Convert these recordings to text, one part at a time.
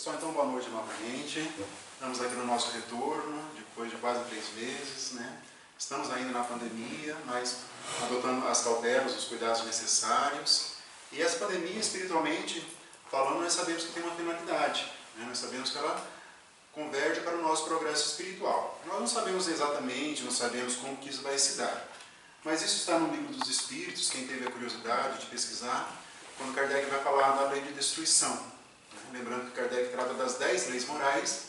Pessoal, então boa noite novamente. Estamos aqui no nosso retorno, depois de quase 3 meses, né? Estamos ainda na pandemia, mas adotando as cautelas, os cuidados necessários. E essa pandemia, espiritualmente falando, nós sabemos que tem uma finalidade, né? Nós sabemos que ela converge para o nosso progresso espiritual. Nós não sabemos exatamente, não sabemos como que isso vai se dar. Mas isso está no Livro dos Espíritos, quem teve a curiosidade de pesquisar, quando Kardec vai falar da lei de destruição. Lembrando que Kardec trata das 10 leis morais,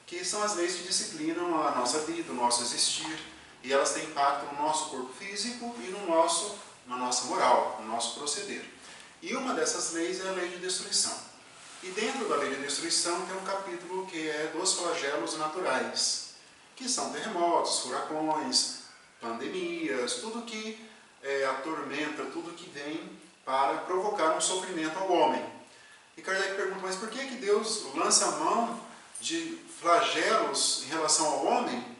que são as leis que disciplinam a nossa vida, o nosso existir, e elas têm impacto no nosso corpo físico e na nossa moral, no nosso proceder. E uma dessas leis é a lei de destruição. E dentro da lei de destruição tem um capítulo que é dos flagelos naturais, que são terremotos, furacões, pandemias, tudo que atormenta, tudo que vem para provocar um sofrimento ao homem. E Kardec pergunta, mas por que Deus lança a mão de flagelos em relação ao homem?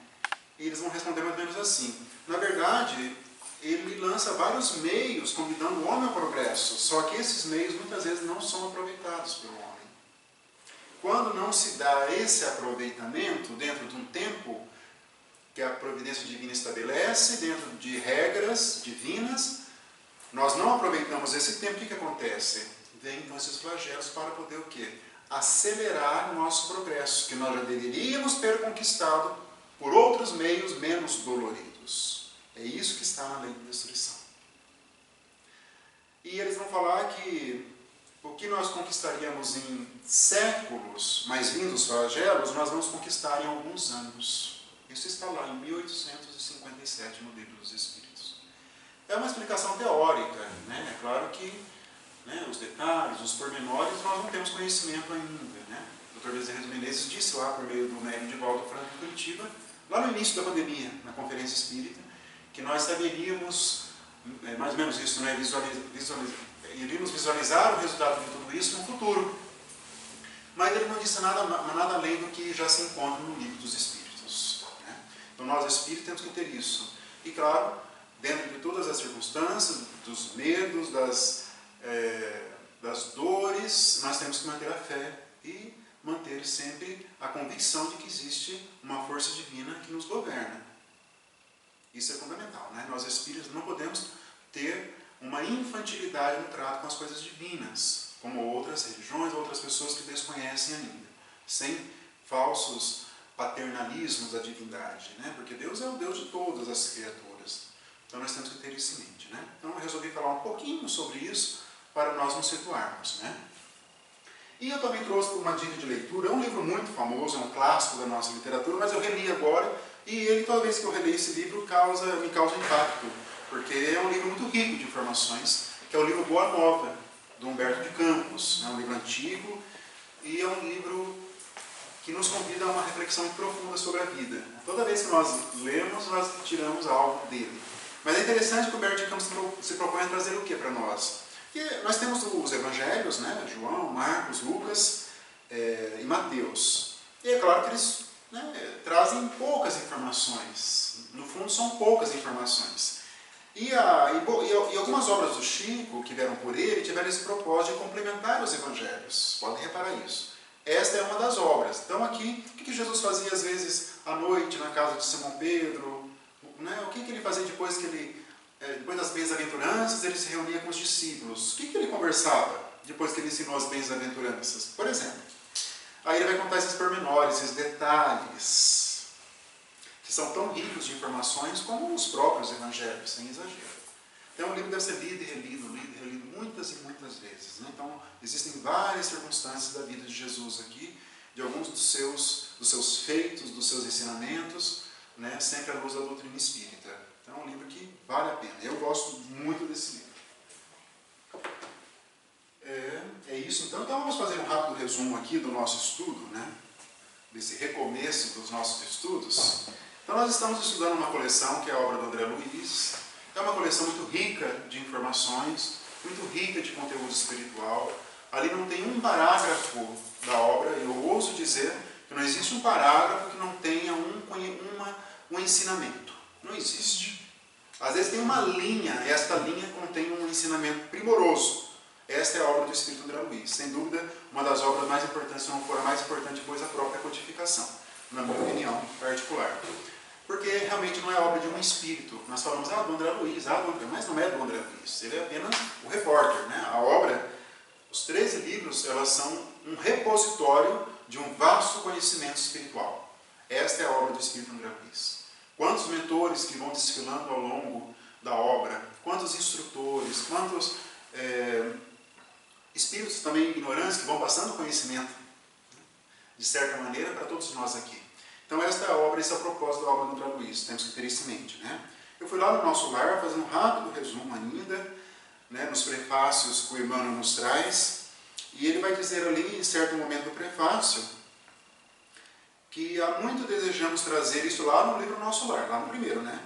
E eles vão responder mais ou menos assim. Na verdade, ele lança vários meios convidando o homem ao progresso, só que esses meios muitas vezes não são aproveitados pelo homem. Quando não se dá esse aproveitamento dentro de um tempo que a providência divina estabelece, dentro de regras divinas, nós não aproveitamos esse tempo, o que acontece? Vem então esses flagelos para poder o quê? Acelerar o nosso progresso, que nós já deveríamos ter conquistado por outros meios menos doloridos. É isso que está na lei de destruição. E eles vão falar que o que nós conquistaríamos em séculos, mas vindo os flagelos, nós vamos conquistar em alguns anos. Isso está lá em 1857 no Livro dos Espíritos. É uma explicação teórica, né? É claro que os detalhes, os pormenores, nós não temos conhecimento ainda, né? O Dr. Bezerra Menezes disse lá, por meio do médium de Valdo Franco de Curitiba, lá no início da pandemia, na Conferência Espírita, que nós saberíamos, mais ou menos isso, né? Iríamos visualizar o resultado de tudo isso no futuro. Mas ele não disse nada além do que já se encontra no Livro dos Espíritos, né? Então nós espíritos temos que ter isso. E claro, dentro de todas as circunstâncias, dos medos, das dores, nós temos que manter a fé e manter sempre a convicção de que existe uma força divina que nos governa. Isso é fundamental, né? Nós espíritos não podemos ter uma infantilidade no trato com as coisas divinas, como outras religiões, outras pessoas que desconhecem ainda, sem falsos paternalismos da divindade, né? Porque Deus é o Deus de todas as criaturas. Então nós temos que ter isso em mente, né? Então eu resolvi falar um pouquinho sobre isso para nós nos situarmos, né? E eu também trouxe uma dica de leitura. É um livro muito famoso, é um clássico da nossa literatura, mas eu reli agora e ele, toda vez que eu releio esse livro, me causa impacto, porque é um livro muito rico de informações, que é o livro Boa Nova, do Humberto de Campos. É um livro antigo e é um livro que nos convida a uma reflexão profunda sobre a vida. Toda vez que nós lemos, nós tiramos algo dele. Mas é interessante que o Humberto de Campos se propõe a trazer o que para nós? Porque nós temos os evangelhos, né? João, Marcos, Lucas e Mateus. E é claro que eles trazem poucas informações. No fundo, são poucas informações. E algumas obras do Chico, que vieram por ele, tiveram esse propósito de complementar os evangelhos. Podem reparar isso. Esta é uma das obras. Então aqui, o que Jesus fazia às vezes à noite na casa de Simão Pedro? Né? O que ele fazia depois das bem-aventuranças? Ele se reunia com os discípulos. O que ele conversava depois que ele ensinou as bem-aventuranças? Por exemplo, aí ele vai contar esses pormenores, esses detalhes, que são tão ricos de informações como os próprios evangelhos, sem exagero. Então o livro deve ser lido e relido muitas e muitas vezes, né? Então existem várias circunstâncias da vida de Jesus aqui, de alguns dos seus feitos, dos seus ensinamentos, né? Sempre à luz da doutrina espírita. Então é um livro que vale a pena. Eu gosto muito desse livro. É isso então. Então vamos fazer um rápido resumo aqui do nosso estudo, né? Desse recomeço dos nossos estudos. Então nós estamos estudando uma coleção que é a obra do André Luiz. É uma coleção muito rica de informações, muito rica de conteúdo espiritual. Ali não tem um parágrafo da obra, eu ouso dizer que não existe um parágrafo que não tenha um ensinamento. Não existe. Às vezes tem uma linha, e esta linha contém um ensinamento primoroso. Esta é a obra do Espírito André Luiz. Sem dúvida, uma das obras mais importantes, se não for a mais importante, depois a própria codificação, na minha opinião particular. Porque realmente não é obra de um espírito. Nós falamos, do André Luiz, mas não é do André Luiz. Ele é apenas o repórter, né? A obra, os 13 livros, elas são um repositório de um vasto conhecimento espiritual. Esta é a obra do Espírito André Luiz. Quantos mentores que vão desfilando ao longo da obra, quantos instrutores, quantos espíritos também ignorantes que vão passando conhecimento, de certa maneira, para todos nós aqui. Então esta é a obra, esse é o propósito da obra do André Luiz, temos que ter isso em mente, né? Eu fui lá no nosso lar, fazendo um rápido resumo ainda, né, nos prefácios que o Emmanuel nos traz, e ele vai dizer ali, em certo momento do prefácio, que há muito desejamos trazer isso lá no livro Nosso Lar, lá no primeiro, né?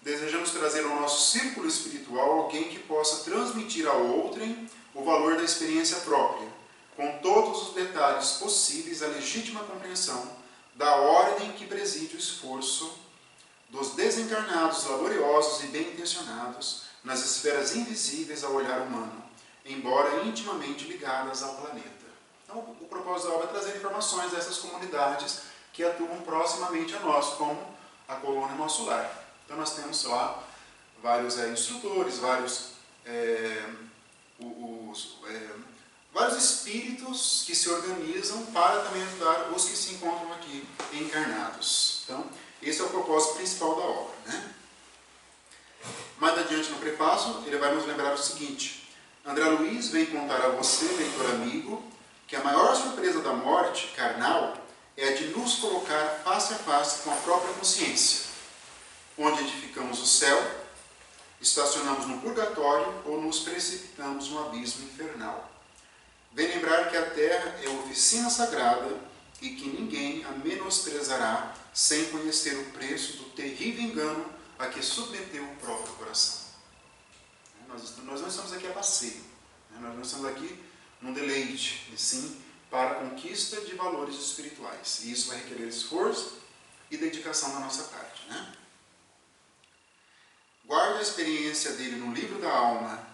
Desejamos trazer ao nosso círculo espiritual alguém que possa transmitir a outrem o valor da experiência própria, com todos os detalhes possíveis à legítima compreensão da ordem que preside o esforço dos desencarnados laboriosos e bem-intencionados nas esferas invisíveis ao olhar humano, embora intimamente ligadas ao planeta. Então, o propósito da obra é trazer informações dessas comunidades que atuam proximamente a nós, como a colônia Nosso Lar. Então, nós temos lá vários instrutores, vários espíritos que se organizam para também ajudar os que se encontram aqui encarnados. Então, esse é o propósito principal da obra, né? Mais adiante no prefácio, ele vai nos lembrar o seguinte: André Luiz vem contar a você, leitor amigo, que a maior surpresa da morte carnal é a de nos colocar face a face com a própria consciência, onde edificamos o céu, estacionamos no purgatório ou nos precipitamos no abismo infernal. Vem lembrar que a terra é oficina sagrada e que ninguém a menosprezará sem conhecer o preço do terrível engano a que submeteu o próprio coração. Nós não estamos aqui a passeio, nós não estamos aqui num deleite, e sim para a conquista de valores espirituais. E isso vai requerer esforço e dedicação da nossa parte, né? Guarde a experiência dele no livro da alma.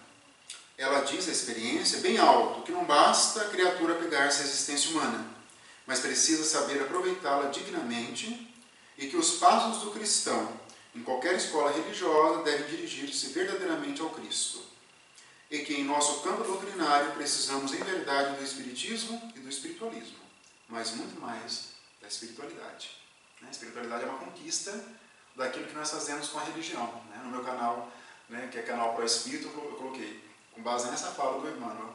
Ela diz a experiência bem alto, que não basta a criatura pegar-se à existência humana, mas precisa saber aproveitá-la dignamente, e que os passos do cristão, em qualquer escola religiosa, devem dirigir-se verdadeiramente ao Cristo. E que em nosso campo doutrinário precisamos em verdade do Espiritismo e do espiritualismo, mas muito mais da espiritualidade. A espiritualidade é uma conquista daquilo que nós fazemos com a religião. No meu canal, que é canal Pro Espírito, eu coloquei, com base nessa fala do Emmanuel,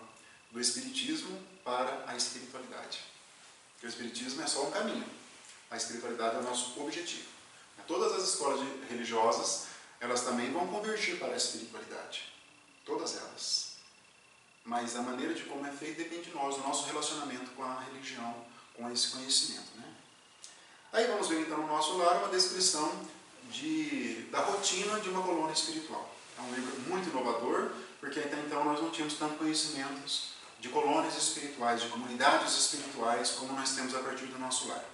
do Espiritismo para a espiritualidade. Porque o Espiritismo é só um caminho, a espiritualidade é o nosso objetivo. Todas as escolas religiosas, elas também vão convergir para a espiritualidade. Todas elas. Mas a maneira de como é feito depende de nós, do nosso relacionamento com a religião, com esse conhecimento, né? Aí vamos ver então no Nosso Lar uma descrição da rotina de uma colônia espiritual. É um livro muito inovador, porque até então nós não tínhamos tanto conhecimentos de colônias espirituais, de comunidades espirituais, como nós temos a partir do Nosso Lar.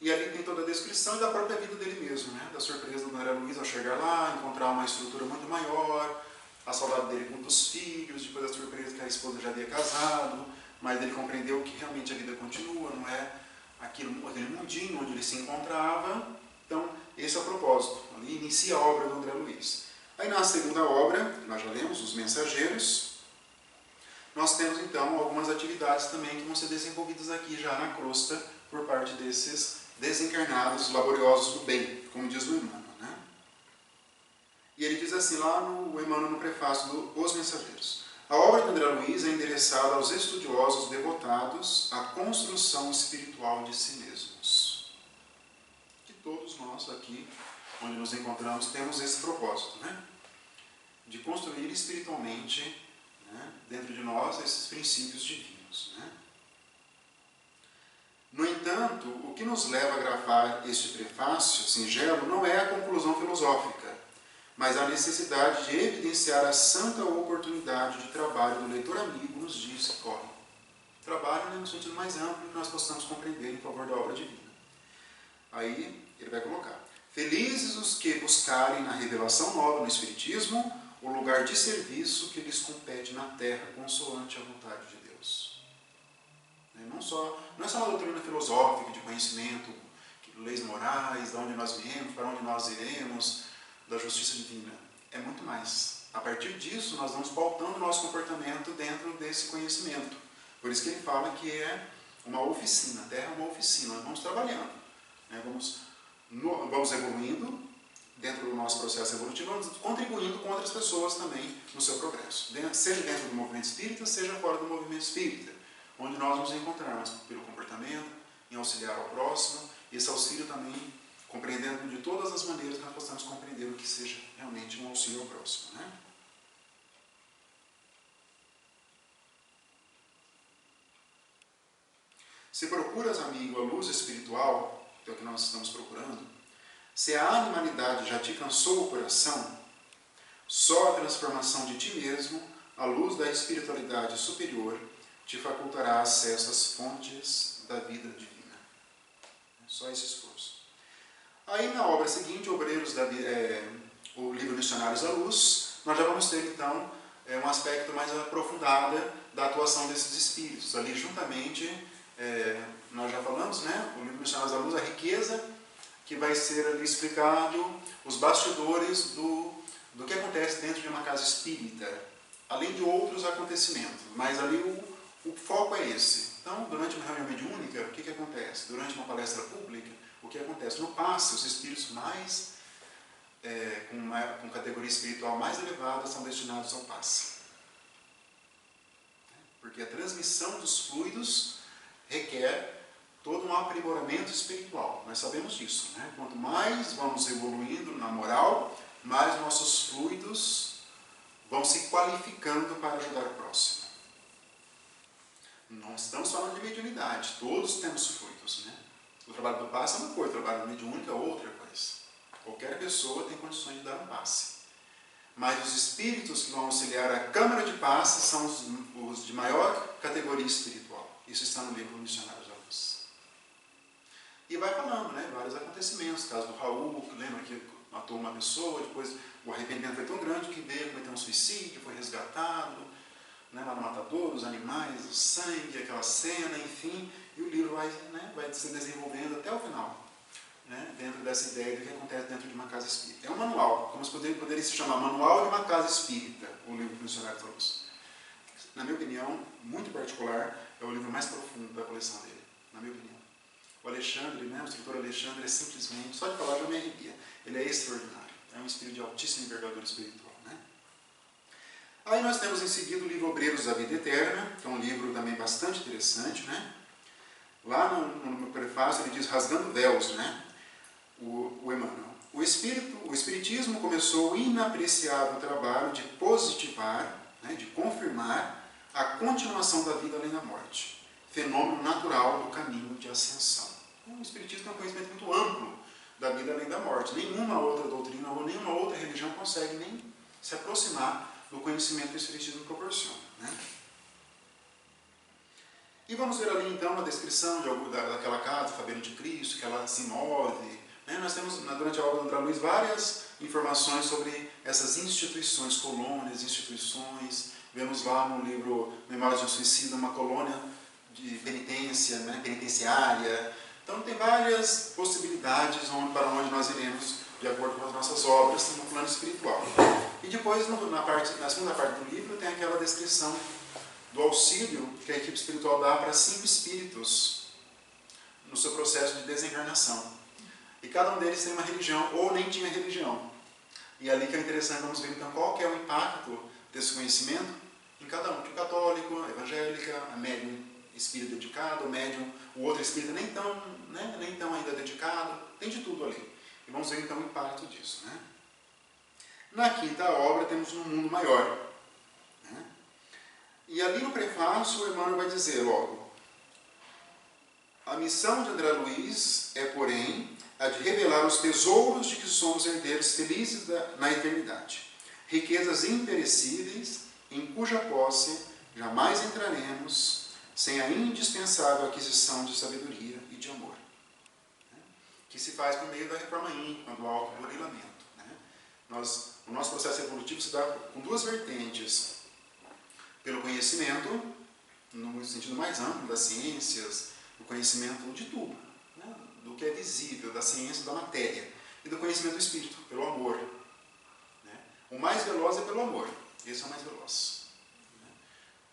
E ali tem toda a descrição da própria vida dele mesmo, da surpresa do André Luiz ao chegar lá, encontrar uma estrutura muito maior, a saudade dele com os filhos, depois a surpresa que a esposa já havia casado, mas ele compreendeu que realmente a vida continua, não é aquele mundinho onde ele se encontrava. Então, esse é o propósito. Ali inicia a obra do André Luiz. Aí na segunda obra, nós já lemos, Os Mensageiros, nós temos então algumas atividades também que vão ser desenvolvidas aqui já na crosta por parte desses desencarnados laboriosos do bem, como diz o Emmanuel, né? E ele diz assim lá no Emmanuel, no prefácio do Os Mensageiros: a obra de André Luiz é endereçada aos estudiosos devotados à construção espiritual de si mesmos. Que todos nós aqui, onde nos encontramos, temos esse propósito, né? De construir espiritualmente, dentro de nós, esses princípios divinos, né? No entanto, o que nos leva a gravar este prefácio singelo não é a conclusão filosófica, mas a necessidade de evidenciar a santa oportunidade de trabalho do leitor amigo nos dias que correm. Trabalho no sentido mais amplo que nós possamos compreender em favor da obra divina. Aí ele vai colocar: felizes os que buscarem na revelação nova no Espiritismo o lugar de serviço que lhes compete na terra, consoante a vontade de Deus. Não é só uma doutrina filosófica de conhecimento, leis morais, de onde nós viemos, para onde nós iremos, da justiça divina. É muito mais. A partir disso, nós vamos pautando o nosso comportamento dentro desse conhecimento. Por isso que ele fala que é uma oficina, a terra é uma oficina, nós vamos trabalhando, né? Vamos evoluindo dentro do nosso processo evolutivo, vamos contribuindo com outras pessoas também no seu progresso, seja dentro do movimento espírita, seja fora do movimento espírita, onde nós nos encontramos pelo comportamento, em auxiliar ao próximo, esse auxílio também compreendendo de todas as maneiras que nós possamos compreender o que seja realmente um auxílio ao próximo, né? Se procuras, amigo, a luz espiritual, que é o que nós estamos procurando, se a animalidade já te cansou o coração, só a transformação de ti mesmo, a luz da espiritualidade superior, te facultará acesso às fontes da vida divina. Só esse esforço. Aí na obra seguinte, o livro Missionários à Luz, nós já vamos ter então um aspecto mais aprofundado da atuação desses espíritos. Ali juntamente, nós já falamos, né? O livro Missionários à Luz, a riqueza que vai ser ali explicado, os bastidores do que acontece dentro de uma casa espírita, além de outros acontecimentos, mas ali o foco é esse. Então, durante uma reunião mediúnica, o que acontece? Durante uma palestra pública, o que acontece? No passe, os espíritos mais, com categoria espiritual mais elevada, são destinados ao passe. Porque a transmissão dos fluidos requer todo um aprimoramento espiritual. Nós sabemos disso, né? Quanto mais vamos evoluindo na moral, mais nossos fluidos vão se qualificando para ajudar o próximo. Não estamos falando de mediunidade, todos temos fluidos, né? O trabalho do passe é uma coisa, o trabalho mediúnico é outra coisa. Qualquer pessoa tem condições de dar um passe. Mas os espíritos que vão auxiliar a câmara de passe são os de maior categoria espiritual. Isso está no livro Missionários à Luz. E vai falando, né? Vários acontecimentos. O caso do Raul, que lembra que matou uma pessoa, depois o arrependimento foi tão grande que veio cometer um suicídio, foi resgatado, né, lá no matadouro, os animais, o sangue, aquela cena, enfim, e o livro vai se desenvolvendo até o final, né, dentro dessa ideia do que acontece dentro de uma casa espírita. É um manual, como se poderia se chamar Manual de uma Casa Espírita, o livro Missionários à Luz. Na minha opinião, muito particular, é o livro mais profundo da coleção dele, na minha opinião. O Alexandre, né, o escritor Alexandre, é simplesmente, só de falar já me arrepia, ele é extraordinário, é um espírito de altíssima envergadura espiritual. Aí nós temos em seguida o livro Obreiros da Vida Eterna, que é um livro também bastante interessante, né? Lá no prefácio ele diz rasgando véus, né? O Emmanuel. O Espiritismo começou o inapreciável trabalho de positivar, né, de confirmar a continuação da vida além da morte, fenômeno natural do caminho de ascensão. O Espiritismo tem um conhecimento muito amplo da vida além da morte. Nenhuma outra doutrina ou nenhuma outra religião consegue nem se aproximar do conhecimento que o Espiritismo proporciona, né? E vamos ver ali então a descrição daquela casa, Fabiano de Cristo, que ela se move, né? Nós temos durante a obra do André Luiz várias informações sobre essas instituições, colônias, instituições. Vemos lá no livro Memórias de um Suicida uma colônia de penitência, né? Penitenciária. Então tem várias possibilidades para onde nós iremos de acordo com as nossas obras no plano espiritual. E depois, na segunda parte do livro, tem aquela descrição do auxílio que a equipe espiritual dá para 5 espíritos no seu processo de desencarnação. E cada um deles tem uma religião, ou nem tinha religião. E ali que é interessante, vamos ver então qual que é o impacto desse conhecimento em cada um. O católico, a evangélica, a médium espírita dedicado, o outro espírita nem tão ainda dedicado, tem de tudo ali. E vamos ver então o impacto disso, né? Na quinta obra temos um mundo maior, né? E ali no prefácio o Emmanuel vai dizer logo: a missão de André Luiz é, porém, a de revelar os tesouros de que somos herdeiros felizes na eternidade, riquezas imperecíveis em cuja posse jamais entraremos sem a indispensável aquisição de sabedoria e de amor, né? Que se faz por meio da reforma íntima, do autoburilamento, né? O nosso processo evolutivo se dá com duas vertentes. Pelo conhecimento, no sentido mais amplo das ciências, o conhecimento de tudo, né? Do que é visível, da ciência, da matéria, e do conhecimento do espírito, pelo amor. Né? O mais veloz é pelo amor, esse é o mais veloz. Né?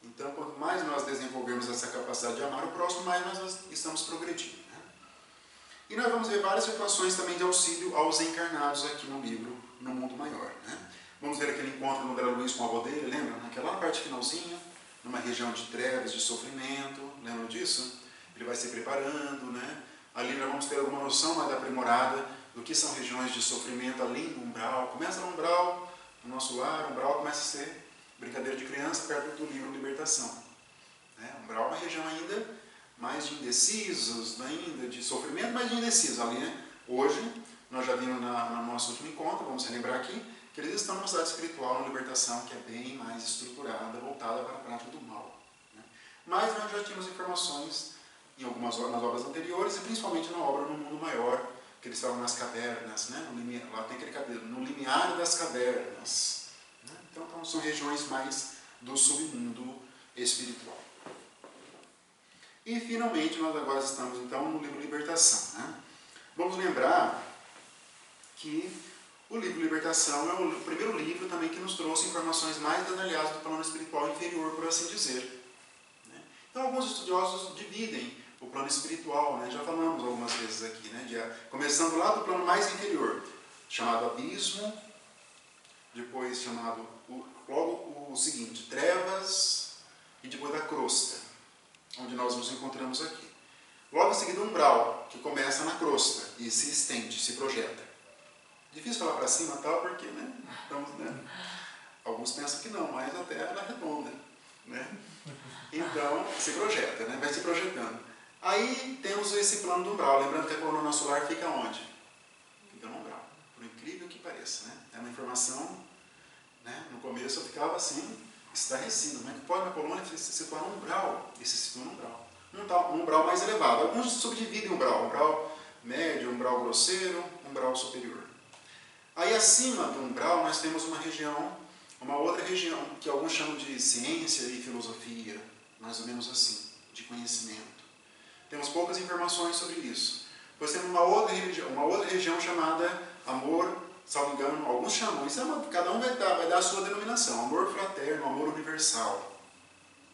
Então, quanto mais nós desenvolvermos essa capacidade de amar o próximo, mais nós estamos progredindo. Né? E nós vamos ver várias situações também de auxílio aos encarnados aqui no livro, no mundo maior. Né? Vamos ver aquele encontro do André Luiz com a avó dele, lembra? Naquela parte finalzinha, numa região de trevas, de sofrimento, lembram disso? Ele vai se preparando, né? Ali nós vamos ter alguma noção mais aprimorada do que são regiões de sofrimento ali no umbral. Começa no umbral, no nosso lar, o umbral começa a ser brincadeira de criança perto do livro Libertação. Né? O umbral é uma região ainda mais de indecisos, ainda de sofrimento, mas de indecisos ali, né? Hoje, nós já vimos no nosso último encontro, vamos relembrar aqui, que eles estão numa cidade espiritual, na libertação, que é bem mais estruturada, voltada para a prática do mal. Né? Mas nós já tínhamos informações em algumas nas obras anteriores, e principalmente na obra No Mundo Maior, que eles falam nas cavernas, né? Lá tem aquele cabelo, no limiar das cavernas. Né? Então são regiões mais do submundo espiritual. E finalmente nós agora estamos então no livro Libertação. Né? Vamos lembrar que o livro Libertação é o primeiro livro também que nos trouxe informações mais detalhadas do plano espiritual inferior, por assim dizer. Né? Então alguns estudiosos dividem o plano espiritual, né? Já falamos algumas vezes aqui, né? Começando lá do plano mais inferior, chamado abismo, depois chamado, logo o seguinte, trevas, e depois da crosta, onde nós nos encontramos aqui. Logo em seguida, umbral, que começa na crosta e se estende, se projeta. Difícil falar para cima tal, porque, né? Estamos, né? Alguns pensam que não, mas a Terra é redonda. Né? Então, se projeta, né? Vai se projetando. Aí temos esse plano do umbral. Lembrando que a coluna solar fica onde? Fica no umbral. Por incrível que pareça. Né? É uma informação, né? No começo eu ficava assim, estarrecido. Como é que pode a coluna se situar no umbral? E se situa no umbral. Um umbral mais elevado. Alguns subdividem o umbral. Umbral médio, umbral grosseiro, umbral superior. Aí acima do umbral nós temos uma outra região, que alguns chamam de ciência e filosofia, mais ou menos assim, de conhecimento. Temos poucas informações sobre isso. Depois temos uma outra região chamada amor, salvo engano, alguns chamam, cada um vai dar a sua denominação, amor fraterno, amor universal.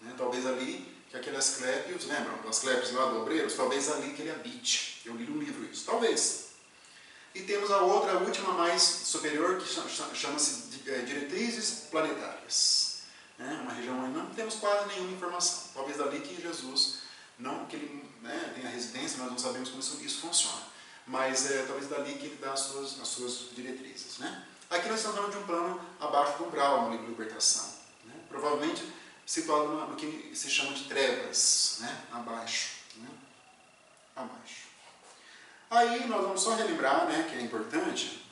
Né? Talvez ali, que aquele Asclépios, lembram? Asclépios lá do Obreiros, talvez ali que ele habite. Eu li no livro isso, talvez. E temos a última mais superior, que chama-se diretrizes planetárias. Uma região onde não temos quase nenhuma informação. Talvez dali que Jesus, não que ele tenha residência, nós não sabemos como isso funciona. Mas talvez dali que ele dá as suas diretrizes. Né? Aqui nós estamos falando de um plano abaixo do umbral no livro Libertação. Né? Provavelmente situado no que se chama de trevas, né? Abaixo. Né? Abaixo. Aí nós vamos só relembrar, né, que é importante,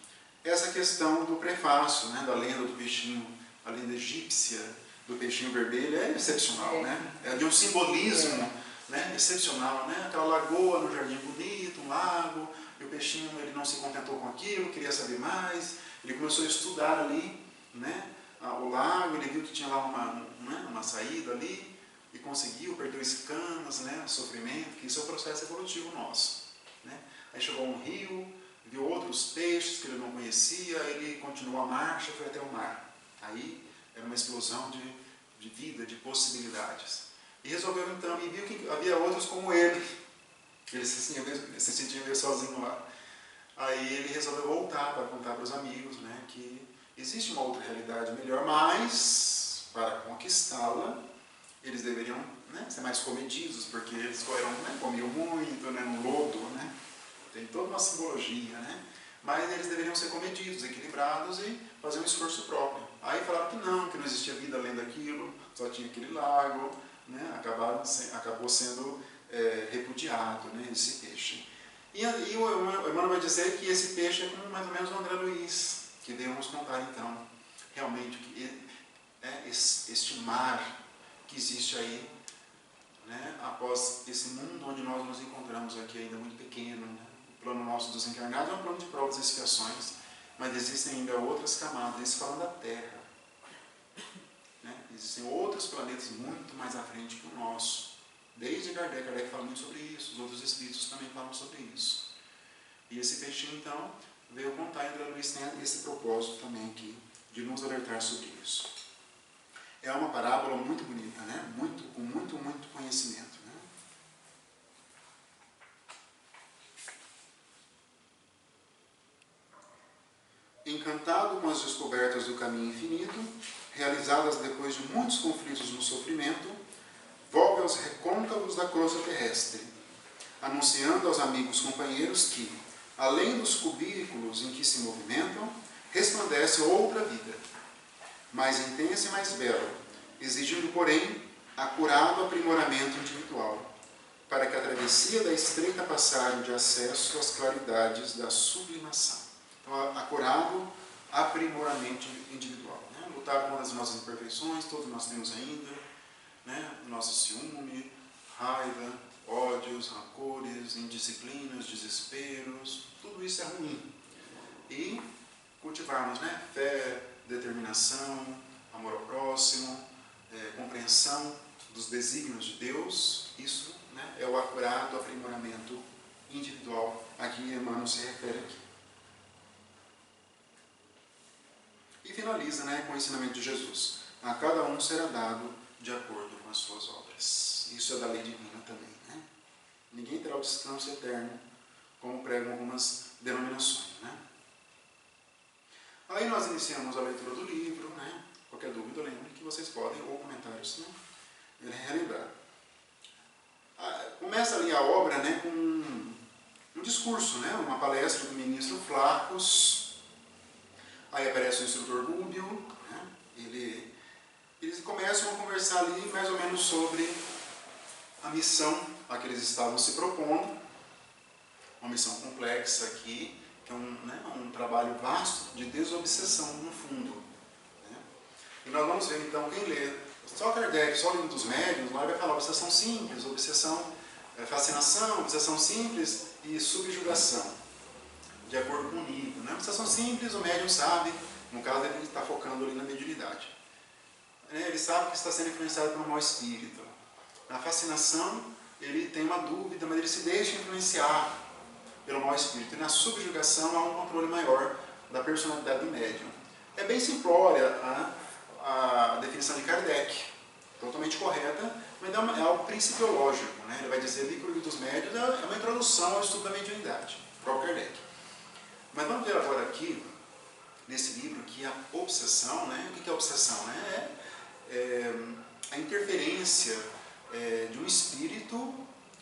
essa questão do prefácio, né, da lenda do peixinho, a lenda egípcia do peixinho vermelho, é excepcional, né? É de um simbolismo, né, excepcional, né? Aquela lagoa no jardim bonito, um lago, e o peixinho ele não se contentou com aquilo, queria saber mais, ele começou a estudar ali, né, o lago, ele viu que tinha lá uma saída ali, e conseguiu, perdeu escamas, né, sofrimento, que isso é o processo evolutivo nosso. Né? Aí chegou a um rio, viu outros peixes que ele não conhecia, ele continuou a marcha, foi até o mar. Aí era uma explosão de vida, de possibilidades. E resolveu então, e viu que havia outros como ele. Ele se sentia meio sozinho lá. Aí ele resolveu voltar para contar para os amigos, né, que existe uma outra realidade melhor, mas para conquistá-la, eles deveriam, né, ser mais comedidos, porque eles comiam muito, né, no lodo, né, tem toda uma simbologia, né, mas eles deveriam ser comedidos, equilibrados e fazer um esforço próprio. Aí falaram que não existia vida além daquilo, só tinha aquele lago, né, acabou sendo repudiado, né, esse peixe. E o Emmanuel vai dizer que esse peixe é como mais ou menos o André Luiz, que devemos contar então, realmente, este mar que existe aí, né, após esse mundo onde nós nos encontramos aqui ainda muito pequeno. Né? O plano nosso dos encarnados é um plano de provas e expiações, mas existem ainda outras camadas, isso falando da Terra. Né? Existem outros planetas muito mais à frente que o nosso. Desde Kardec fala muito sobre isso, os outros espíritos também falam sobre isso. E esse peixinho, então, veio contar, e André Luiz tem esse propósito também aqui, de nos alertar sobre isso. É uma parábola muito bonita, né? Com muito conhecimento. Né? Encantado com as descobertas do caminho infinito, realizadas depois de muitos conflitos no sofrimento, volve aos recôncavos da crosta terrestre, anunciando aos amigos companheiros que, além dos cubículos em que se movimentam, resplandece outra vida, mais intensa e mais bela, exigindo, porém, acurado aprimoramento individual, para que a travessia da estreita passagem de acesso às claridades da sublimação. Então, acurado aprimoramento individual. Né? Lutar contra as nossas imperfeições, todos nós temos ainda, né? Nosso ciúme, raiva, ódios, rancores, indisciplinas, desesperos, tudo isso é ruim. E cultivarmos, né? Fé, determinação, amor ao próximo, compreensão dos desígnios de Deus, isso, né, é o acurado aprimoramento individual a que Emmanuel se refere aqui. E finaliza, né, com o ensinamento de Jesus. A cada um será dado de acordo com as suas obras. Isso é da lei divina também. Né? Ninguém terá o descanso eterno, como pregam algumas denominações. Né? Aí nós iniciamos a leitura do livro. Né? Qualquer dúvida, lembre que vocês podem, ou comentários, né, relembrar. Começa ali a obra, né, com um discurso, né, uma palestra do ministro Flacos. Aí aparece o instrutor Rúbio. Né? Eles começam a conversar ali mais ou menos sobre a missão a que eles estavam se propondo. Uma missão complexa aqui, que é um trabalho vasto de desobsessão, no fundo. Né? E nós vamos ver, então, quem lê só Kardec, só o livro dos médiuns, lá vai falar obsessão simples, obsessão, fascinação, obsessão simples e subjugação, de acordo com o nível. Né? Obsessão simples, o médium sabe, no caso ele está focando ali na mediunidade. Ele sabe que está sendo influenciado por um mau espírito. Na fascinação, ele tem uma dúvida, mas ele se deixa influenciar pelo mau espírito. E na subjugação, há um controle maior da personalidade do médium. É bem simplória a definição de Kardec, totalmente correta, mas é algo principiológico. Né? Ele vai dizer que o livro dos médiuns é uma introdução ao estudo da mediunidade, próprio Kardec. Mas vamos ver agora aqui, nesse livro, que a obsessão, né? O que é a obsessão? Né? É a interferência de um espírito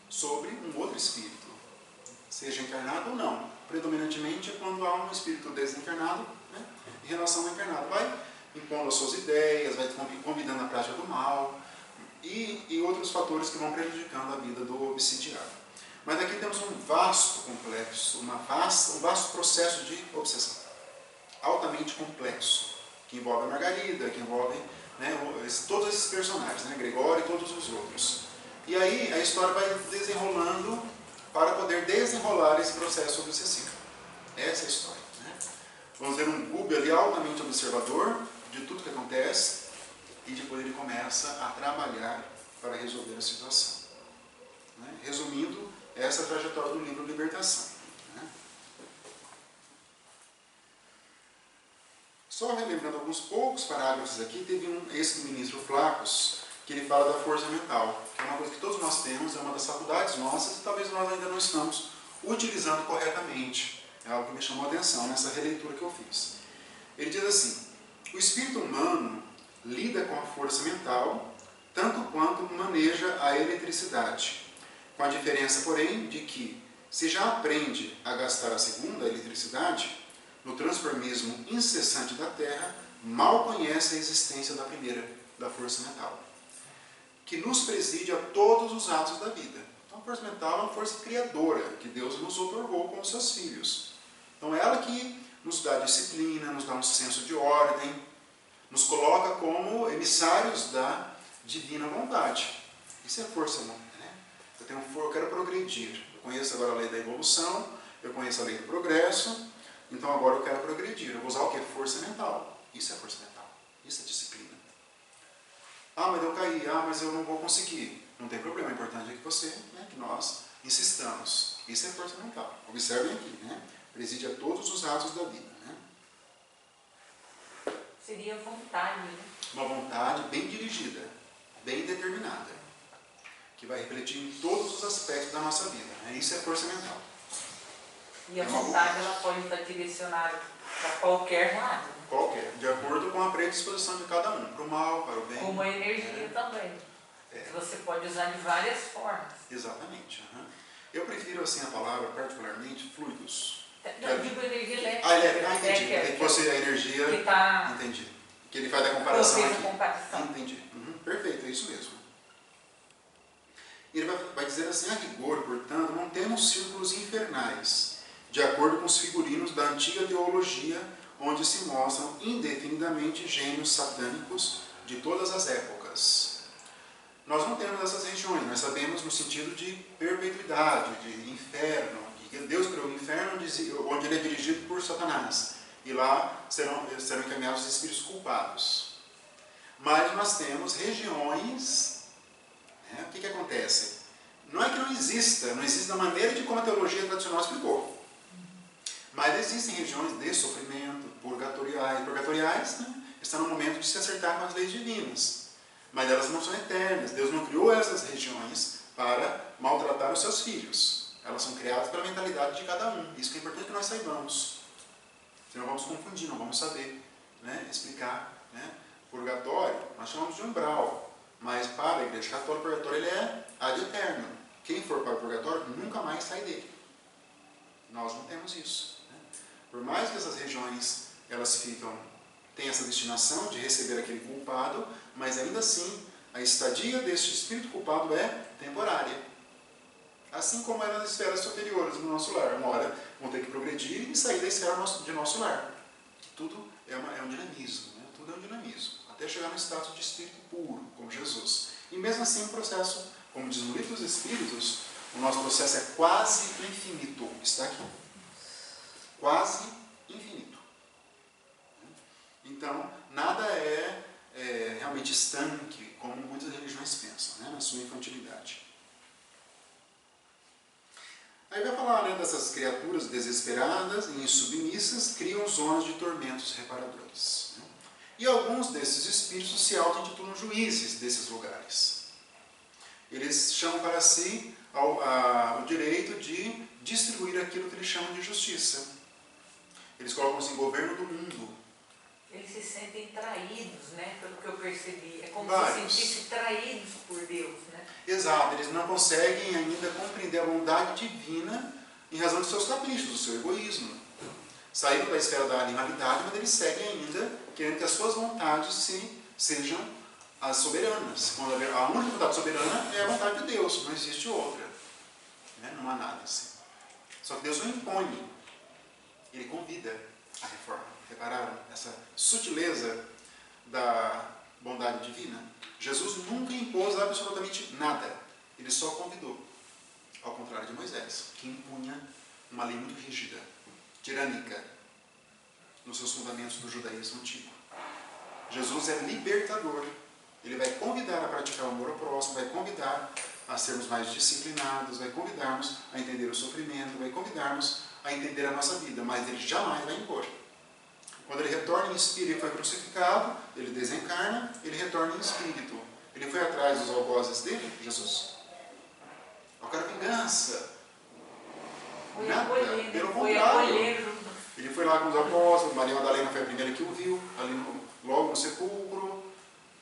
sobre um outro espírito, seja encarnado ou não. Predominantemente é quando há um espírito desencarnado, né, em relação ao encarnado. Vai impondo as suas ideias, vai convidando a prática do mal e outros fatores que vão prejudicando a vida do obsidiado. Mas aqui temos um vasto complexo, um vasto processo de obsessão, altamente complexo, que envolve a Margarida, que envolve, né, todos esses personagens, né, Gregório e todos os outros. E aí a história vai desenrolando para poder desenrolar esse processo obsessivo. Essa é a história. Né? Vamos ver um Gúbio ali altamente observador de tudo que acontece e depois ele começa a trabalhar para resolver a situação. Né? Resumindo, essa é a trajetória do livro Libertação. Né? Só relembrando alguns poucos parágrafos aqui, teve esse do ministro Flacos, que ele fala da força mental, que é uma coisa que todos nós temos, é uma das faculdades nossas e talvez nós ainda não estamos utilizando corretamente. É algo que me chamou a atenção nessa releitura que eu fiz. Ele diz assim: o espírito humano lida com a força mental tanto quanto maneja a eletricidade, com a diferença, porém, de que, se já aprende a gastar a segunda, a eletricidade, no transformismo incessante da Terra, mal conhece a existência da primeira, da força mental, que nos preside a todos os atos da vida. Então, a força mental é uma força criadora, que Deus nos outorgou como seus filhos. Então, é ela que nos dá disciplina, nos dá um senso de ordem, nos coloca como emissários da divina vontade. Isso é força, né? Eu quero progredir. Eu conheço agora a lei da evolução, eu conheço a lei do progresso, Então agora eu quero progredir. Eu vou usar o quê? Força mental. Isso é força mental. Isso é disciplina. Ah, mas eu caí. Ah, mas eu não vou conseguir. Não tem problema. O importante é que você, né, que nós insistamos. Isso é força mental. Observem aqui, né? Preside a todos os atos da vida, né? Seria vontade, né? Uma vontade bem dirigida, bem determinada, que vai refletir em todos os aspectos da nossa vida, né? Isso é força mental. E a vontade, ela pode estar direcionada para qualquer lado. Né? Qualquer, de acordo com a predisposição de cada um, para o mal, para o bem. Como a energia também. Que você pode usar de várias formas. Exatamente. Uhum. Eu prefiro assim a palavra, particularmente, fluidos. Não, eu digo energia elétrica. Ah, entendi. Você, a energia... Que tá... Entendi. Que ele faz a comparação aqui. A comparação. Entendi. Uhum. Perfeito, é isso mesmo. Ele vai dizer assim, a rigor, portanto, não temos círculos infernais, de acordo com os figurinos da antiga teologia, onde se mostram indefinidamente gênios satânicos de todas as épocas. Nós não temos essas regiões, nós sabemos no sentido de perpetuidade, de inferno, que Deus criou o inferno onde ele é dirigido por Satanás, e lá serão encaminhados os espíritos culpados. Mas nós temos regiões, né? O que acontece? Não é que não existe da maneira de como a teologia tradicional explicou. Mas existem regiões de sofrimento, purgatoriais, né? Estão no momento de se acertar com as leis divinas. Mas elas não são eternas. Deus não criou essas regiões para maltratar os seus filhos. Elas são criadas pela mentalidade de cada um. Isso que é importante que nós saibamos. Senão vamos confundir, não vamos saber, né, explicar. Né? Purgatório, nós chamamos de umbral. Mas para a Igreja Católica, o purgatório ele é ad eterno. Quem for para o purgatório nunca mais sai dele. Nós não temos isso. Né? Por mais que essas regiões elas têm essa destinação de receber aquele culpado, mas ainda assim a estadia deste espírito culpado é temporária. Assim como é nas esferas superiores do nosso lar. Uma hora vão ter que progredir e sair da esfera de nosso lar. Tudo é um dinamismo. Né? Tudo é um dinamismo. Até chegar no status de espírito puro, como Jesus. E mesmo assim o processo, como diz no Livro dos Espíritos, o nosso processo é quase infinito. Está aqui. Quase infinito. Então, nada é realmente estanque, como muitas religiões pensam, né, na sua infantilidade. Aí vai falar, né, dessas criaturas desesperadas e insubmissas criam zonas de tormentos reparadores. Né? E alguns desses espíritos se auto-intitulam juízes desses lugares. Eles chamam para si o direito de distribuir aquilo que eles chamam de justiça. Eles colocam-se em governo do mundo. Eles se sentem traídos, né? Pelo que eu percebi. É como Vários. se sentissem traídos por Deus, né? Exato, eles não conseguem ainda compreender a bondade divina em razão dos seus caprichos, do seu egoísmo. Saíram da esfera da animalidade, mas eles seguem ainda querendo que as suas vontades sejam as soberanas. Quando a única vontade soberana é a vontade de Deus, não existe outra. Né? Não há nada assim. Só que Deus não impõe, Ele convida a reforma. Repararam essa sutileza da bondade divina? Jesus nunca impôs absolutamente nada. Ele só convidou. Ao contrário de Moisés, que impunha uma lei muito rígida, tirânica, nos seus fundamentos do judaísmo antigo. Jesus é libertador. Ele vai convidar a praticar o amor ao próximo, vai convidar a sermos mais disciplinados, vai convidar-nos a entender o sofrimento, vai convidar-nos a entender a nossa vida, mas ele jamais vai impor. Quando ele retorna em espírito, ele foi crucificado, ele desencarna, ele retorna em espírito. Ele foi atrás dos algozes dele, Jesus? Eu quero vingança. Nada, pelo contrário. Ele foi lá com os apóstolos, Maria Madalena foi a primeira que o viu, ali logo no sepulcro.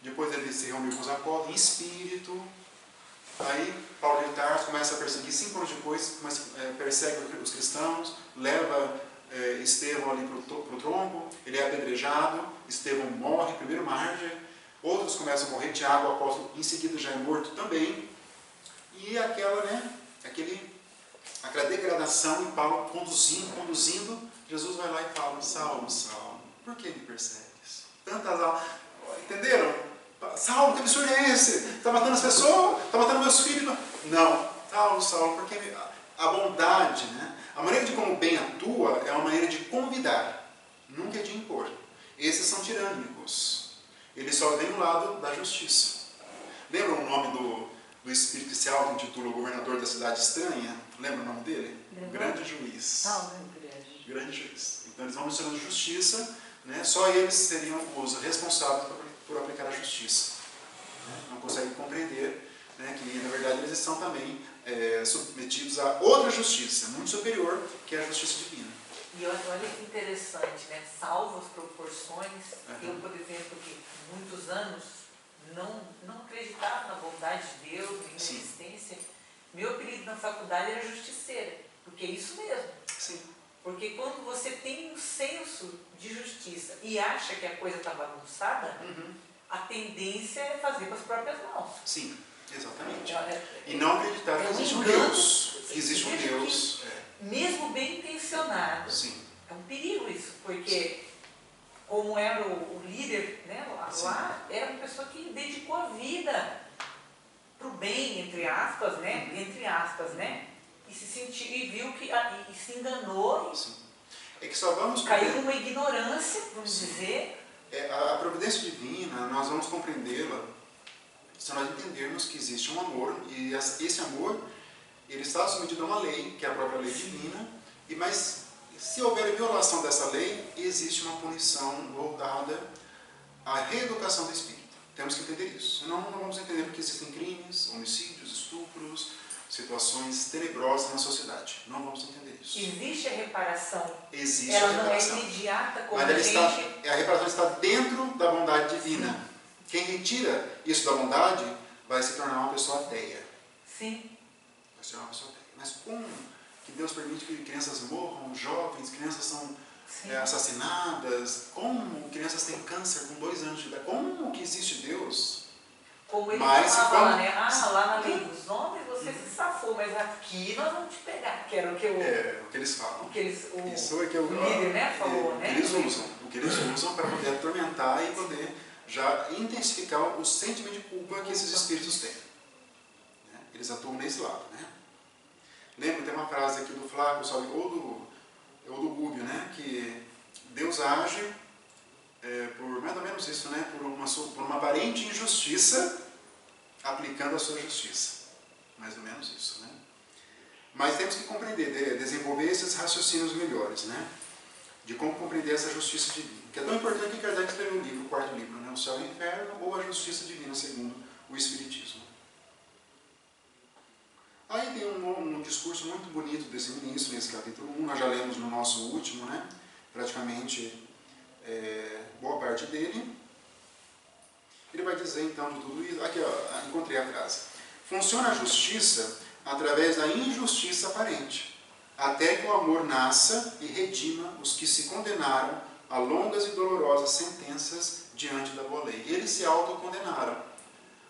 Depois ele se reuniu com os apóstolos em espírito. Aí Paulo de Tarso começa a perseguir, 5 anos depois, persegue os cristãos, leva Estevão ali para o tronco, ele é apedrejado, Estevão morre, primeiro mártir, outros começam a morrer, Tiago, o apóstolo, em seguida já é morto também, e aquela degradação, e Paulo conduzindo, Jesus vai lá e fala, Saulo, Saulo, por que me persegues? Tantas almas, entenderam? Saulo, que absurdo é esse? Está matando as pessoas? Está matando meus filhos? Não, Saulo, por que me... A bondade, né? A maneira de como o bem atua é uma maneira de convidar, nunca é de impor. Esses são tirânicos. Eles só vêm do lado da justiça. Lembra o nome do espírito que se auto-intitula o governador da cidade estranha? Lembra o nome dele? O grande juiz. Grande juiz. Então eles vão mencionando justiça, né? Só eles seriam os responsáveis por aplicar a justiça. Não conseguem compreender, né, que na verdade eles são também submetidos a outra justiça, muito superior, que é a justiça divina. E olha que interessante, né? Salvo as proporções, eu, por exemplo, que muitos anos não acreditava na bondade de Deus, nem na existência, meu apelido na faculdade era justiceira, porque é isso mesmo. Sim. Porque quando você tem um senso de justiça e acha que a coisa está bagunçada, a tendência é fazer com as próprias mãos. Sim, exatamente. E não acreditar que existe um Deus. Que existe um Deus. Mesmo bem intencionado. Sim. É um perigo isso, porque como era o líder, né, lá era uma pessoa que dedicou a vida para o bem, entre aspas, né? E se sentiu, e viu que e se enganou. Sim. É que só vamos caiu numa ignorância, vamos dizer. A providência divina, nós vamos compreendê-la se nós entendermos que existe um amor, e esse amor, ele está submetido a uma lei, que é a própria lei divina, mas se houver violação dessa lei, existe uma punição voltada à reeducação do espírito. Temos que entender isso. Senão não vamos entender porque existem crimes, homicídios, estupros, situações tenebrosas na sociedade. Não vamos entender isso. Existe a reparação. Existe ela a reparação. Não é imediata como mas a reparação está dentro da bondade divina. Sim. Quem retira isso da bondade vai se tornar uma pessoa ateia. Sim. Vai se tornar uma pessoa ateia. Mas como que Deus permite que crianças morram, jovens, crianças são assassinadas? Como crianças têm câncer com 2 anos de idade? Como que existe Deus? Como ele falava lá, né? Lá na lei dos homens você se safou, mas aqui nós vamos te pegar. Que era o que o que eles falam. Isso é que o líder, né, falou, né? O que eles usam para poder atormentar e poder já intensificar o sentimento de culpa que esses espíritos têm. Né? Eles atuam nesse lado, né? Lembra, tem uma frase aqui do Flávio, ou do Gúbio, né? Que Deus age por mais ou menos isso, né? Por uma aparente injustiça, aplicando a sua justiça. Mais ou menos isso, né? Mas temos que compreender, desenvolver esses raciocínios melhores, né? De como compreender essa justiça divina. Que é tão importante que Kardec escreveu o livro, o 4º livro, né? O Céu e o Inferno, ou a Justiça Divina, segundo o Espiritismo. Aí tem um discurso muito bonito desse ministro, nesse capítulo 1, nós já lemos no nosso último, né? Praticamente boa parte dele. Ele vai dizer então de tudo isso. Aqui, ó, encontrei a frase. Funciona a justiça através da injustiça aparente, até que o amor nasça e redima os que se condenaram a longas e dolorosas sentenças diante da boa lei. Eles se autocondenaram.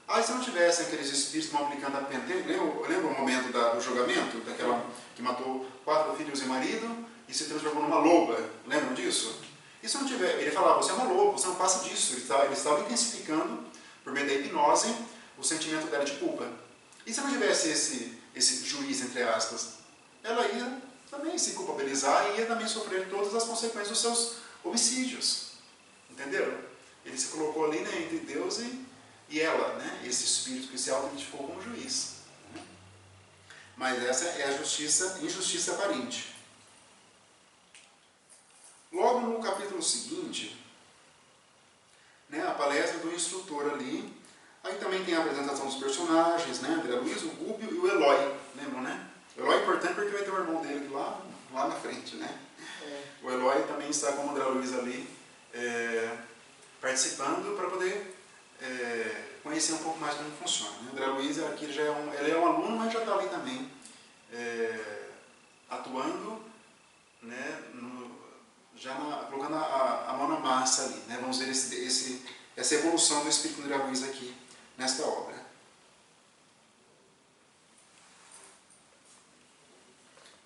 Aí se não tivessem aqueles espíritos que vão aplicando a pena, lembra o momento do julgamento, daquela que matou 4 filhos e marido e se transformou numa loba, lembram disso? E se não tiver, ele falava, você é uma loba, você não passa disso. Ele estava intensificando, por meio da hipnose, o sentimento dela de culpa. E se não tivesse esse juiz, entre aspas, ela ia também se culpabilizar e ia também sofrer todas as consequências dos seus homicídios. Entenderam? Ele se colocou ali, né, entre Deus e ela, né, esse espírito que se auto-identificou como juiz. Né? Mas essa é a injustiça aparente. Logo no capítulo seguinte, né, a palestra do instrutor ali, aí também tem a apresentação dos personagens, né, André Luiz, o Gúbio e o Eloy, lembram, né? O Eloy é importante porque vai ter o irmão dele lá na frente, né? O Eloy também está com o André Luiz ali, participando para poder conhecer um pouco mais como funciona. Né? O André Luiz aqui ele é um aluno, mas já está ali também atuando, né, colocando a mão na massa ali. Né? Vamos ver essa evolução do Espírito André Luiz aqui nesta obra.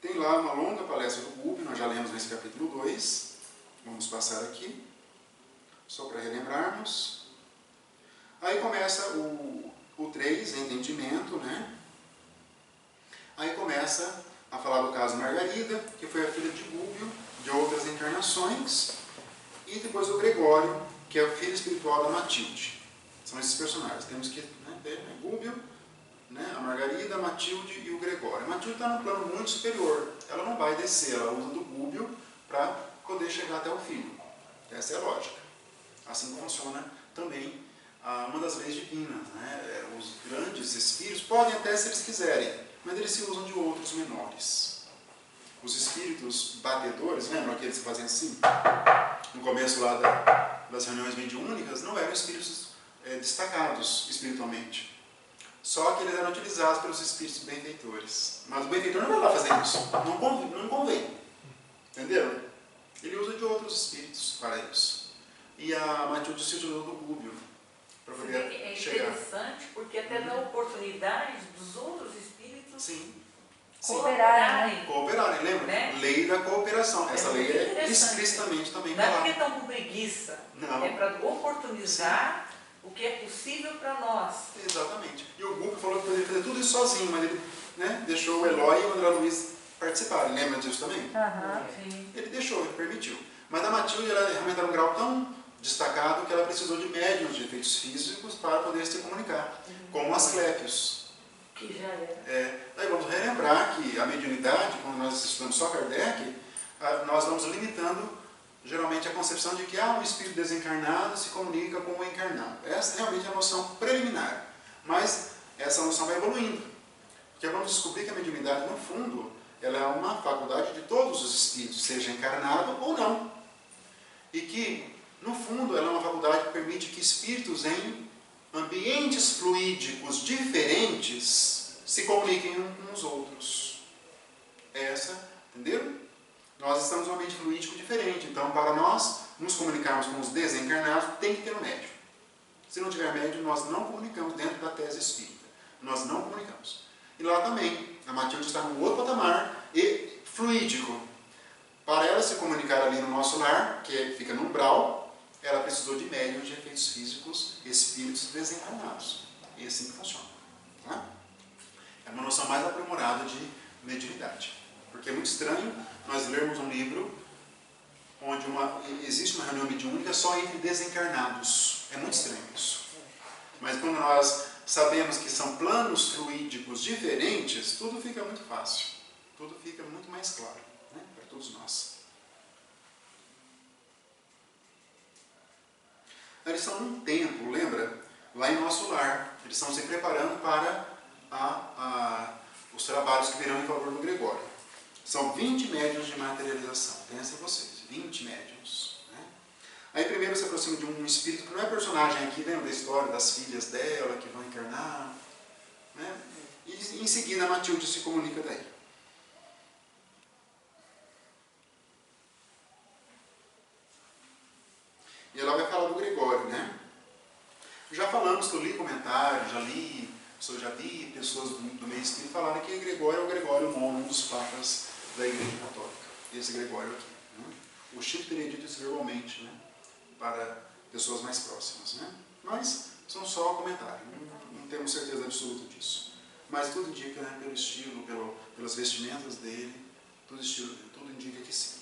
Tem lá uma longa palestra do Gúbio, nós já lemos nesse capítulo 2. Vamos passar aqui, só para relembrarmos. Aí começa o 3, entendimento, né? Aí começa a falar do caso Margarida, que foi a filha de Gúbio, de outras encarnações, e depois o Gregório, que é o filho espiritual da Matilde. São esses personagens. Temos que ter Gúbio, a Margarida, a Matilde e o Gregório. A Matilde está num plano muito superior. Ela não vai descer, ela usa do Gúbio para poder chegar até o filho. Essa é a lógica. Assim funciona também uma das leis divinas. Os grandes espíritos podem até, se eles quiserem, mas eles se usam de outros menores. Os espíritos batedores, lembram aqueles que fazem assim? No começo lá das reuniões mediúnicas, não eram espíritos destacados espiritualmente. Só que eles eram utilizados pelos espíritos benfeitores. Mas o benfeitor não vai lá fazer isso. Não convém. Entenderam? Ele usa de outros espíritos para isso. E a Matilde se utilizou do Gúbio para poder chegar. É interessante porque até dá oportunidade dos outros espíritos cooperarem, lembra? Né? Lei da cooperação. Essa lei é explicitamente também falada. Não é porque estão com preguiça. Não. É para oportunizar o que é possível para nós. Exatamente. E o Gúbio falou que poderia fazer tudo isso sozinho, mas ele deixou o Eloy e o André Luiz participarem. Lembra disso também? Sim. Ele deixou, ele permitiu. Mas a Matilde ela realmente era um grau tão destacado que ela precisou de médiuns de efeitos físicos para poder se comunicar, como Asclépios. Que já era. Aí vamos relembrar que a mediunidade, quando nós estudamos só Kardec, nós vamos limitando geralmente a concepção de que um espírito desencarnado se comunica com o encarnado. Essa realmente é a noção preliminar. Mas essa noção vai evoluindo. Porque vamos descobrir que a mediunidade, no fundo, ela é uma faculdade de todos os espíritos, seja encarnado ou não. E que, no fundo, ela é uma faculdade que permite que espíritos em ambientes fluídicos diferentes se comuniquem uns com os outros. Entenderam? Nós estamos em um ambiente fluídico diferente, então para nós nos comunicarmos com os desencarnados tem que ter um médium. Se não tiver médium, nós não comunicamos dentro da tese espírita. Nós não comunicamos. E lá também, a Matilde está num outro patamar e fluídico. Para ela se comunicar ali no nosso lar, que fica no umbral, ela precisou de médiums de efeitos físicos, espíritos desencarnados. E assim que funciona. Tá? É uma noção mais aprimorada de mediunidade. Porque é muito estranho nós lermos um livro onde existe uma reunião mediúnica só entre desencarnados. É muito estranho isso. Mas quando nós sabemos que são planos fluídicos diferentes, tudo fica muito fácil. Tudo fica muito mais claro, para todos nós. Eles estão num templo, lembra? Lá em nosso lar. Eles estão se preparando para os trabalhos que virão em favor do Gregório. São 20 médiuns de materialização. Pensem vocês, 20 médiuns. Aí primeiro se aproxima de um espírito que não é personagem aqui, lembra da história das filhas dela que vão encarnar? E em seguida a Matilde se comunica daí. E ela vai falar do Gregório, Já falamos que eu li comentários, já vi pessoas do meio espírita falarem que Gregório é o Gregório IX, um dos papas da Igreja Católica. Esse Gregório aqui. O Chico teria dito isso verbalmente, para pessoas mais próximas. Mas são só comentários, não temos certeza absoluta disso. Mas tudo indica, pelo estilo, pelas vestimentas dele, tudo indica que sim.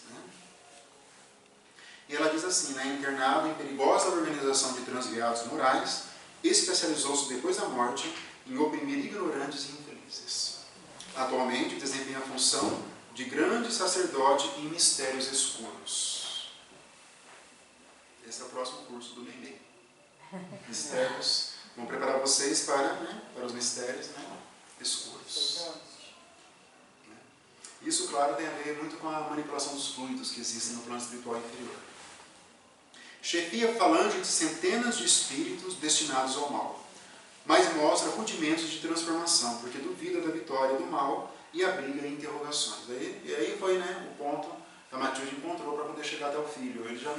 E ela diz assim, internado em perigosa organização de transviados morais, especializou-se depois da morte em oprimir ignorantes e infelizes. Atualmente desempenha a função de grande sacerdote em mistérios escuros. Esse é o próximo curso do Bem. Mistérios. Vamos preparar vocês para os mistérios escuros. Isso, claro, tem a ver muito com a manipulação dos fluidos que existem no plano espiritual inferior. Chefia falange de centenas de espíritos destinados ao mal, mas mostra rudimentos de transformação, porque duvida da vitória do mal e abriga interrogações. E aí foi o ponto que a Matilde encontrou para poder chegar até o filho. Ele já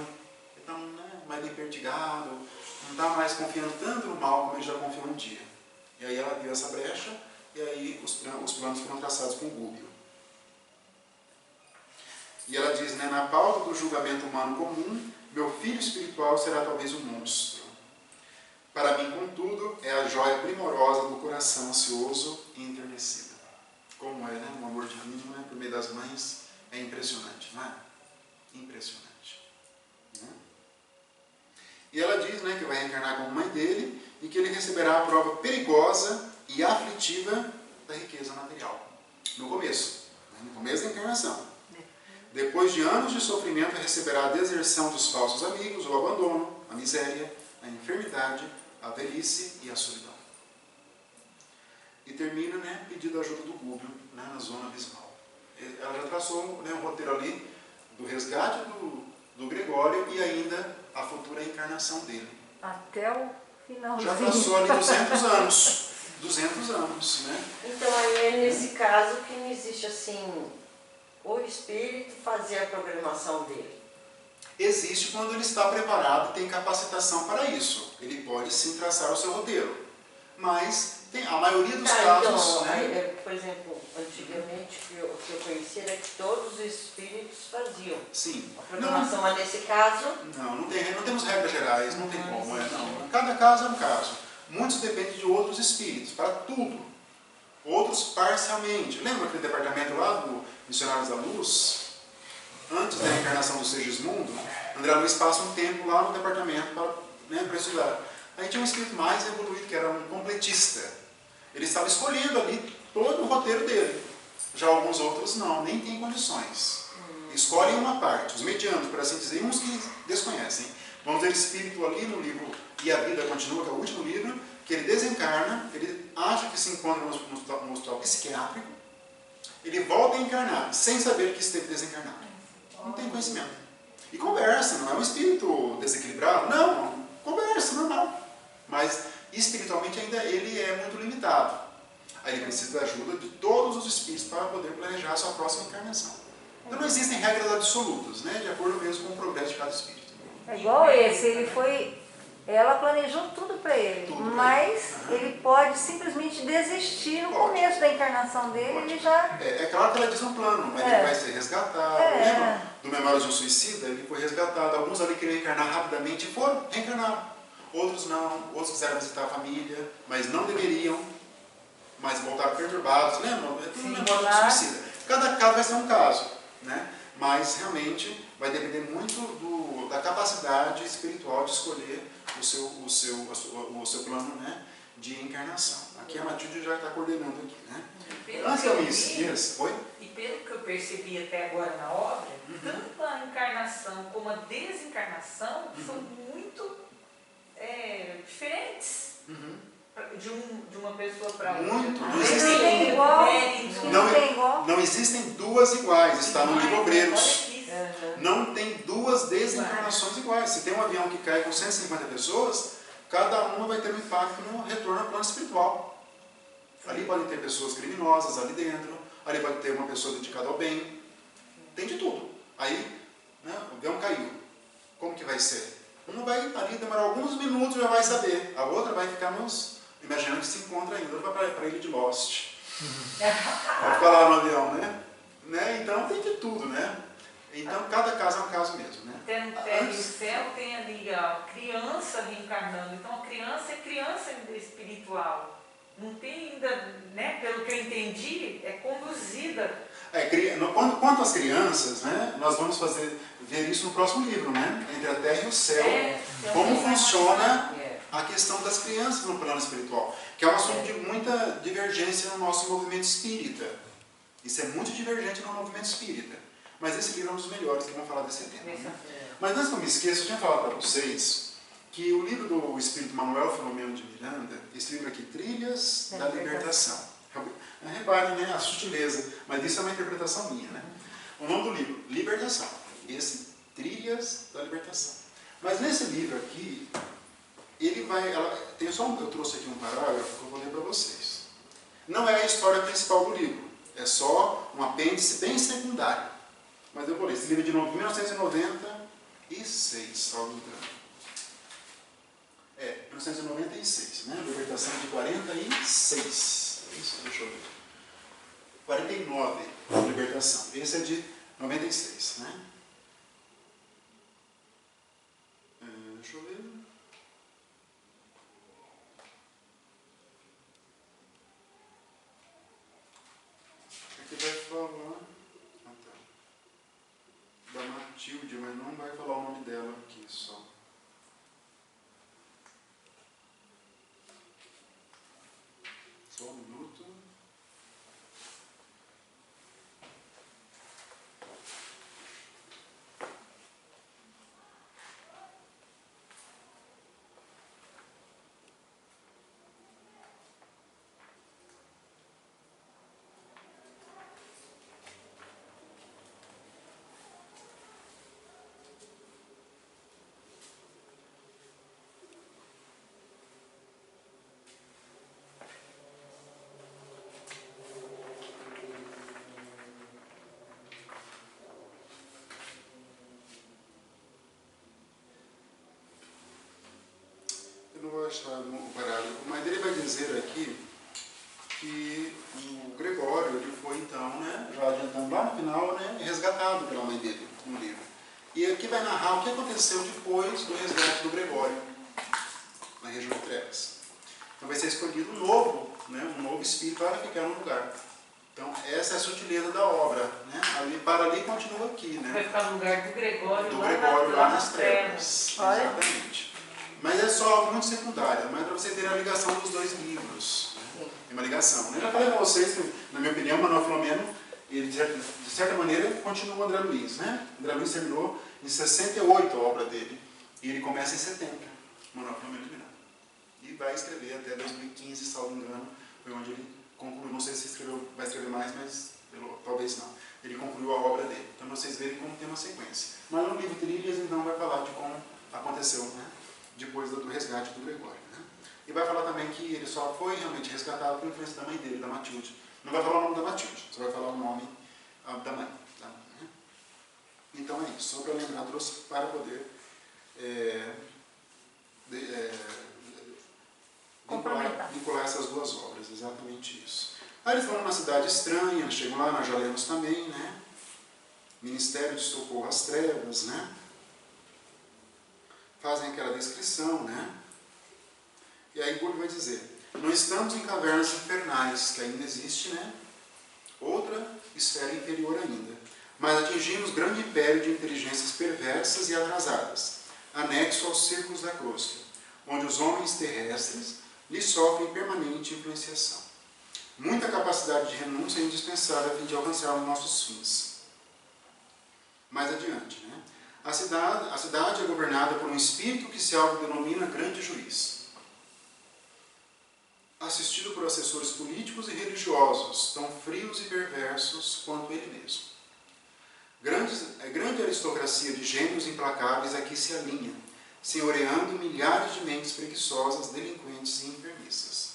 está mais impertigado, não está mais confiando tanto no mal como ele já confiou um dia. E aí ela viu essa brecha, e aí os planos foram traçados com Gúbio. E ela diz, na pauta do julgamento humano comum, meu filho espiritual será talvez um monstro. Para mim, contudo, é a joia primorosa do coração ansioso e enternecido. Como é, o amor divino, por meio das mães, é impressionante, não é? Impressionante. Né? E ela diz, né, que vai reencarnar como mãe dele e que ele receberá a prova perigosa e aflitiva da riqueza material. No começo da encarnação. Depois de anos de sofrimento, receberá a deserção dos falsos amigos, o abandono, a miséria, a enfermidade, a velhice e a solidão. E termina, né, pedindo a ajuda do Gúbio, né, na zona abismal. Ela já traçou, né, um roteiro ali do resgate do Gregório e ainda a futura encarnação dele. Até o finalzinho. Já passou ali 200 anos. 200 anos, né? Então aí é nesse caso que não existe assim, o espírito fazer a programação dele. Existe quando ele está preparado e tem capacitação para isso. Ele pode sim traçar o seu roteiro. Mas a maioria dos casos... Então, né? por exemplo, antigamente o que eu conhecia era que todos os espíritos faziam. Sim. A programação, mas nesse caso... Não temos regras gerais, não tem como. Não. Cada caso é um caso. Muitos dependem de outros espíritos, para tudo. Outros parcialmente. Lembra aquele departamento lá do Missionários da Luz? Antes da reencarnação do Segismundo, André Luiz passa um tempo lá no departamento para estudar. Aí tinha um espírito mais evoluído, que era um completista. Ele estava escolhendo ali todo o roteiro dele. Já alguns outros não, nem têm condições. Escolhem uma parte, os medianos, por assim dizer, e uns que desconhecem. Vamos ver espírito ali no livro E a Vida Continua, que é o último livro, que ele desencarna, ele acha que se encontra no hospital psiquiátrico, ele volta a encarnar, sem saber que esteve desencarnado. Não tem conhecimento. E conversa, não é um espírito desequilibrado, não, conversa, normal. Mas espiritualmente ainda ele é muito limitado. Aí ele precisa da ajuda de todos os espíritos para poder planejar a sua próxima encarnação. Então não existem regras absolutas, né, de acordo mesmo com o progresso de cada espírito. É igual esse, ela planejou tudo para ele, Tudo pra mas ele. ele pode simplesmente desistir no começo da encarnação dele, ele já... É claro que ela diz um plano, mas ele vai ser resgatado. Lembra do Memórias de um Suicida? Ele foi resgatado. Alguns ali queriam encarnar rapidamente e foram, reencarnaram. Outros não, outros quiseram visitar a família, mas não deveriam, mas voltaram perturbados. Lembra? É tudo Memórias de um Suicida. Cada caso vai ser um caso, né? Mas realmente vai depender muito da capacidade espiritual de escolher o seu plano, né, de encarnação. Aqui a Matilde já está coordenando aqui, né? Antes que eu me esqueça, oi? E pelo que eu percebi até agora na obra, tanto a encarnação como a desencarnação são muito diferentes de uma pessoa para outra. Muito. Não tem igual. Não tem igual. Não existem duas iguais, está no livro Obreiros. Olha Não tem duas desencarnações iguais. Se tem um avião que cai com 150 pessoas, cada uma vai ter um impacto no retorno ao plano espiritual. Ali podem ter pessoas criminosas ali dentro, ali pode ter uma pessoa dedicada ao bem. Tem de tudo. Aí, né, o avião caiu. Como que vai ser? Uma vai ali demorar alguns minutos e já vai saber. A outra vai ficar imaginando que se encontra ainda. Outra vai para a ilha de Lost. Vai ficar lá no avião, né? Então tem de tudo, né? Então cada caso é um caso mesmo, né? Até no terra e o céu tem ali a criança reencarnando. Então a criança é criança ainda espiritual. Não tem ainda, né? Pelo que eu entendi, é conduzida. Quanto às crianças, né? Nós vamos ver isso no próximo livro, né? Entre a terra e o céu. Como funciona a questão das crianças no plano espiritual, que é um assunto de muita divergência no nosso movimento espírita. Isso é muito divergente no movimento espírita. Mas esse livro é um dos melhores que vão falar desse tema. Né? Mas antes que eu me esqueça, eu tinha falado para vocês que o livro do Espírito Manuel Filomeno de Miranda, esse livro aqui, Trilhas da Libertação. Reparem, né, a sutileza, mas isso é uma interpretação minha. Né? O nome do livro, Libertação. Esse, Trilhas da Libertação. Mas nesse livro aqui, eu trouxe aqui um parágrafo que eu vou ler para vocês. Não é a história principal do livro, é só um apêndice bem secundário. Mas eu vou ler. Esse livro é de 1996, salvo engano. 1996, né? Libertação de 46. Isso, deixa eu ver. 49, Libertação. Esse é de 96, né? Deixa eu ver. Aqui vai falar... mas não vai falar o nome dela aqui só. Só um minuto. Eu não vou achar o parágrafo, mas ele vai dizer aqui que o Gregório ele foi então, né, já adiantando lá no final, né, resgatado pela mãe dele no livro. E aqui vai narrar o que aconteceu depois do resgate do Gregório na região de Trevas. Então vai ser escolhido um novo espírito para ficar no lugar. Então essa é a sutileza da obra, né? Ali continua aqui, né? Vai ficar no lugar do Gregório, lá nas Trevas. Olha. Exatamente. Mas é só algo muito secundário, mas para você ter a ligação dos dois livros. Né? Tem uma ligação. Eu já falei para vocês que, na minha opinião, Manuel Filomeno, ele de certa maneira continua o André Luiz. Né? André Luiz terminou em 68 a obra dele, e ele começa em 70, Manuel Filomeno de Miranda. E vai escrever até 2015, salvo engano, foi onde ele concluiu. Não sei se vai escrever mais, mas talvez não. Ele concluiu a obra dele. Então vocês verem como tem uma sequência. Mas no livro Trilhas, então, vai falar de como aconteceu, né? Depois do resgate do Gregório. Né? E vai falar também que ele só foi realmente resgatado por influência da mãe dele, da Matilde. Não vai falar o nome da Matilde, só vai falar o nome da mãe. Tá? Então é isso, só para lembrar, trouxe para poder vincular essas duas obras, exatamente isso. Aí eles vão numa cidade estranha, chegam lá na Jalemos também, né? Ministério de Socorro às Trevas, né? Fazem aquela descrição, né? E aí Gulliver vai dizer, não estamos em cavernas infernais, que ainda existe, né? Outra esfera inferior ainda. Mas atingimos grande império de inteligências perversas e atrasadas, anexo aos círculos da crosta, onde os homens terrestres lhe sofrem permanente influenciação. Muita capacidade de renúncia é indispensável a fim de alcançar os nossos fins. Mais adiante, né? A cidade é governada por um espírito que se autodenomina grande juiz, assistido por assessores políticos e religiosos, tão frios e perversos quanto ele mesmo. Grande aristocracia de gênios implacáveis aqui se alinha, senhoreando milhares de mentes preguiçosas, delinquentes e enfermiças.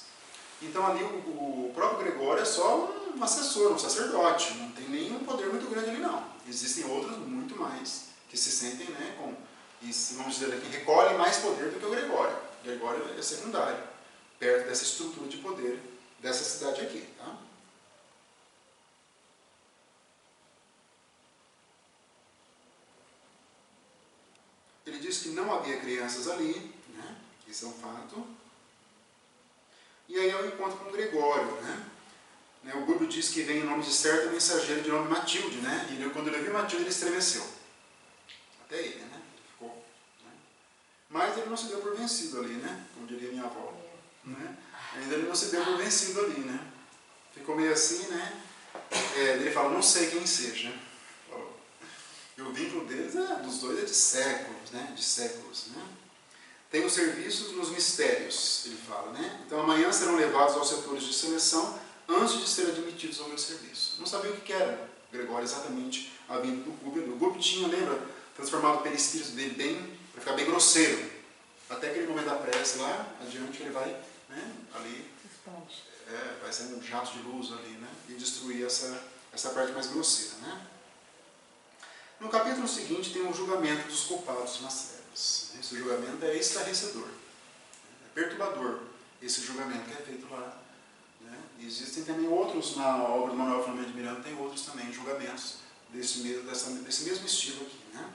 Então ali o próprio Gregório é só um assessor, um sacerdote, não tem nenhum poder muito grande ali não. Existem outros muito mais que se sentem, né, e vamos dizer aqui, recolhem mais poder do que o Gregório. O Gregório é secundário, perto dessa estrutura de poder dessa cidade aqui. Tá? Ele diz que não havia crianças ali, né? Isso é um fato. E aí é o encontro com o Gregório, né? O Gulliver diz que vem em nome de certa mensageira de nome Matilde, né? E quando ele viu Matilde, ele estremeceu. Até ele, né? Ele ficou, né? Mas ele não se deu por vencido ali, né? Como diria minha avó. Né? Ainda ele não se deu por vencido ali, né? Ficou meio assim, né? Ele fala, não sei quem seja. E o vínculo deles, dos dois, é de séculos, né? De séculos, né? Tem os serviços nos mistérios, ele fala, né? Então amanhã serão levados aos setores de seleção antes de serem admitidos ao meu serviço. Não sabia o que era Gregório exatamente a vinda do Gulliver. O Gulliver tinha, lembra, transformado o perispírito dele para ficar bem grosseiro. Até aquele momento da prece lá, adiante, ele vai, né, ali, vai sendo um jato de luz ali, né? E destruir essa parte mais grosseira, né? No capítulo seguinte tem o julgamento dos culpados nas trevas. Esse julgamento é esclarecedor, é perturbador, esse julgamento que é feito lá. Né? E existem também outros, na obra do Manuel Filomeno de Miranda, tem outros também julgamentos desse mesmo estilo aqui. Né?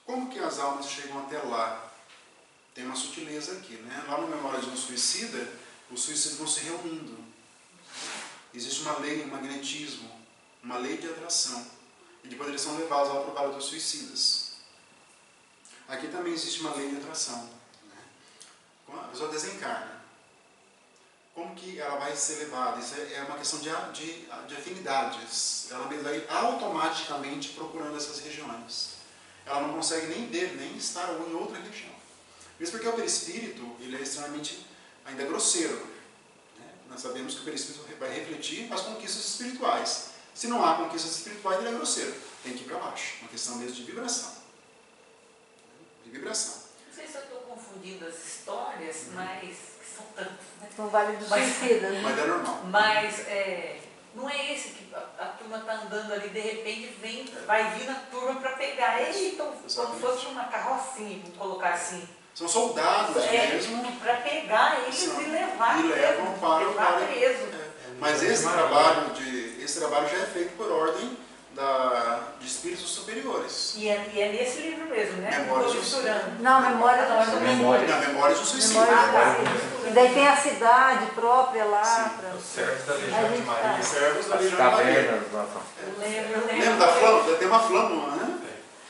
Como que as almas chegam até lá? Tem uma sutileza aqui. Né? Lá no Memória de um Suicida, os suicidas vão se reunindo. existe uma lei, um magnetismo, uma lei de atração, e depois eles são levados lá para o vale dos suicidas. Aqui também existe uma lei de atração, né? Quando a pessoa desencarna, como que ela vai ser levada? Isso é uma questão de afinidades. Ela vai automaticamente procurando essas regiões. Ela não consegue nem ver, nem estar em outra região. Isso porque o perispírito ele é extremamente ainda grosseiro, né? Nós sabemos que o perispírito vai refletir as conquistas espirituais. Se não há conquistas espirituais, ele é grosseiro. Tem que ir para baixo. Uma questão mesmo de vibração. De vibração. Não sei se eu estou confundindo as histórias, mas que são tantas, né? No Vale dos Suicidas. Mas é normal. Mas não é esse que a turma está andando ali, de repente vai vir a turma para pegar. Eita, como se fosse uma carrocinha, vamos colocar assim. São soldados mesmo. Para pegar eles e levar e levam para preso. Mas esse trabalho já é feito por ordem de espíritos superiores. E é nesse livro mesmo, né? Memórias Estou misturando. Não, Memórias do Memórias do Suicídio. E daí tem a cidade própria lá. Os servos da Legião de Maria. Servos da As Legião de Maria. tabernas lá. Lembro da flâmula? Tem uma flâmula, né?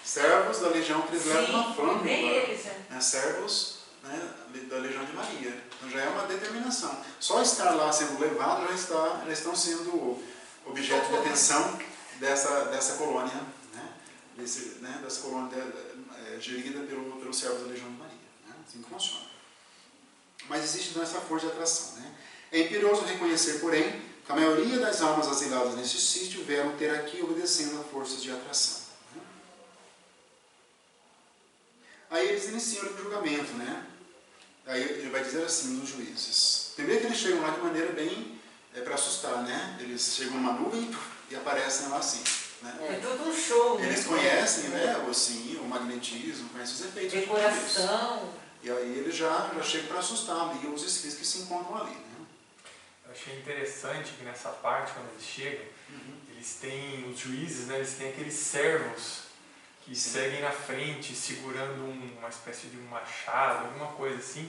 Servos da Legião que eles levam uma Sim, flâmula. nem eles, né? Servos, né, da Legião de Maria. Então já é uma determinação. Só estar lá sendo levado já estão sendo objeto de atenção dessa colônia, né? Dessa colônia gerida pelos servos da Legião de Maria. Né? Assim que funciona. Mas existe então essa força de atração. Né? É imperioso reconhecer, porém, que a maioria das almas asiladas nesse sítio vieram ter aqui obedecendo a forças de atração. Né? Aí eles iniciam o julgamento, né? Aí ele vai dizer assim nos juízes. Primeiro que eles chegam lá de maneira bem para assustar, né? Eles chegam numa nuvem e aparecem lá assim. Né? É tudo um show, né? Eles conhecem, né? O magnetismo, conhecem os efeitos. Decoração. E aí eles já chegam para assustar ali os espíritos que se encontram ali. Né? Eu achei interessante que nessa parte, quando eles chegam, eles têm, os juízes, né? Eles têm aqueles servos que seguem na frente, segurando uma espécie de um machado, alguma coisa assim.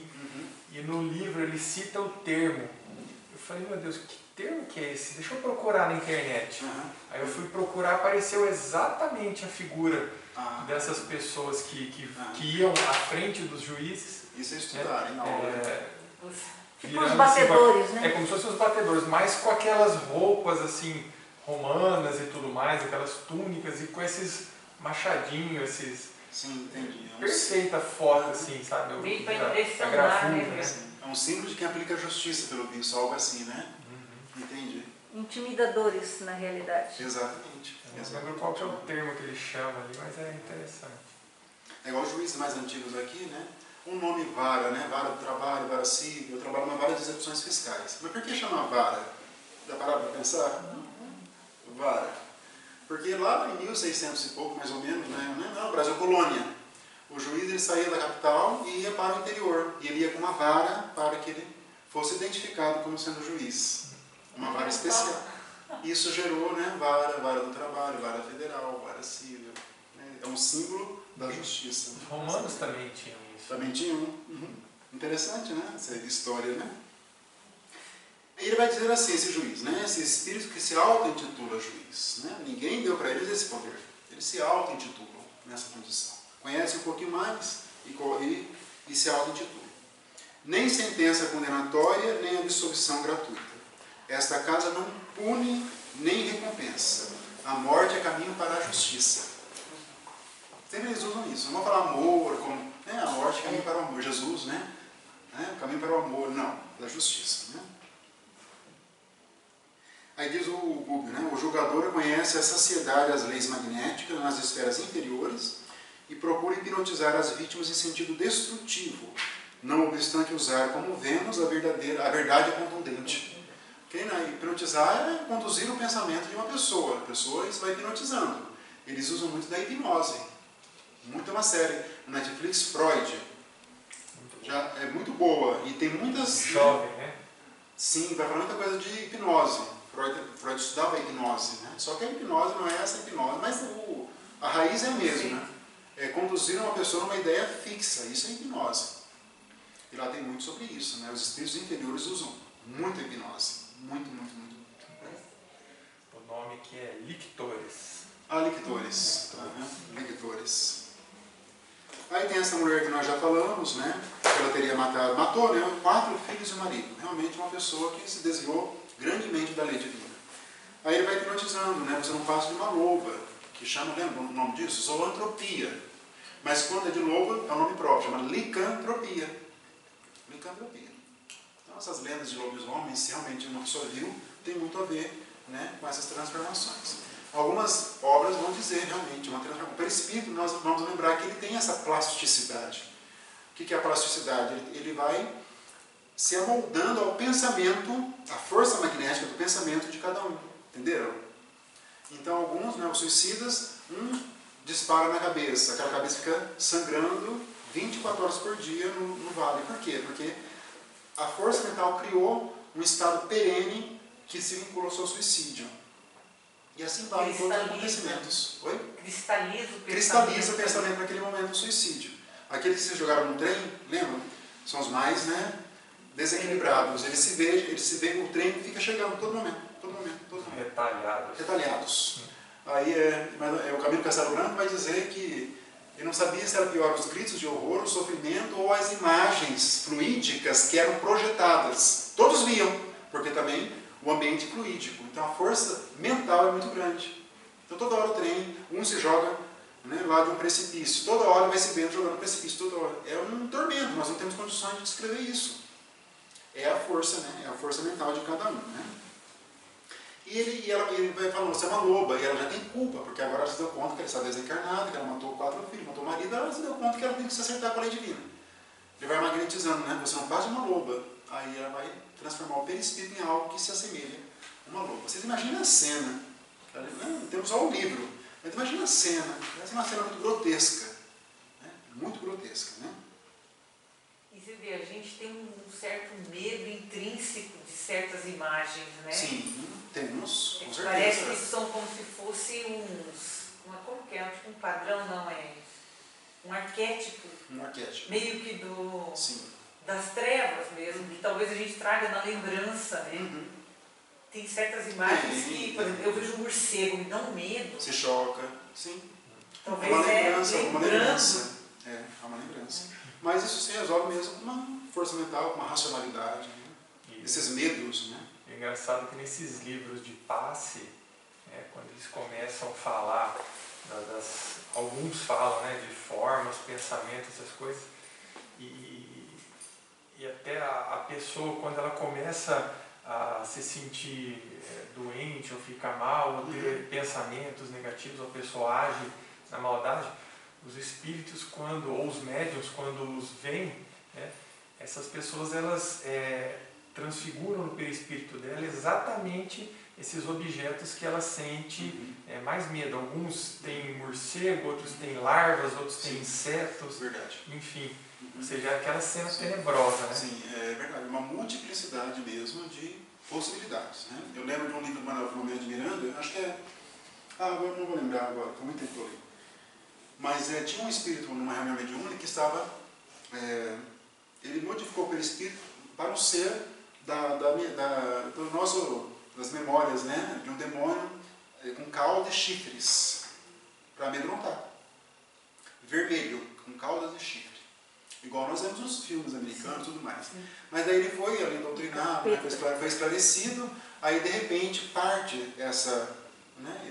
E no livro ele cita o termo. Eu falei, meu Deus, que termo que é esse? Deixa eu procurar na internet. Aí eu fui procurar, apareceu exatamente a figura dessas pessoas que iam à frente dos juízes. Isso é estudar, hein, na aula. Tipo os batedores, assim, né? É como se fossem os batedores, mas com aquelas roupas assim, romanas e tudo mais, aquelas túnicas e com esses machadinhos, esses... Sim, entendi. Perfeita foto, assim, sabe? Meio para A impressionar, gravura, né? É um símbolo de quem aplica a justiça, pelo visto, algo assim, né? Entendi. Intimidadores, na realidade. Exatamente. Eu não lembro qual que é o termo que ele chama ali, mas é interessante. É igual os juízes mais antigos aqui, né? Um nome vara, né? Vara do trabalho, vara civil, eu trabalho na vara de execuções fiscais. Mas por que chamar vara? Já pararam para pensar? Vara. Porque lá em 1600 e pouco, mais ou menos, né? No Brasil colônia, o juiz ele saía da capital e ia para o interior. E ele ia com uma vara para que ele fosse identificado como sendo juiz. Uma vara especial. Isso gerou, né? Vara do trabalho, vara federal, vara civil. Né? É um símbolo da justiça. Os romanos também tinham isso. Também tinham. Interessante, né? Essa história, né? E ele vai dizer assim, esse juiz, né? Esse espírito que se auto-intitula juiz. Né? Ninguém deu para eles esse poder. Eles se auto-intitulam nessa condição. Conhecem um pouquinho mais e se auto-intitulam. Nem sentença condenatória, nem absolvição gratuita. Esta casa não pune nem recompensa. A morte é caminho para a justiça. Sempre eles usam isso. Não vão falar amor, como, né? A morte é caminho para o amor. Jesus, né? Caminho para o amor. Não, da justiça. Né? Aí diz o Gubbio, né? O julgador conhece a saciedade das leis magnéticas nas esferas inferiores e procura hipnotizar as vítimas em sentido destrutivo, não obstante usar como vemos a verdade contundente. Porque, né, hipnotizar é conduzir o pensamento de uma pessoa. A pessoa vai hipnotizando. Eles usam muito da hipnose. Muito uma série. No Netflix, Freud. Já é muito boa. E tem muitas... Jovem, né? Sim, vai falar muita coisa de hipnose. Freud estudava a hipnose. Né? Só que a hipnose não é essa hipnose, mas a raiz é a mesma. Né? É conduzir uma pessoa numa ideia fixa. Isso é hipnose. E lá tem muito sobre isso. Né? Os espíritos inferiores usam muito a hipnose. Muito, muito, muito. nome aqui é lictores. Lictores. Lictores. Aí tem essa mulher que nós já falamos, né? Que ela teria matou, né? 4 filhos e um marido. Realmente uma pessoa que se desviou grandemente da lei divina. Aí ele vai hipnotizando, né? Você não passa de uma loba, que chama, lembra o nome disso? Zoantropia. Mas quando é de loba, é um nome próprio, chama licantropia. Licantropia. Então essas lendas de lobisomens, se realmente uma pessoa viu, tem muito a ver, né, com essas transformações. Algumas obras vão dizer realmente uma transformação. O perispírito, nós vamos lembrar que ele tem essa plasticidade. O que é a plasticidade? Ele vai se amoldando ao pensamento, à força magnética do pensamento de cada um. Entenderam? Então alguns, né, os suicidas, dispara na cabeça, aquela cabeça fica sangrando 24 horas por dia no vale. Por quê? Porque a força mental criou um estado perene que se vinculou ao seu suicídio. E assim vai em todos os acontecimentos. Oi? Cristaliza o pensamento naquele momento do suicídio. Aqueles que se jogaram no trem, lembram? São os mais, né, desequilibrados. Eles se veem, o trem fica chegando todo momento. Retalhados. Aí o Camilo Castelo Branco vai dizer que ele não sabia se era pior os gritos de horror, o sofrimento ou as imagens fluídicas que eram projetadas. Todos viam, porque também o ambiente fluídico. Então a força mental é muito grande. Então toda hora o trem, se joga, né, lá de um precipício. Toda hora vai se vendo jogando no precipício. Toda hora. É um tormento, nós não temos condições de descrever isso. É a força, né? É a força mental de cada um. Né? E ele vai falando, você é uma loba, e ela já tem culpa, porque agora ela se deu conta que ela está desencarnada, que ela matou 4 filhos, matou o marido, ela se deu conta que ela tem que se acertar com a lei divina. Ele vai magnetizando, né? Você não passa de uma loba. Aí ela vai transformar o perispírito em algo que se assemelha a uma loba. Vocês imaginam a cena, temos só o livro, mas imagina a cena, essa é uma cena muito grotesca, né? Muito grotesca, né? E você vê, a gente tem um certo medo intrínseco de certas imagens, né? Sim, temos, com certeza. Parece que são como se fossem como que é? Tipo um padrão, não é? Um arquétipo. Um arquétipo. Meio que das trevas mesmo, que talvez a gente traga na lembrança, né? Tem certas imagens que, por exemplo, eu vejo um morcego, me dá um medo. Se choca, sim. Talvez uma lembrança. É uma lembrança. Mas isso se resolve mesmo com uma força mental, com uma racionalidade. Né? Esses medos, né? É engraçado que nesses livros de passe, né, quando eles começam a falar, alguns falam, né, de formas, pensamentos, essas coisas, e até a pessoa, quando ela começa a se sentir doente ou ficar mal, ou ter pensamentos negativos, ou a pessoa age na maldade, os espíritos, ou os médiuns, quando os veem, né, essas pessoas, elas transfiguram no perispírito dela exatamente esses objetos que ela sente mais medo. Alguns têm morcego, outros têm larvas, outros têm insetos. Verdade. Enfim, ou seja, aquela cena tenebrosa, né? Sim, é verdade. Uma multiplicidade mesmo de possibilidades. Né? Eu lembro de um livro do Manuel Filomeno de Miranda, acho que agora não vou lembrar agora, foi muito tempo que eu li. Mas tinha um espírito numa reunião mediúnica que estava, ele modificou o perispírito para o ser das memórias, né, de um demônio com cauda e chifres, para amedrontar. Vermelho, com caudas e chifre. Igual nós vemos nos filmes americanos e tudo mais. Mas daí ele foi ali doutrinado, né, foi esclarecido, aí de repente parte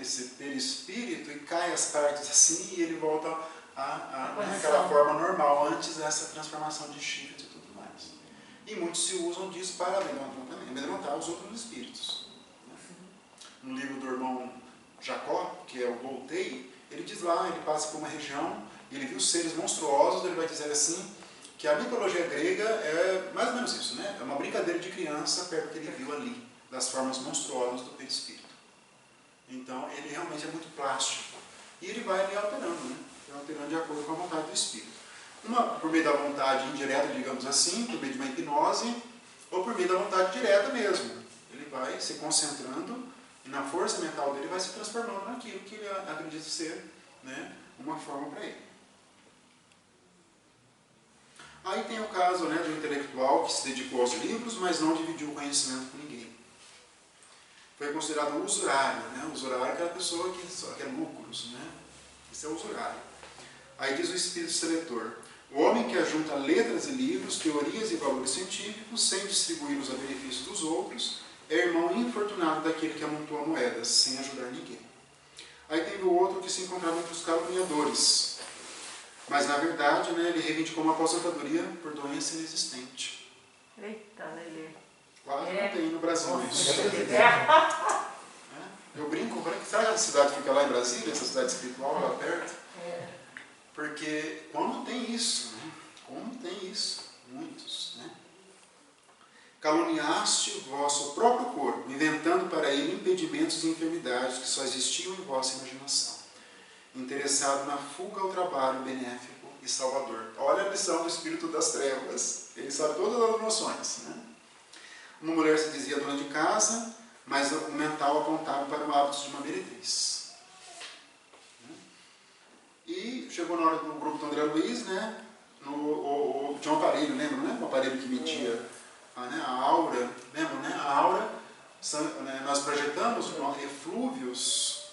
esse perispírito e cai as partes assim e ele volta àquela forma normal antes dessa transformação de chifres e tudo mais. E muitos se usam disso para amedrontar os outros espíritos. No livro do irmão Jacó, que é o Voltei, ele diz lá, ele passa por uma região, ele viu seres monstruosos, ele vai dizer assim, que a mitologia grega é mais ou menos isso, né? É uma brincadeira de criança perto do que ele viu ali, das formas monstruosas do perispírito. Então, ele realmente é muito plástico. E ele vai ali alterando, né? Alterando de acordo com a vontade do espírito. Por meio da vontade indireta, digamos assim, por meio de uma hipnose, ou por meio da vontade direta mesmo. Ele vai se concentrando e na força mental dele vai se transformando naquilo que ele acredita ser, né, uma forma para ele. Aí tem o caso, né, de um intelectual que se dedicou aos livros, mas não dividiu o conhecimento com ninguém. foi considerado usurário, né? Usurário é aquela pessoa que só quer lucros, né? Isso é usurário. Aí diz o espírito seletor: o homem que ajunta letras e livros, teorias e valores científicos, sem distribuí-los a benefício dos outros, é irmão infortunado daquele que amontoa moedas, sem ajudar ninguém. Aí tem o outro que se encontrava entre os caluniadores, mas na verdade, né, ele reivindicou uma aposentadoria por doença inexistente. Eita, Lelê. Quase não tem no Brasil isso. Eu brinco, sabe a cidade que fica lá em Brasília, essa cidade espiritual lá perto? Porque como tem isso, né? Como tem isso? Muitos, né? Caluniaste o vosso próprio corpo, inventando para ele impedimentos e enfermidades que só existiam em vossa imaginação, interessado na fuga ao trabalho benéfico e salvador. Olha a lição do espírito das trevas. Ele sabe todas as noções, né? Uma mulher se dizia dona de casa, mas o mental apontava para o hábito de uma meretriz. E chegou na hora do grupo do André Luiz, né? Tinha um aparelho, lembra, né? Um aparelho que media a aura, lembra, né? A aura, nós projetamos eflúvios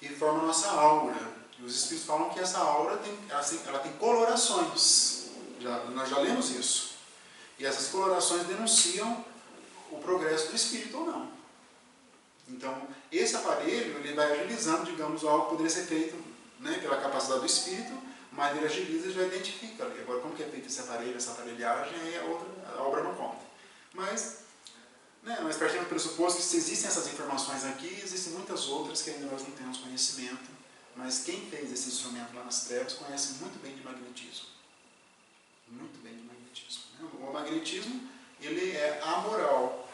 e forma a nossa aura. E os espíritos falam que essa aura ela tem colorações. Nós já lemos isso. E essas colorações denunciam o progresso do espírito ou não. Então, esse aparelho ele vai agilizando, digamos, algo que poderia ser feito, né, pela capacidade do espírito, mas ele agiliza e já identifica ali. Agora, como que é feito esse aparelho, essa aparelhagem, aí a obra não conta. Mas, né, nós partimos do pressuposto que se existem essas informações aqui, existem muitas outras que ainda nós não temos conhecimento, mas quem fez esse instrumento lá nas trevas conhece muito bem de magnetismo. Muito bem de magnetismo. Né? O magnetismo, ele é amoral.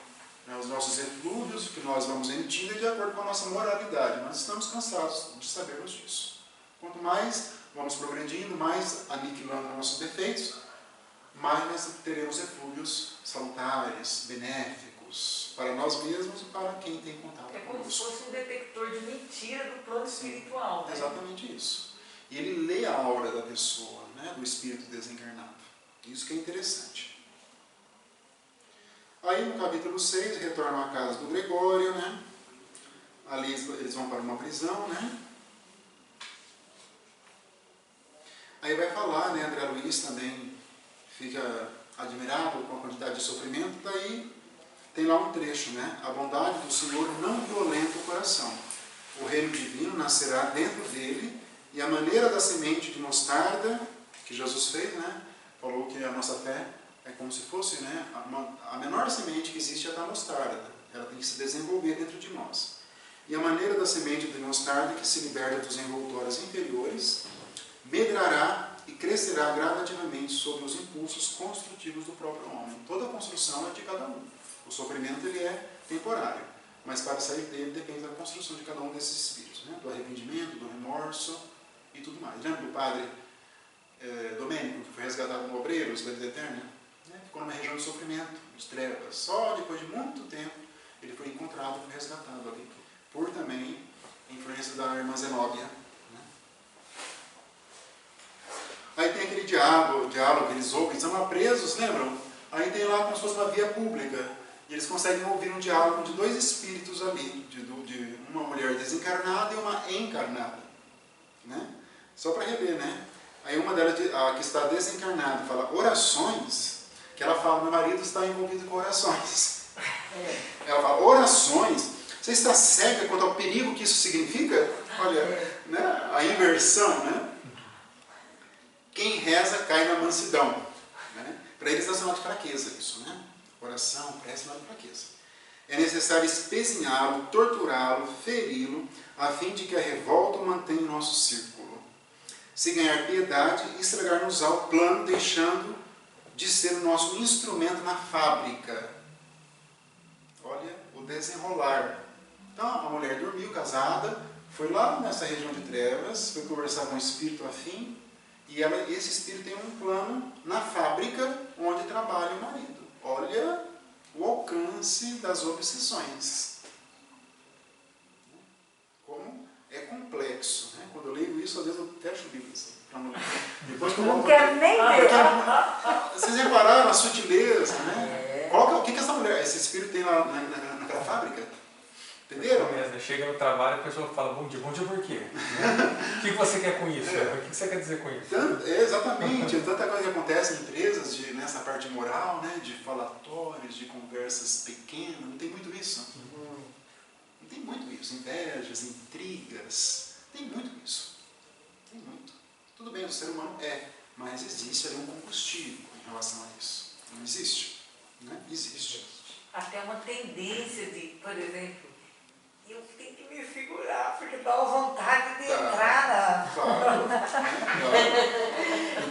Né? Os nossos eflúvios que nós vamos emitindo é de acordo com a nossa moralidade. Nós estamos cansados de sabermos disso. Quanto mais vamos progredindo, mais aniquilando nossos defeitos, mais nós teremos eflúvios salutares, benéficos, para nós mesmos e para quem tem contato conosco. É como se fosse um detector de mentira do plano espiritual. Né? Exatamente isso. E ele lê a aura da pessoa, né, do espírito desencarnado. Isso que é interessante. Aí no capítulo 6, retornam à casa do Gregório, né? Ali eles vão para uma prisão, né? Aí vai falar, né? André Luiz também fica admirado com a quantidade de sofrimento, daí tem lá um trecho, né? A bondade do Senhor não violenta o coração. O reino divino nascerá dentro dele e a maneira da semente de mostarda que Jesus fez, né? Falou que a nossa fé é como se fosse, né, a menor semente que existe é a mostarda. Ela tem que se desenvolver dentro de nós. E a maneira da semente de mostarda que se liberta dos envoltórios inferiores medrará e crescerá gradativamente sobre os impulsos construtivos do próprio homem. Toda a construção é de cada um. O sofrimento ele é temporário, mas para sair dele depende da construção de cada um desses espíritos, né? Do arrependimento, do remorso e tudo mais. Lembra do padre Domênico, que foi resgatado no Obreiros da Vida Eterna? Né? Ficou numa região de sofrimento, de trevas. Só depois de muito tempo ele foi encontrado, foi resgatado ali, por também influência da irmã Zenóbia. Né? Aí tem aquele diálogo que eles ouvem, eles estão lá presos, lembram? Aí tem lá como se fosse uma via pública, e eles conseguem ouvir um diálogo de dois espíritos ali, de uma mulher desencarnada e uma encarnada. Né? Só para rever, né? Aí uma delas, a que está desencarnada, fala orações, que ela fala, meu marido está envolvido com orações. Ela fala, orações? Você está cega quanto ao perigo que isso significa? Olha, né? A inversão, né? Quem reza cai na mansidão. Né? Para eles é sinal de fraqueza isso, né? Oração, prece, sinal de fraqueza. É necessário espezinhá-lo, torturá-lo, feri-lo, a fim de que a revolta o mantenha em nosso círculo. Se ganhar piedade, estragar-nos-á o plano, deixando de ser o nosso instrumento na fábrica. Olha o desenrolar. Então, a mulher dormiu, casada, foi lá nessa região de trevas, foi conversar com um espírito afim, e esse espírito tem um plano na fábrica onde trabalha o marido. Olha o alcance das obsessões. Como é complexo. Né? Quando eu leio isso, às vezes eu fecho o livro assim, para não ler. Depois que eu não quero nem ver. Vocês repararam a sutileza, né? Qual que é o o que essa mulher, esse espírito tem lá naquela fábrica? Entenderam? Mesmo, chega no trabalho e a pessoa fala, bom dia por quê? O que você quer com isso? O que você quer dizer com isso? Exatamente, tanta coisa que acontece em empresas nessa parte moral, né, de falatórios, de conversas pequenas, não tem muito isso. Não tem muito isso, invejas, intrigas, tem muito isso. Tem muito. Tudo bem, o ser humano mas existe ali um combustível em relação a isso. Não existe? Né? Existe. Até uma tendência de, por exemplo, eu tenho que me segurar, porque dá uma vontade de entrar na... Claro.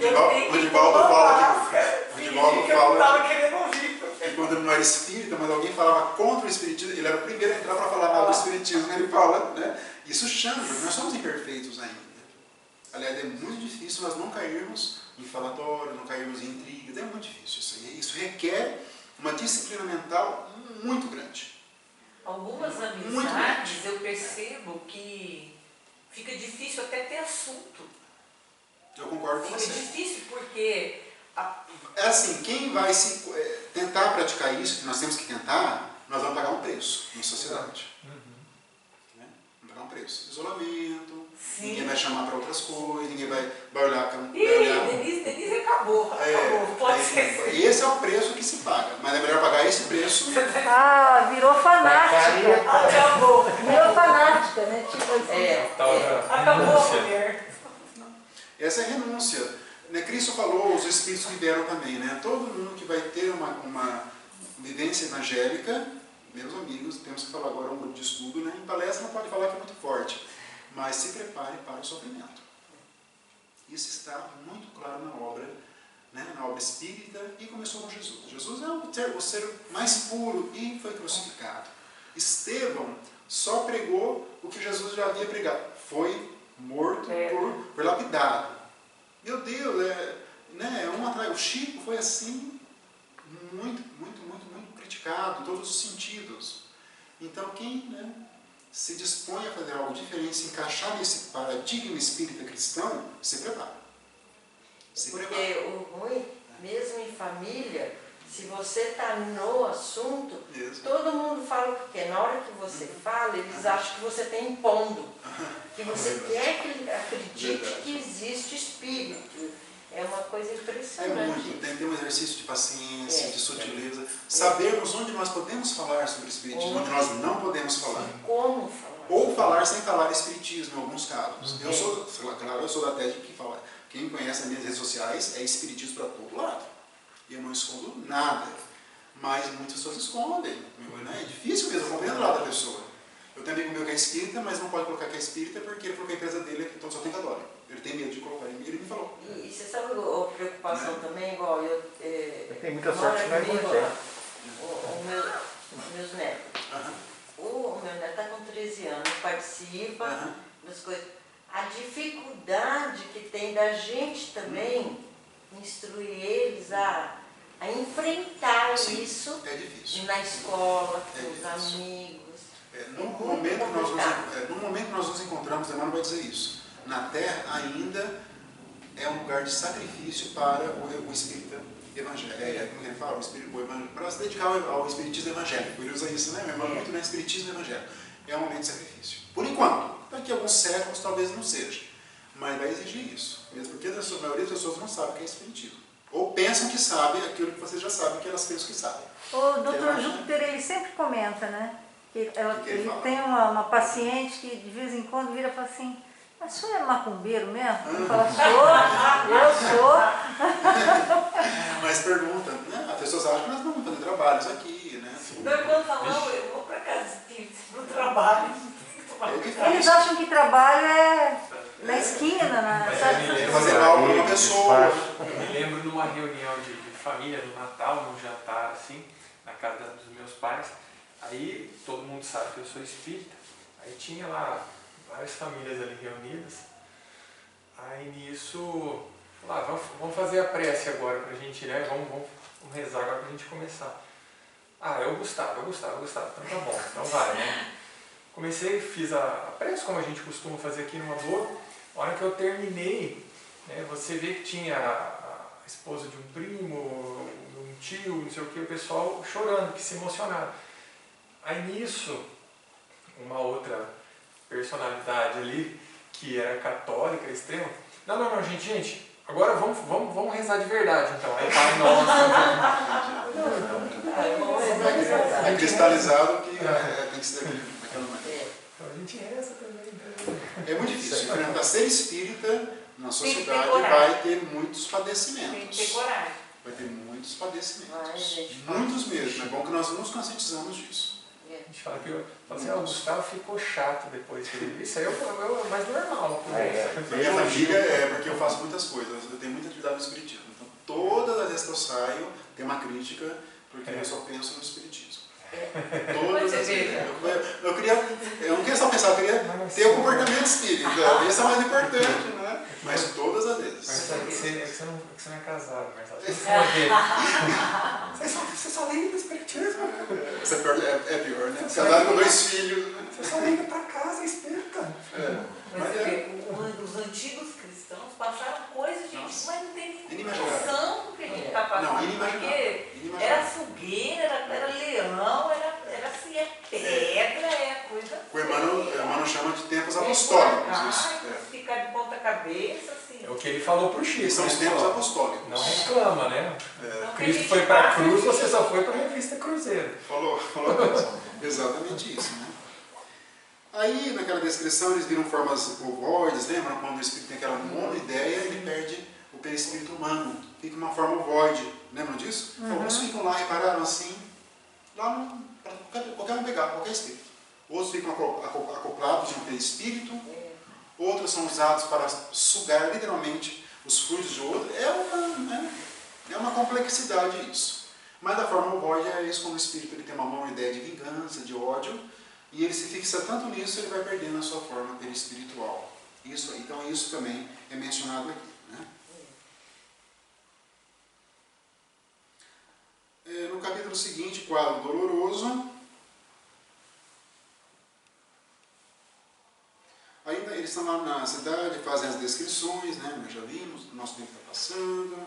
Eu O Divaldo fala que eu não estava querendo ouvir. que quando ele não era espírita, mas alguém falava contra o espiritismo, ele era o primeiro a entrar para falar mal do espiritismo, ele fala, né? Isso chama, porque nós somos imperfeitos ainda. Aliás, é muito difícil nós não cairmos em falatório, não cairmos em intrigas, é muito difícil isso aí. Isso requer uma disciplina mental muito grande. Algumas amizades eu percebo que fica difícil até ter assunto. Eu concordo com você. Fica difícil porque... É assim, quem vai tentar praticar isso, que nós temos que tentar, nós vamos pagar um preço na sociedade. Né? Vamos pagar um preço. Isolamento, ninguém vai chamar para outras coisas, ninguém vai olhar para... Denise acabou, pode ser. Esse é o preço que se paga, mas é melhor pagar esse preço. Ah, virou fanática. Acabou. Virou fanática, né? Tipo assim. Acabou a mulher. Essa é a renúncia. Cristo falou, os Espíritos liberam também, né? Todo mundo que vai ter uma vivência evangélica, meus amigos, temos que falar agora um grupo de estudo, né? Em palestra não pode falar que é muito forte, mas se prepare para o sofrimento. Isso está muito claro na obra, né? Na obra espírita, e começou com Jesus. Jesus é o ser mais puro e foi crucificado. Estevão só pregou o que Jesus já havia pregado. Foi morto por lapidado. Meu Deus, o Chico foi assim, muito criticado, em todos os sentidos. Então, quem se dispõe a fazer algo diferente, se encaixar nesse paradigma espírita cristão, se prepara. Porque o ruim, mesmo em família, se você está no assunto, todo mundo fala o que quer. Na hora que você fala, eles acham que você está impondo. Que você quer que ele acredite que existe espírito. É uma coisa impressionante. Tem que ter um exercício de paciência, de sutileza. Sabermos onde nós podemos falar sobre o espiritismo, onde nós não podemos falar. Como falar. Ou falar sem falar espiritismo, em alguns casos. Eu sou da tese que fala. Quem conhece as minhas redes sociais é espiritismo para todo lado. E eu não escondo nada. Mas muitas pessoas escondem. É difícil mesmo, eu compreendo o lado da pessoa. Eu tenho um amigo meu que é espírita, mas não pode colocar que é espírita porque ele falou que a empresa dele então só tem católico. Ele tem medo de colocar, ele me falou. E você sabe a preocupação também, igual eu tenho muita sorte na evangelho. Meus netos. O meu neto está com 13 anos, participa das coisas. A dificuldade que tem da gente também instruir eles a enfrentar isso na escola, com os amigos. No momento que nós nos encontramos, Emmanuel vai dizer isso. Na Terra ainda é um lugar de sacrifício para o espírita evangélico. Como ele fala? Para se dedicar ao espiritismo evangélico. Ele usa isso, né? Emmanuel muito no espiritismo evangélico. É um momento de sacrifício. Por enquanto. Daqui a alguns séculos talvez não seja. Mas vai exigir isso. Mesmo porque a maioria das pessoas não sabe o que é espiritismo. Ou pensam que sabe aquilo que vocês já sabem, que elas pensam que sabem. O Dr. Júpiter, ele sempre comenta, né? Que ele tem uma paciente que de vez em quando vira e fala assim, mas o senhor é macumbeiro mesmo? Ele fala, eu sou. Mas pergunta, né? As pessoas acham que nós vamos fazer trabalhos aqui, né? Quando falam, eu vou para casa pro trabalho. Eles acham que trabalho é na esquina, fazer algo para uma pessoa. Eu me lembro numa reunião de família, no Natal, num jantar assim, na casa dos meus pais. Aí todo mundo sabe que eu sou espírita. Aí tinha lá várias famílias ali reunidas. Aí nisso, vamos fazer a prece agora pra gente, né? Vamos rezar agora pra gente começar. Eu gostava. Então tá bom, então vai, né? Comecei, fiz a prece, como a gente costuma fazer aqui numa boa. A hora que eu terminei, né, você vê que tinha a esposa de um primo, um um tio, não sei o que, o pessoal chorando, que se emocionaram. Aí nisso, uma outra personalidade ali, que era católica, extrema, não, gente, agora vamos rezar de verdade, então. Aí Pai Nosso. É cristalizado que tem que ser daquela maneira. Então a gente reza também. É muito difícil. Enfrentar ser espírita na sociedade vai ter muitos padecimentos. Tem que ter coragem. Vai ter muitos padecimentos. Ai, gente, Muitos mesmo. É bom que nós nos conscientizamos disso. A gente fala assim, o Gustavo ficou chato depois que ele... Isso aí é mais normal. Na minha família porque eu faço muitas coisas. Eu tenho muita atividade no espiritismo. Então, todas as vezes que eu saio, tem uma crítica, porque eu só penso no espiritismo. Todas as vezes. Eu não queria só pensar, eu queria ter o comportamento espírita. Isso é mais importante, né? Mas todas as vezes. Marcelo, você não é casado, Marcelo. Você só liga no espiritismo. Isso é pior, né? Casado com 2 filhos. Né? Você só liga pra casa, espírita. Mas os antigos cristãos passaram coisas, gente, mas não tem nem noção do que a gente está passando. Não, porque era fogueira, era leão, era assim, pedra, coisa. O Emmanuel chama de tempos apostólicos. Ficar de ponta cabeça, assim. É o que ele falou pro Chico. São os tempos apostólicos. Não reclama, né? Então, Cristo foi para a cruz, você só foi para a revista Cruzeiro. Falou exatamente isso, né? Aí, naquela descrição, eles viram formas ovoides, lembram? Quando o espírito tem aquela monoideia, ele perde o perispírito humano. Fica uma forma ovoide. Lembram disso? Alguns ficam lá, repararam assim, lá para qualquer um pegar, qualquer espírito. Outros ficam acoplados de um perispírito, outros são usados para sugar literalmente os fluidos de outro. É uma complexidade isso. Mas da forma ovoide é isso, como o espírito ele tem uma monoideia de vingança, de ódio, e ele se fixa tanto nisso, ele vai perdendo a sua forma perispiritual. Então isso também é mencionado aqui. Né? No capítulo seguinte, quadro doloroso, ainda eles estão lá na cidade, fazem as descrições, né? Nós já vimos, o nosso tempo está passando.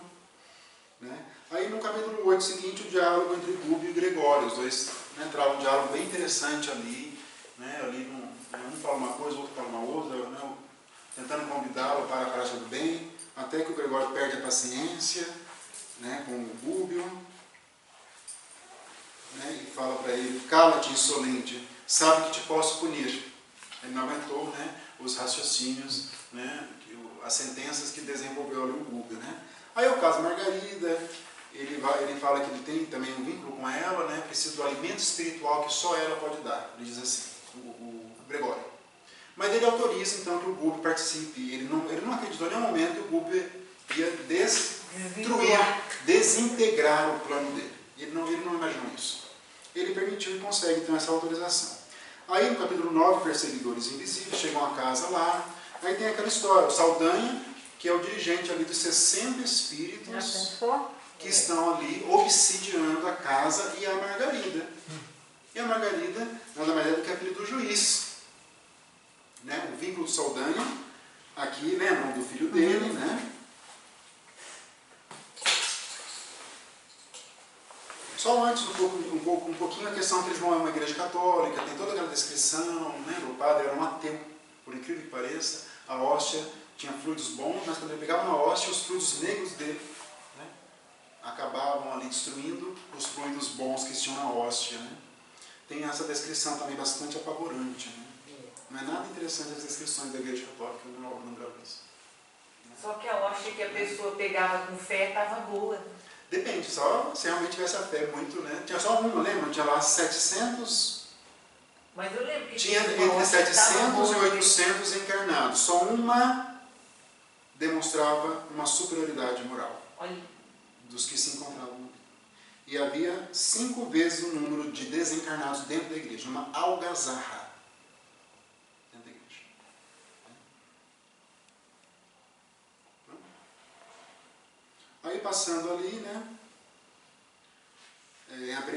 Né? Aí no capítulo 8 seguinte, o diálogo entre Gúbio e Gregório. Os dois entraram um diálogo bem interessante ali. Né? Um fala uma coisa, o outro fala uma outra, né? Tentando convidá-lo para a prática do bem, até que o Gregório perde a paciência, né? Com o Gúbio, né? E fala para ele: cala-te, insolente, sabe que te posso punir. Ele não aguentou, né? Os raciocínios, né? As sentenças que desenvolveu ali o Gúbio. Né? Aí o caso Margarida, ele fala que ele tem também um vínculo com ela, né? Precisa do alimento espiritual que só ela pode dar. Ele diz assim, o Gregório. Mas ele autoriza então que o Gúbio participe. Ele não acreditou em nenhum momento que o Gúbio ia desintegrar o plano dele. Ele não imaginou isso. Ele permitiu e consegue então essa autorização. Aí no capítulo 9, perseguidores invisíveis, chegam à casa lá. Aí tem aquela história, o Saldanha, que é o dirigente ali dos 60 espíritos que estão ali obsidiando a casa, e a Margarida. E a Margarida, nada mais é do que a filha do juiz. Né? O vínculo do Saldanha, aqui lembram do filho dele, né? Só antes, um pouquinho a questão que eles vão a uma igreja católica, tem toda aquela descrição, né? O padre era um ateu, por incrível que pareça, a hóstia tinha fluidos bons, mas quando ele pegava na hóstia, os fluidos negros dele, né? Acabavam ali destruindo os fluidos bons que tinham na hóstia. Né? Tem essa descrição também bastante apavorante. Né? Não é nada interessante as descrições da igreja católica no Brasil. Só que a hóstia que a pessoa pegava com fé estava boa. Depende, só se realmente tivesse a fé muito, né? Tinha só uma, lembra? Tinha lá 700... Mas eu lembro que tinha entre 700 e 800 encarnados. Só uma demonstrava uma superioridade moral. Olha. Dos que se encontravam. E havia 5 vezes o número de desencarnados dentro da igreja. Uma algazarra dentro da igreja. Aí passando ali, né?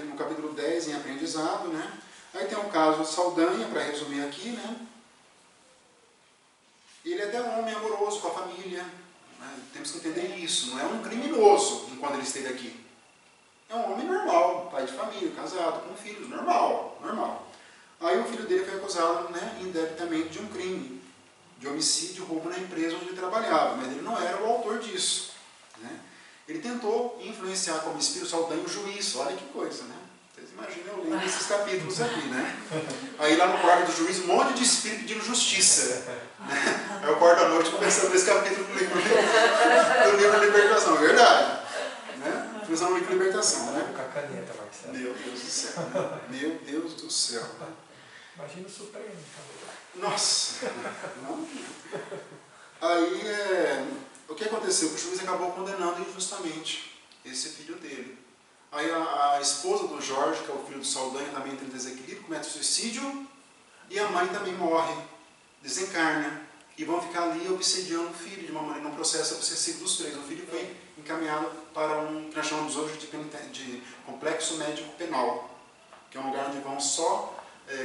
No capítulo 10, em aprendizado, né? Aí tem um caso Saldanha, para resumir aqui, né? Ele é até um homem amoroso com a família. Né? Temos que entender isso. Não é um criminoso enquanto ele esteve aqui. É um homem normal, pai de família, casado, com filhos, normal, normal. Aí o filho dele foi acusado, né, indebitamente de um crime, de homicídio, roubo na empresa onde ele trabalhava, mas ele não era o autor disso, né? Ele tentou influenciar como espírito Saldanha o juiz, olha que coisa, né? Vocês imaginam eu lendo esses capítulos aqui, né? Aí lá no quarto do juiz, um monte de espírito pedindo justiça, né? Aí eu quarto à noite começando esse capítulo do livro Libertação, é verdade, né? Infusão de libertação, né? Com a caneta, Marcelo. Meu Deus do céu, meu Deus do céu. Imagina o Supremo, então. Nossa! Não. Aí, o que aconteceu? O juiz acabou condenando injustamente esse filho dele. Aí a esposa do Jorge, que é o filho do Saldanha, também entra em desequilíbrio, comete suicídio, e a mãe também morre, desencarna, e vão ficar ali obsediando o filho, de uma maneira, num processo obsessivo dos três. O filho foi encaminhado para que nós chamamos hoje de complexo médico penal, que é um lugar onde vão só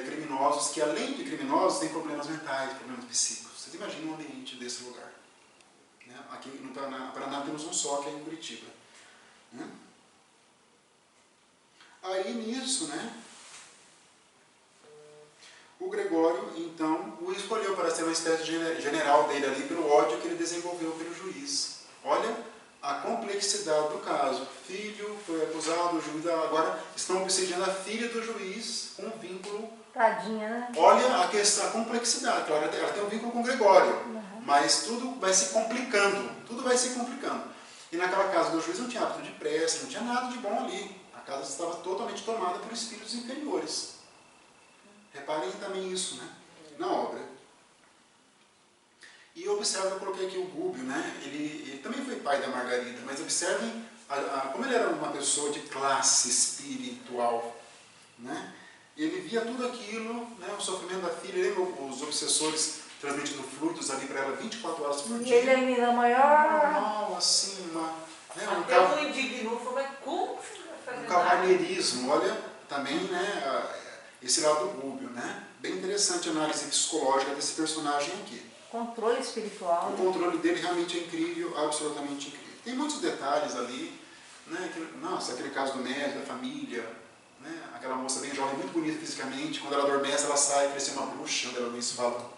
criminosos que, além de criminosos, têm problemas mentais, problemas psíquicos. Vocês imaginam um ambiente desse lugar? Né? Aqui no Paraná temos um só, que é em Curitiba. Né? Aí nisso, né, o Gregório, então, o escolheu para ser uma espécie de general dele ali, pelo ódio que ele desenvolveu pelo juiz. Olha a complexidade do caso. Filho foi acusado, o juiz agora estão obsediando a filha do juiz com um vínculo. Tadinha, né? Olha a questão, a complexidade. Claro, ela tem um vínculo com o Gregório, mas tudo vai se complicando. Tudo vai se complicando. E naquela casa do juiz não tinha hábito de prece, não tinha nada de bom ali. A casa estava totalmente tomada por espíritos inferiores. Reparem também isso, né, na obra. E observe, eu coloquei aqui o Gúbio, né? Ele também foi pai da Margarida, mas observem como ele era uma pessoa de classe espiritual, né? Ele via tudo aquilo, né, o sofrimento da filha, lembra os obsessores transmitindo fluidos ali para ela 24 horas por dia? E ele ainda maior. Normal, assim, até o indignou, falou, mas como você vai fazer um cavalheirismo, olha, também, né, esse lado do Gúbio, né? Bem interessante a análise psicológica desse personagem aqui. Controle espiritual. O controle dele realmente é incrível, absolutamente incrível. Tem muitos detalhes ali, né? Nossa, aquele caso do médico, da família, né? Aquela moça bem jovem, muito bonita fisicamente, quando ela adormece, ela sai, parece uma bruxa, onde ela não se fala.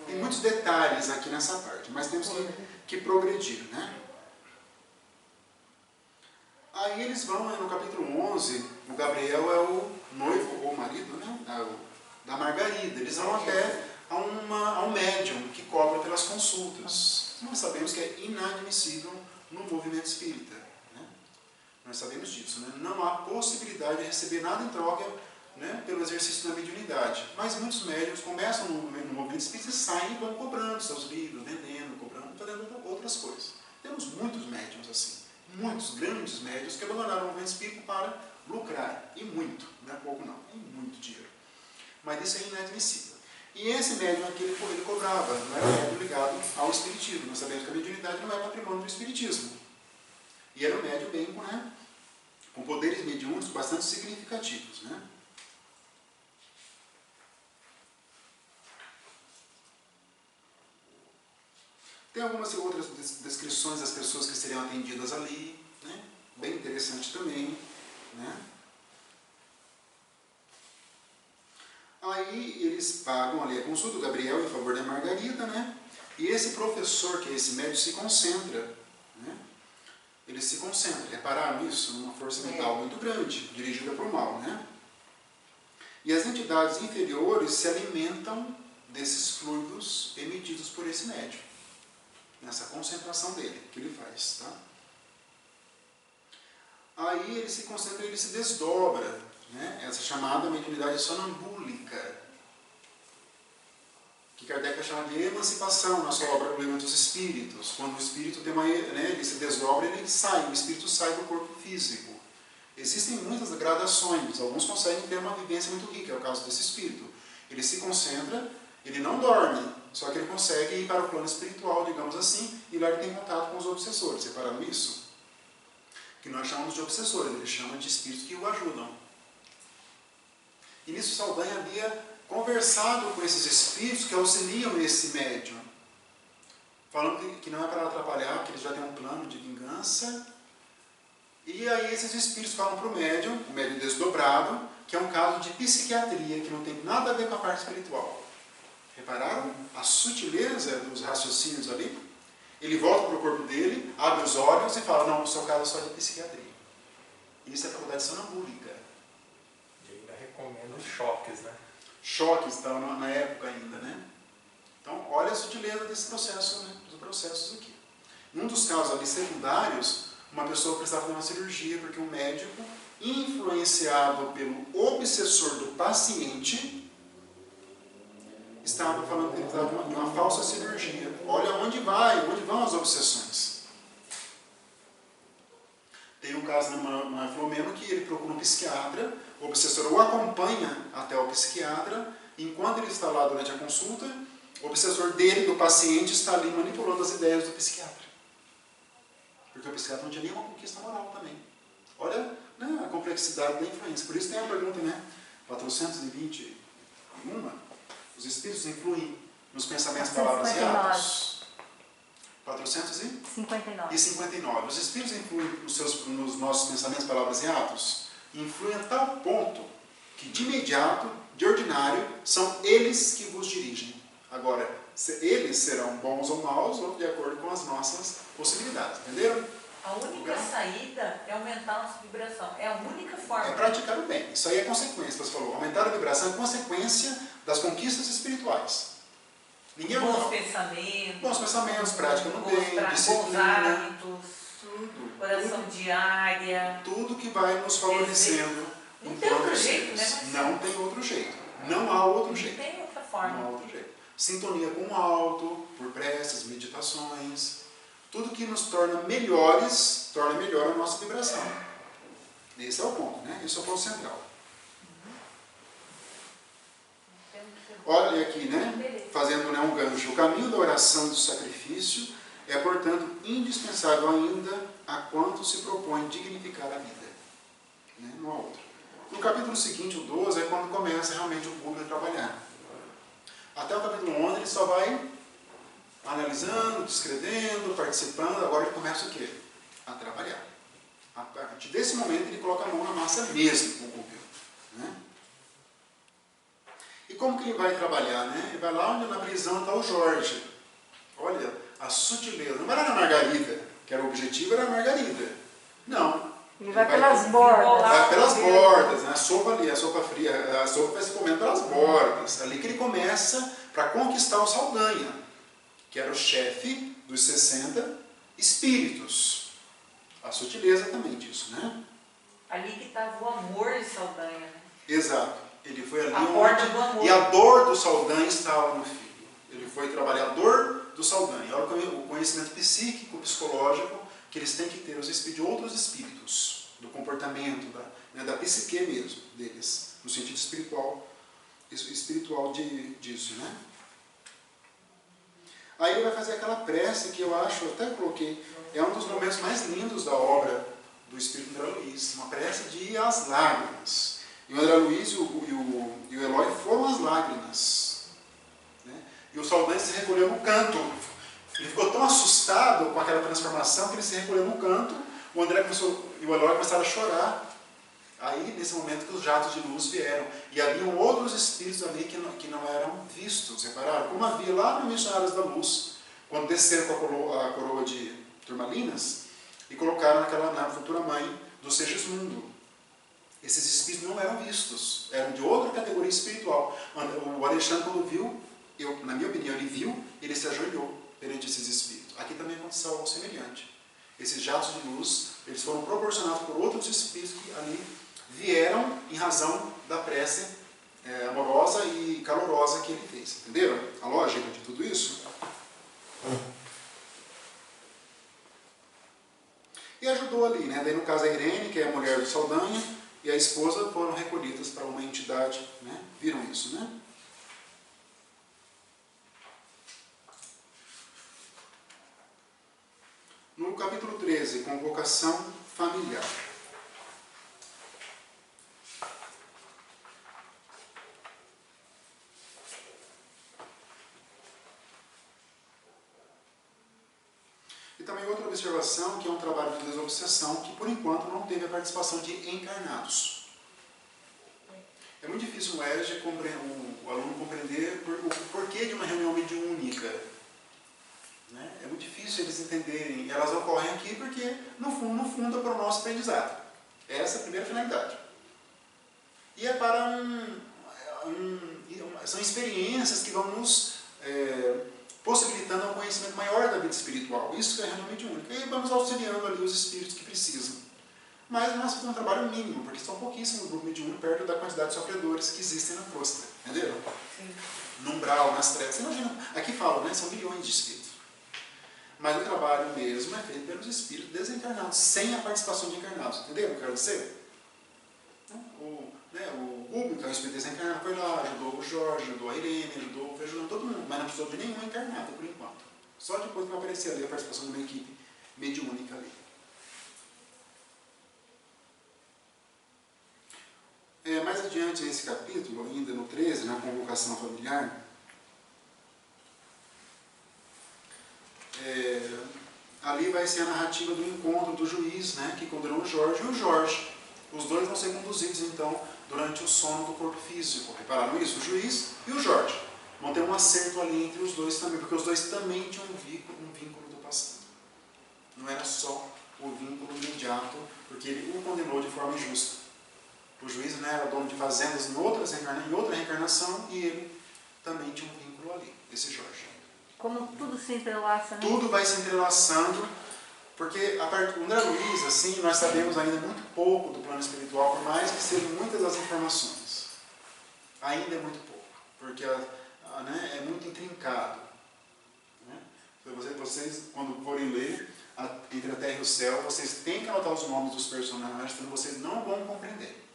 Tem muitos detalhes aqui nessa parte, mas temos que progredir, né? Aí eles vão, né, no capítulo 11, o Gabriel é o noivo, ou marido, né, da Margarida. Eles vão até a um médium que cobra pelas consultas. Nós sabemos que é inadmissível no movimento espírita. Né? Nós sabemos disso. Né? Não há possibilidade de receber nada em troca, né, pelo exercício da mediunidade. Mas muitos médiums começam no movimento espírita e saem e vão cobrando seus livros, vendendo, cobrando, fazendo outras coisas. Temos muitos médiums assim. Muitos grandes médiums que abandonaram o movimento espírita para lucrar. E muito, não é pouco não, e muito dinheiro. Mas isso é inadmissível. E esse médium aqui ele cobrava, não era médium ligado ao espiritismo. Nós sabemos que a mediunidade não é patrimônio do espiritismo. E era um médium bem, né, com poderes mediúnicos bastante significativos. Né? Tem algumas outras descrições das pessoas que seriam atendidas ali, né? Bem interessante também. Né? Aí eles pagam ali a consulta do Gabriel em favor da Margarida, né? E esse professor, que é esse médium, se concentra. Né? Ele se concentra. Repararam isso? Numa força mental muito grande, dirigida para o mal. Né? E as entidades inferiores se alimentam desses fluidos emitidos por esse médium. Nessa concentração dele, que ele faz. Tá? Aí ele se concentra, ele se desdobra. Né? Essa chamada mediunidade sonambúlica, que Kardec chama de emancipação na sua obra O Livro dos Espíritos. Quando o espírito tem ele se desdobra, ele sai, o espírito sai do corpo físico. Existem muitas gradações, alguns conseguem ter uma vivência muito rica, é o caso desse espírito. Ele se concentra, ele não dorme, só que ele consegue ir para o plano espiritual, digamos assim, e lá ele tem contato com os obsessores. Separaram isso? Que nós chamamos de obsessores, ele chama de espíritos que o ajudam. E nisso Saldanha havia conversado com esses espíritos que auxiliam esse médium, falando que não é para atrapalhar, que ele já tem um plano de vingança, E aí esses espíritos falam para o médium desdobrado, que é um caso de psiquiatria, que não tem nada a ver com a parte espiritual. Repararam a sutileza dos raciocínios ali? Ele volta para o corpo dele, abre os olhos e fala, não, o seu caso é só de psiquiatria. Isso é faculdade sonambúlica. E ainda recomendo choques, né? Choques, estavam na época ainda, né? Então, olha a sutileza desse processo, né? Dos processos aqui. Em um dos casos ali secundários, uma pessoa precisava fazer uma cirurgia porque um médico, influenciado pelo obsessor do paciente, estava falando que ele estava de uma falsa cirurgia. Olha onde vão as obsessões. Tem um caso na Filomeno que ele procura um psiquiatra, o obsessor o acompanha até o psiquiatra, e enquanto ele está lá durante a consulta, o obsessor dele, do paciente, está ali manipulando as ideias do psiquiatra. Porque o psiquiatra não tinha nenhuma conquista moral também. Olha, né, a complexidade da influência. Por isso tem a pergunta, né? 421. Os espíritos influem nos pensamentos, palavras e atos. 459. Os espíritos influem nos nossos pensamentos, palavras e atos? Influem a tal ponto que de imediato, de ordinário, são eles que vos dirigem. Agora, eles serão bons ou maus, ou de acordo com as nossas possibilidades, entenderam? A única saída é aumentar a nossa vibração. É a única forma. É praticar o bem. Isso aí é consequência, você falou. Aumentar a vibração é consequência das conquistas espirituais. Ninguém bons pensamentos. Bons pensamentos, prática no bem, disciplina. Bons hábitos. Tudo. Oração diária. Tudo que vai nos favorecendo. Não tem outro jeito, né? Não tem outro jeito. Não há outro jeito. Não tem outra forma. Não há outro jeito. Sintonia com o alto, por preces, meditações. Tudo que nos torna melhores, torna melhor a nossa vibração. Esse é o ponto, né? Esse é o ponto central. Olha aqui, né? Fazendo, né, um gancho. O caminho da oração e do sacrifício é, portanto, indispensável ainda a quanto se propõe dignificar a vida. Né? Não há outro. No capítulo seguinte, o 12, é quando começa realmente o Buda a trabalhar. Até o capítulo 11 ele só vai analisando, descrevendo, participando. Agora ele começa o quê? A trabalhar. A partir desse momento ele coloca a mão na massa mesmo com o Buda. Né? E como que ele vai trabalhar? Né? Ele vai lá onde na prisão está o Jorge. Olha a sutileza. Não vai lá na Margarida, que era o objetivo, era a Margarida. Não. Ele vai pelas bordas. Vai pelas bordas, né? A sopa ali, a sopa fria, a sopa vai se comendo pelas bordas. Ali que ele começa para conquistar o Saldanha, que era o chefe dos 60 espíritos. A sutileza também disso, né? Ali que estava o amor de Saldanha, né? Exato. Ele foi ali a porta do amor. E a dor do Saldanha estava no filho. Ele foi trabalhar a dor do Saldanha. Olha o conhecimento psíquico, psicológico, que eles têm que ter os espíritos, de outros espíritos, do comportamento, da psique mesmo deles, no sentido espiritual disso, né? Aí ele vai fazer aquela prece que eu acho, eu até coloquei, é um dos momentos mais lindos da obra do Espírito André Luiz, uma prece de as lágrimas. E o André Luiz e o Eloy foram as lágrimas. Né? E o Saldanha se recolheu no canto. Ele ficou tão assustado com aquela transformação que ele se recolheu no canto. O André e o Eloy começaram a chorar. Aí, nesse momento que os jatos de luz vieram. E haviam outros espíritos ali que não eram vistos, repararam? Como havia lá no Missionários da Luz, quando desceram com a coroa de turmalinas e colocaram na futura mãe do Segismundo. Esses espíritos não eram vistos, eram de outra categoria espiritual. O Alexandre, quando viu, na minha opinião, ele se ajoelhou perante esses espíritos. Aqui também aconteceu algo semelhante. Esses jatos de luz, eles foram proporcionados por outros espíritos que ali vieram em razão da prece amorosa e calorosa que ele fez. Entenderam a lógica de tudo isso? E ajudou ali, né? Daí no caso a Irene, que é a mulher do Saldanha, e a esposa foram recolhidas para uma entidade, né? Viram isso, né? No capítulo 13, convocação familiar. também outra observação, que é um trabalho de desobsessão, que por enquanto não teve a participação de encarnados. É muito difícil o aluno compreender o porquê de uma reunião mediúnica. Né? É muito difícil eles entenderem. Elas ocorrem aqui porque, no fundo, é para o nosso aprendizado. Essa é a primeira finalidade. E é para são experiências que vão nos possibilitando um conhecimento maior da vida espiritual. Isso que é a reunião mediúnica. E vamos auxiliando ali os espíritos que precisam. Mas nós fazemos um trabalho mínimo, porque são pouquíssimos grupos mediúnicos perto da quantidade de sofredores que existem na crosta. Entenderam? Sim. No umbral, nas trevas. Você imagina, aqui falam, né? São milhões de espíritos. Mas o trabalho mesmo é feito pelos espíritos desencarnados, sem a participação de encarnados. Entenderam o que eu quero dizer? O Gúbio, que é um espírito desencarnado, foi lá, ajudou o Jorge, ajudou a Irene, ajudou todo mundo, mas não precisou de nenhum encarnado por enquanto. Só depois que vai aparecer ali a participação de uma equipe mediúnica ali. Mais adiante nesse capítulo, ainda no 13, na convocação familiar, ali vai ser a narrativa do encontro do juiz, né, que condenou o Jorge e o Jorge. Os dois vão ser conduzidos, então, durante o sono do corpo físico. Repararam isso? O juiz e o Jorge. Vão ter um acerto ali entre os dois também, porque os dois também tinham um vínculo do passado. Não era só o vínculo imediato, porque ele o condenou de forma injusta. O juiz, né, era dono de fazendas em outra reencarnação e ele também tinha um vínculo ali, esse Jorge. Como tudo se entrelaça, né? Tudo vai se entrelaçando, porque o André Luiz, assim, nós sabemos ainda muito pouco do plano espiritual, por mais que sejam muitas as informações. Ainda é muito pouco, porque né, é muito intrincado. Né? Vocês, quando forem ler Entre a Terra e o Céu, vocês têm que anotar os nomes dos personagens, senão vocês não vão compreender.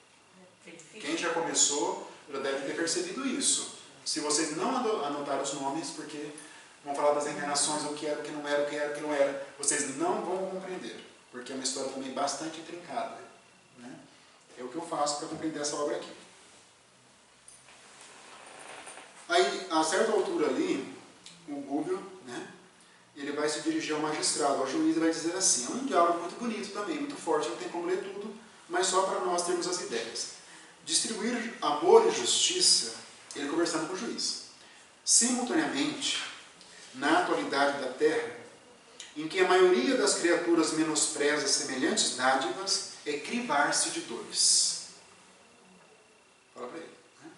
Quem já começou já deve ter percebido isso. Se vocês não anotarem os nomes, porque vão falar das encarnações, o que era, o que não era, o que era, o que não era, vocês não vão compreender, porque é uma história também bastante intrincada. Né? É o que eu faço para compreender essa obra aqui. Aí, a certa altura ali, o Gúbio, né, ele vai se dirigir ao magistrado, ao juiz, e vai dizer assim, é um diálogo muito bonito também, muito forte, não tem como ler tudo, mas só para nós termos as ideias. Distribuir amor e justiça, ele conversando com o juiz. Simultaneamente, na atualidade da Terra, em que a maioria das criaturas menospreza semelhantes dádivas, é crivar-se de dores. Fala para ele. Né?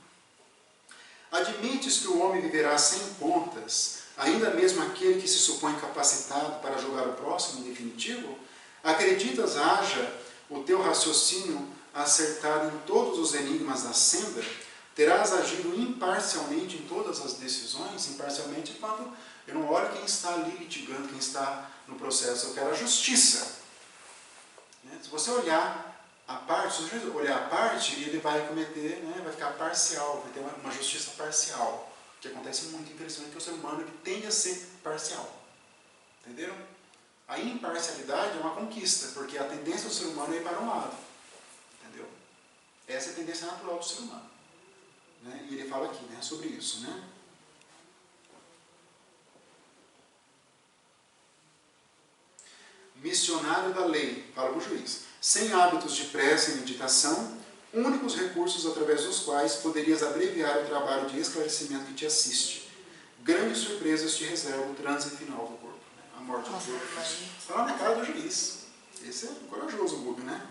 Admites que o homem viverá sem contas, ainda mesmo aquele que se supõe capacitado para julgar o próximo em definitivo? Acreditas haja o teu raciocínio acertado em todos os enigmas da senda? Terás agido imparcialmente em todas as decisões? Imparcialmente quando eu não olho quem está ali litigando, quem está no processo, eu quero a justiça. Né? Se você olhar a parte, se o juiz olhar a parte, ele vai cometer, né, vai ficar parcial, vai ter uma justiça parcial. O que acontece muito, infelizmente, que o ser humano ele tende a ser parcial. Entenderam? A imparcialidade é uma conquista, porque a tendência do ser humano é ir para um lado. Entendeu? Essa é a tendência natural do ser humano. Né? E ele fala aqui, né, sobre isso. Né? Missionário da lei, fala para o juiz, sem hábitos de prece e meditação, únicos recursos através dos quais poderias abreviar o trabalho de esclarecimento que te assiste. Grandes surpresas te reserva o trânsito final do corpo, né? A morte do corpo. Está lá na cara do juiz. Esse é corajoso, Gúbio, né?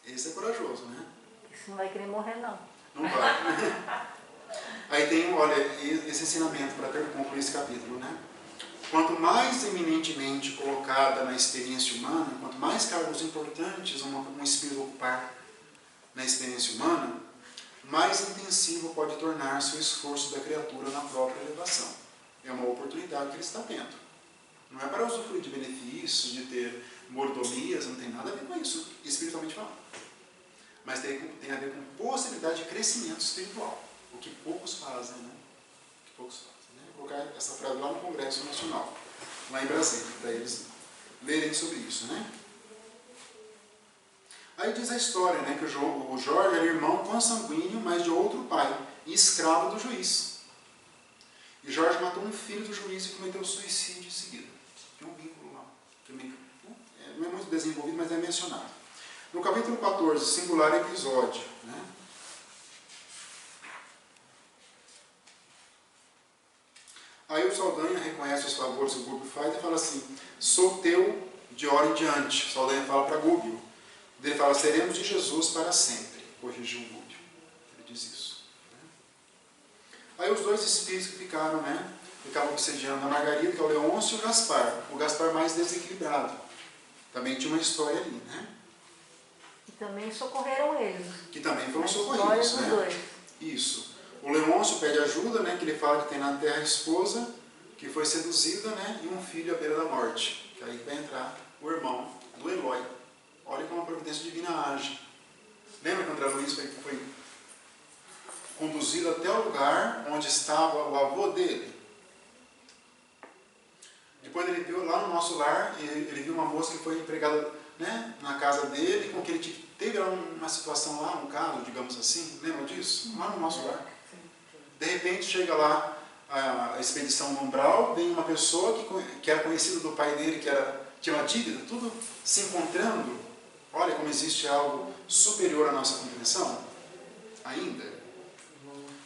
Esse é corajoso, né? Isso não vai querer morrer, não. Não vai. Aí tem, olha, esse ensinamento para concluir esse capítulo, né? Quanto mais eminentemente colocada na experiência humana, quanto mais cargos importantes um espírito ocupar na experiência humana, mais intensivo pode tornar-se o esforço da criatura na própria elevação. É uma oportunidade que ele está tendo. Não é para usufruir de benefícios, de ter mordomias, não tem nada a ver com isso, espiritualmente falando. Mas tem a ver com possibilidade de crescimento espiritual, o que poucos fazem, né? O que poucos fazem. Vou colocar essa frase lá no Congresso Nacional, lá em Brasília, para eles lerem sobre isso, né? Aí diz a história, né, que o Jorge era irmão consanguíneo, mas de outro pai, e escravo do juiz. E Jorge matou um filho do juiz e cometeu suicídio em seguida. Tem um vínculo lá. Também, não é muito desenvolvido, mas é mencionado. No capítulo 14, singular episódio. Né? Aí o Saldanha reconhece os favores que o Gúbio faz e fala assim: sou teu de hora em diante. O Saldanha fala para Gúbio. Ele fala: seremos de Jesus para sempre. Corrigiu o Gúbio. Ele diz isso. Aí os dois espíritos que ficaram, né? Ficavam obsediando a Margarida, que é o Leôncio, e o Gaspar. O Gaspar mais desequilibrado. Também tinha uma história ali, né? E também socorreram eles. Que também foram socorridos, né? Dois. Isso. O Leôncio pede ajuda, né? Que ele fala que tem na terra a esposa, que foi seduzida, né? E um filho à beira da morte. Que aí vai entrar o irmão do Eloy. Olha como a providência divina age. Lembra que André Luiz foi conduzido até o lugar onde estava o avô dele? Depois ele viu lá no nosso lar, ele viu uma moça que foi empregada, né, na casa dele, com que ele teve uma situação lá, um caso, digamos assim. Lembra disso? Lá no nosso lar. De repente chega lá a expedição no umbral, vem uma pessoa que era conhecida do pai dele, que tinha uma dívida, tudo se encontrando. Olha como existe algo superior à nossa compreensão. Ainda.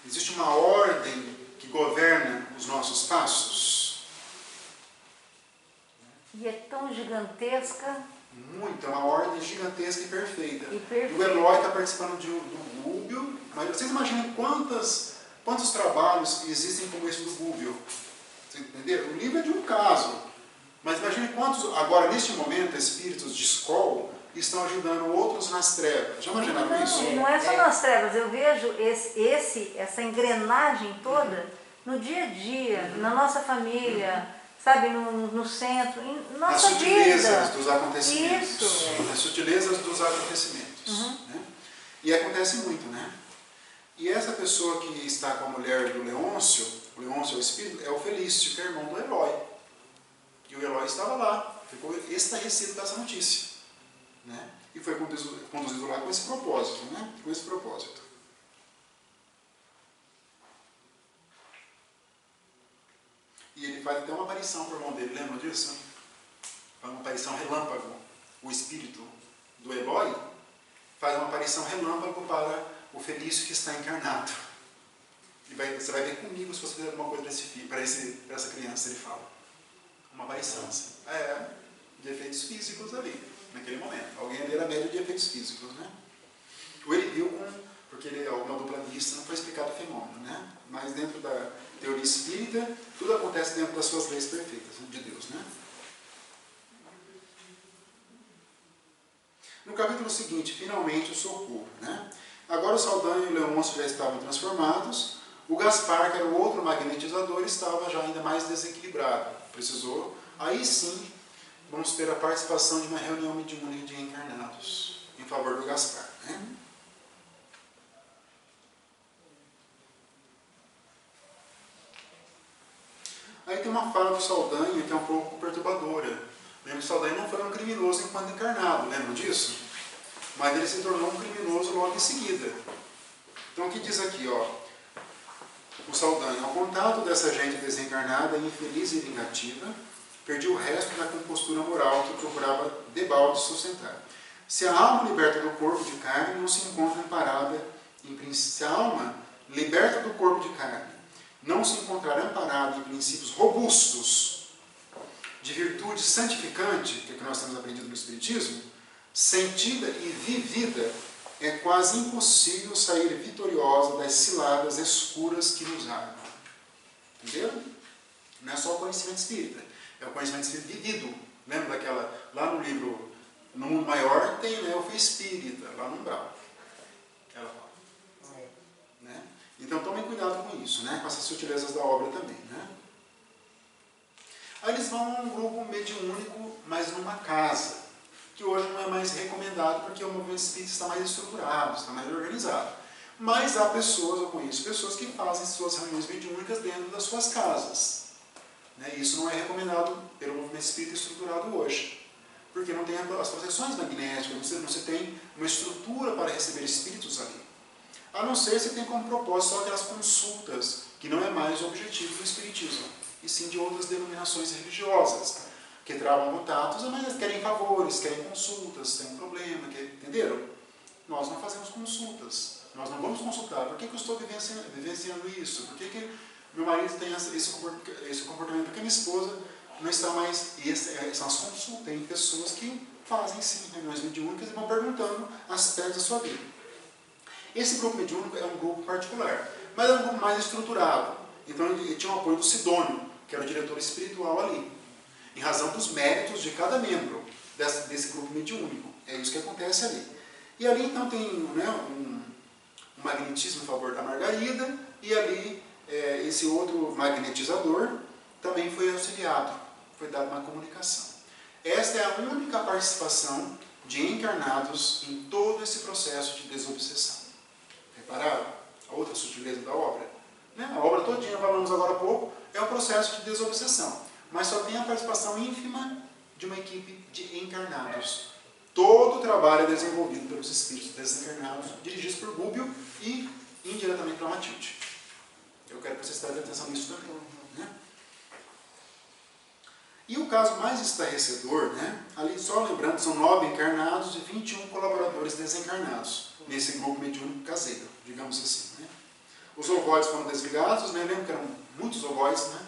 Existe uma ordem que governa os nossos passos. E é tão gigantesca. Muito, é uma ordem gigantesca e perfeita. E o Eloy está participando do Gúbio, mas vocês imaginem quantos trabalhos existem como esse do Gúbio. Vocês entenderam? O livro é de um caso, mas imagine quantos, agora neste momento, espíritos de escola estão ajudando outros nas trevas. Já imaginaram isso? Não é só nas trevas, eu vejo essa engrenagem toda no dia a dia, na nossa família, sabe, no centro, em nossa vida. As sutilezas dos acontecimentos. Isso. As sutilezas dos acontecimentos. Né? E acontece muito, né? E essa pessoa que está com a mulher do Leôncio, o Leôncio é o espírito, é o Felício, que é irmão do Eloy. E o Eloy estava lá, ficou estarrecido dessa notícia. Né? E foi conduzido lá com esse propósito, né? Com esse propósito. E ele faz até uma aparição para o irmão dele, lembra disso? Faz uma aparição relâmpago. O espírito do Eloy faz uma aparição relâmpago para o Felício que está encarnado. E você vai ver comigo se você fizer alguma coisa para essa criança, ele fala. Uma aparição, assim. De efeitos físicos ali. Naquele momento. Alguém ali era médio de efeitos físicos, né? Ou ele viu porque ele é uma dupla vista, não foi explicado o fenômeno, né? Mas dentro da teoria espírita, tudo acontece dentro das suas leis perfeitas, de Deus, né? No capítulo seguinte, finalmente o socorro, né? Agora o Saldanha e o Leôncio já estavam transformados, o Gaspar, que era o outro magnetizador, estava já ainda mais desequilibrado. Precisou, aí sim, vamos ter a participação de uma reunião mediúnica de encarnados em favor do Gaspar. Né? Aí tem uma fala do Saldanha que é um pouco perturbadora. Lembra que o Saldanha não foi um criminoso enquanto encarnado, lembram disso? Mas ele se tornou um criminoso logo em seguida. Então o que diz aqui, ó? O Saldanha: ao contato dessa gente desencarnada, infeliz e vingativa, perdi o resto da compostura moral que procurava debalde sustentar. Se a alma liberta do corpo de carne, não se encontra amparada em princípios. Se a alma liberta do corpo de carne, não se encontrará amparada em princípios robustos de virtude santificante, que é o que nós temos aprendido no Espiritismo, sentida e vivida, é quase impossível sair vitoriosa das ciladas escuras que nos armam. Entenderam? Não é só o conhecimento espírita. É o conhecimento espírita vivido. Lembra daquela, lá no livro No Mundo Maior, tem, né, eu fui espírita, lá no umbral. Ela fala. Né? Então tomem cuidado com isso, né, com essas sutilezas da obra também. Né? Aí eles vão a um grupo mediúnico, mas numa casa, que hoje não é mais recomendado, porque o movimento espírita está mais estruturado, está mais organizado. Mas há pessoas, eu conheço pessoas que fazem suas reuniões mediúnicas dentro das suas casas. Isso não é recomendado pelo movimento espírita estruturado hoje, porque não tem as proteções magnéticas, não se tem uma estrutura para receber espíritos ali. A não ser se tem como propósito só aquelas consultas, que não é mais o objetivo do espiritismo, e sim de outras denominações religiosas. que travam contatos, mas querem favores, querem consultas, tem um problema, entenderam? Nós não fazemos consultas, nós não vamos consultar. Por que eu estou vivenciando isso? Por que meu marido tem esse comportamento? Por que minha esposa não está mais... São as consultas, tem pessoas que fazem sim reuniões mediúnicas e vão perguntando aspectos da sua vida. Esse grupo mediúnico é um grupo particular, mas é um grupo mais estruturado. Então ele tinha o apoio do Sidônio, que era o diretor espiritual ali, em razão dos méritos de cada membro desse grupo mediúnico. É isso que acontece ali. E ali então tem, né, um magnetismo em favor da Margarida, e ali esse outro magnetizador também foi auxiliado, foi dada uma comunicação. Esta é a única participação de encarnados em todo esse processo de desobsessão. Repararam a outra sutileza da obra? Né? A obra todinha, falamos agora há pouco, é o processo de desobsessão, mas só tem a participação ínfima de uma equipe de encarnados. Todo o trabalho é desenvolvido pelos espíritos desencarnados, dirigidos por Gúbio e indiretamente por Matilde. Eu quero que vocês prestem atenção nisso também. Né? E o caso mais estarrecedor, né? Ali só lembrando, são 9 encarnados e 21 colaboradores desencarnados, nesse grupo mediúnico caseiro, digamos assim. Né? Os ovoides foram desligados, né? Lembro que eram muitos ovoides, né?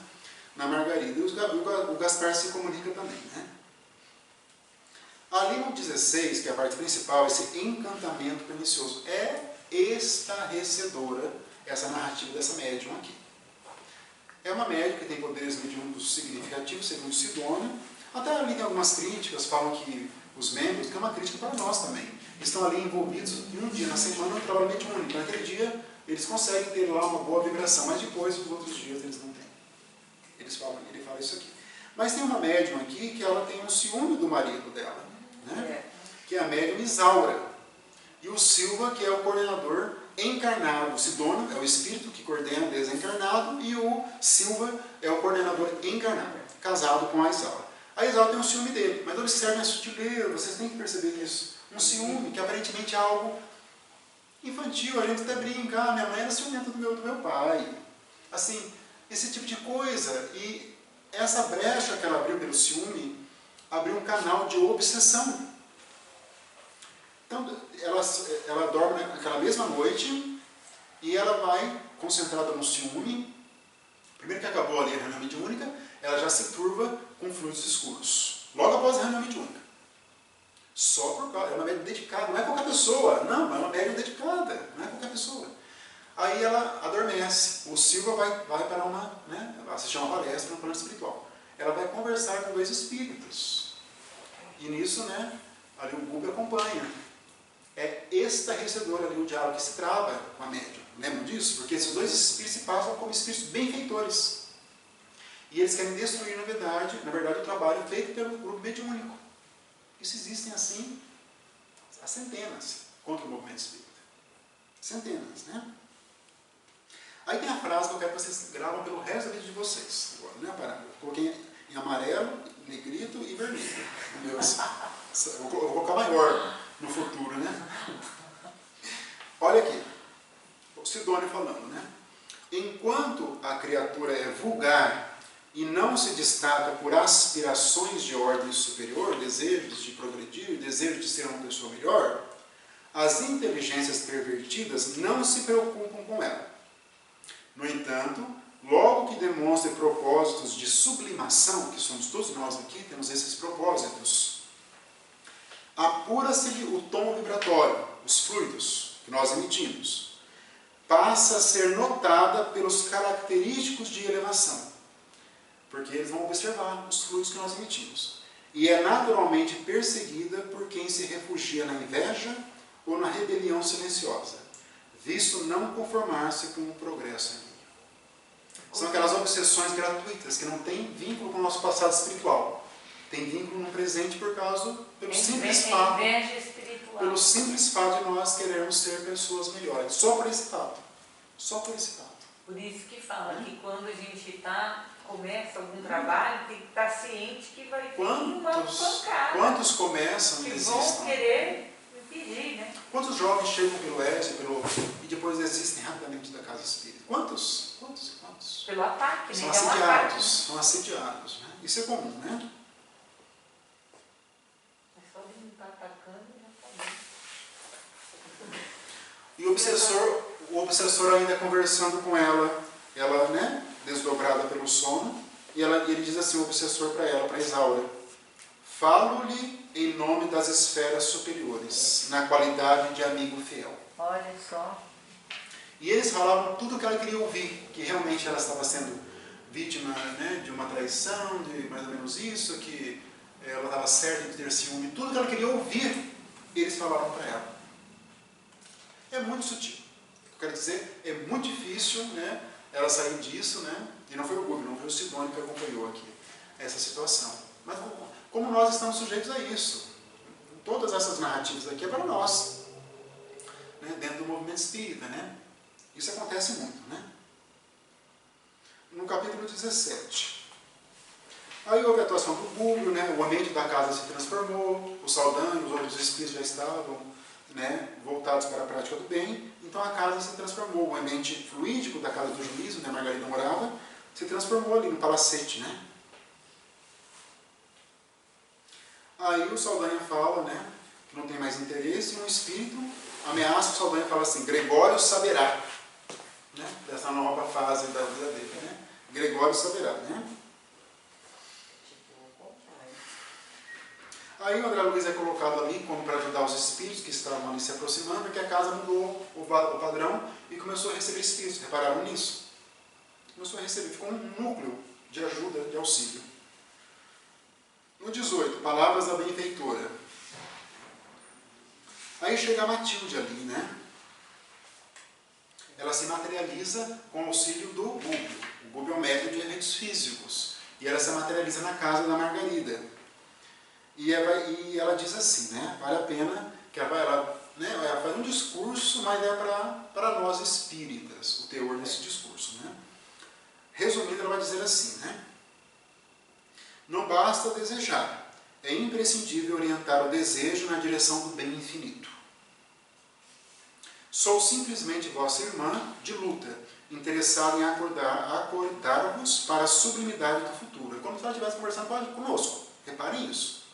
Na Margarida. E o Gaspar se comunica também. Né? Ali no 16, que é a parte principal, esse encantamento pernicioso, é estarrecedora essa narrativa dessa médium aqui. É uma médium que tem poderes mediúnicos significativos, segundo Sidônio. Até ali tem algumas críticas, falam que os membros, que é uma crítica para nós também, estão ali envolvidos em um dia na semana no trabalho mediúnico. Naquele dia eles conseguem ter lá uma boa vibração, mas depois, os outros dias, eles não têm. Ele fala isso aqui. Mas tem uma médium aqui que ela tem um ciúme do marido dela, né? Que é a médium Isaura. E o Silva, que é o coordenador encarnado. O Sidônio é o espírito que coordena o desencarnado e o Silva é o coordenador encarnado, casado com a Isaura. A Isaura tem um ciúme dele, mas observem a sutileza, vocês têm que perceber isso. Um ciúme que aparentemente é algo infantil, a gente até brinca, minha mãe era ciumenta do meu pai. Assim, esse tipo de coisa. E essa brecha que ela abriu pelo ciúme, abriu um canal de obsessão. Então, ela dorme naquela mesma noite e ela vai concentrada no ciúme. Primeiro que acabou ali a reunião mediúnica, ela já se turva com fluidos escuros. Logo após a reunião mediúnica. Só por causa, é uma médium dedicada, não é qualquer pessoa, não, é uma médium dedicada, não é qualquer pessoa. Aí ela adormece, o Silva vai para uma, né, assistir uma palestra no plano espiritual. Ela vai conversar com 2 espíritos. E nisso, né, ali o Gúbio acompanha. É estarrecedor ali o diálogo que se trava com a médium. Lembram disso? Porque esses 2 espíritos se passam como espíritos benfeitores. E eles querem destruir, na verdade, o trabalho feito pelo grupo mediúnico. Isso existem assim há centenas contra o movimento espírita. Centenas, né? Aí tem a frase que eu quero que vocês gravam pelo resto da vida de vocês. Agora, né? Eu coloquei em amarelo, negrito e vermelho. Eu vou colocar maior no futuro, né? Olha aqui. O Sidônio falando, né? Enquanto a criatura é vulgar e não se destaca por aspirações de ordem superior, desejos de progredir, desejos de ser uma pessoa melhor, as inteligências pervertidas não se preocupam com ela. No entanto, logo que demonstre propósitos de sublimação, que somos todos nós aqui, temos esses propósitos, apura-se-lhe o tom vibratório, os fluidos que nós emitimos, passa a ser notada pelos característicos de elevação, porque eles vão observar os fluidos que nós emitimos. E é naturalmente perseguida por quem se refugia na inveja ou na rebelião silenciosa, visto não conformar-se com o progresso em mim. São aquelas obsessões gratuitas que não têm vínculo com o nosso passado espiritual. Tem vínculo no presente pelo simples fato de nós querermos ser pessoas melhores. Só por esse fato. Só por esse fato. Por isso que fala que quando a gente começa algum trabalho, tem que estar ciente que vai vir uma pancada. Quantos começam e que desistem? Vão querer impedir, né? Quantos jovens chegam pelo ESE e depois desistem rapidamente da casa espírita? Quantos? Pelo ataque, São né? assediados, são assediados. Né? Isso é comum, né? o obsessor ainda conversando com ela, né, desdobrada pelo sono, e ele diz assim, o obsessor para ela, para Isaura: falo-lhe em nome das esferas superiores, na qualidade de amigo fiel. Olha só. E eles falavam tudo o que ela queria ouvir, que realmente ela estava sendo vítima, né, de uma traição, de mais ou menos isso, que ela estava certa de ter ciúme, tudo que ela queria ouvir, eles falaram para ela. É muito sutil. Eu quero dizer, é muito difícil, né, ela sair disso, né, e não foi o Gúbio, não foi o Sidônio que acompanhou aqui essa situação. Mas como nós estamos sujeitos a isso, todas essas narrativas aqui é para nós, né, dentro do movimento espírita, né? Isso acontece muito, né? No capítulo 17. Aí houve a atuação do Gúbio, né? O ambiente da casa se transformou, o Saldanha, os outros espíritos já estavam, né, voltados para a prática do bem, então a casa se transformou. O ambiente fluídico da casa do juízo, onde a Margarida morava, se transformou ali no palacete, né? Aí o Saldanha fala, né, que não tem mais interesse, e um espírito ameaça o Saldanha e fala assim: Gregório saberá. Né? Dessa nova fase da vida dele, né? Gregório saberá, né? Aí o André Luiz é colocado ali como para ajudar os espíritos que estavam ali se aproximando, porque a casa mudou o padrão e começou a receber espíritos. Repararam nisso? Começou a receber, ficou um núcleo de ajuda, de auxílio. No 18, palavras da benfeitora. Aí chega a Matilde ali, né? Ela se materializa com o auxílio do Gúbio. O Gúbio é um método de efeitos físicos. E ela se materializa na casa da Margarida. E ela diz assim, né? Vale a pena que ela faz um discurso, mas é para nós espíritas, o teor desse discurso, né? Resumindo, ela vai dizer assim, né? Não basta desejar, é imprescindível orientar o desejo na direção do bem infinito. Sou simplesmente vossa irmã de luta, interessada em acordar-vos para a sublimidade do futuro. É como se ela estivesse conversando conosco. Reparem isso.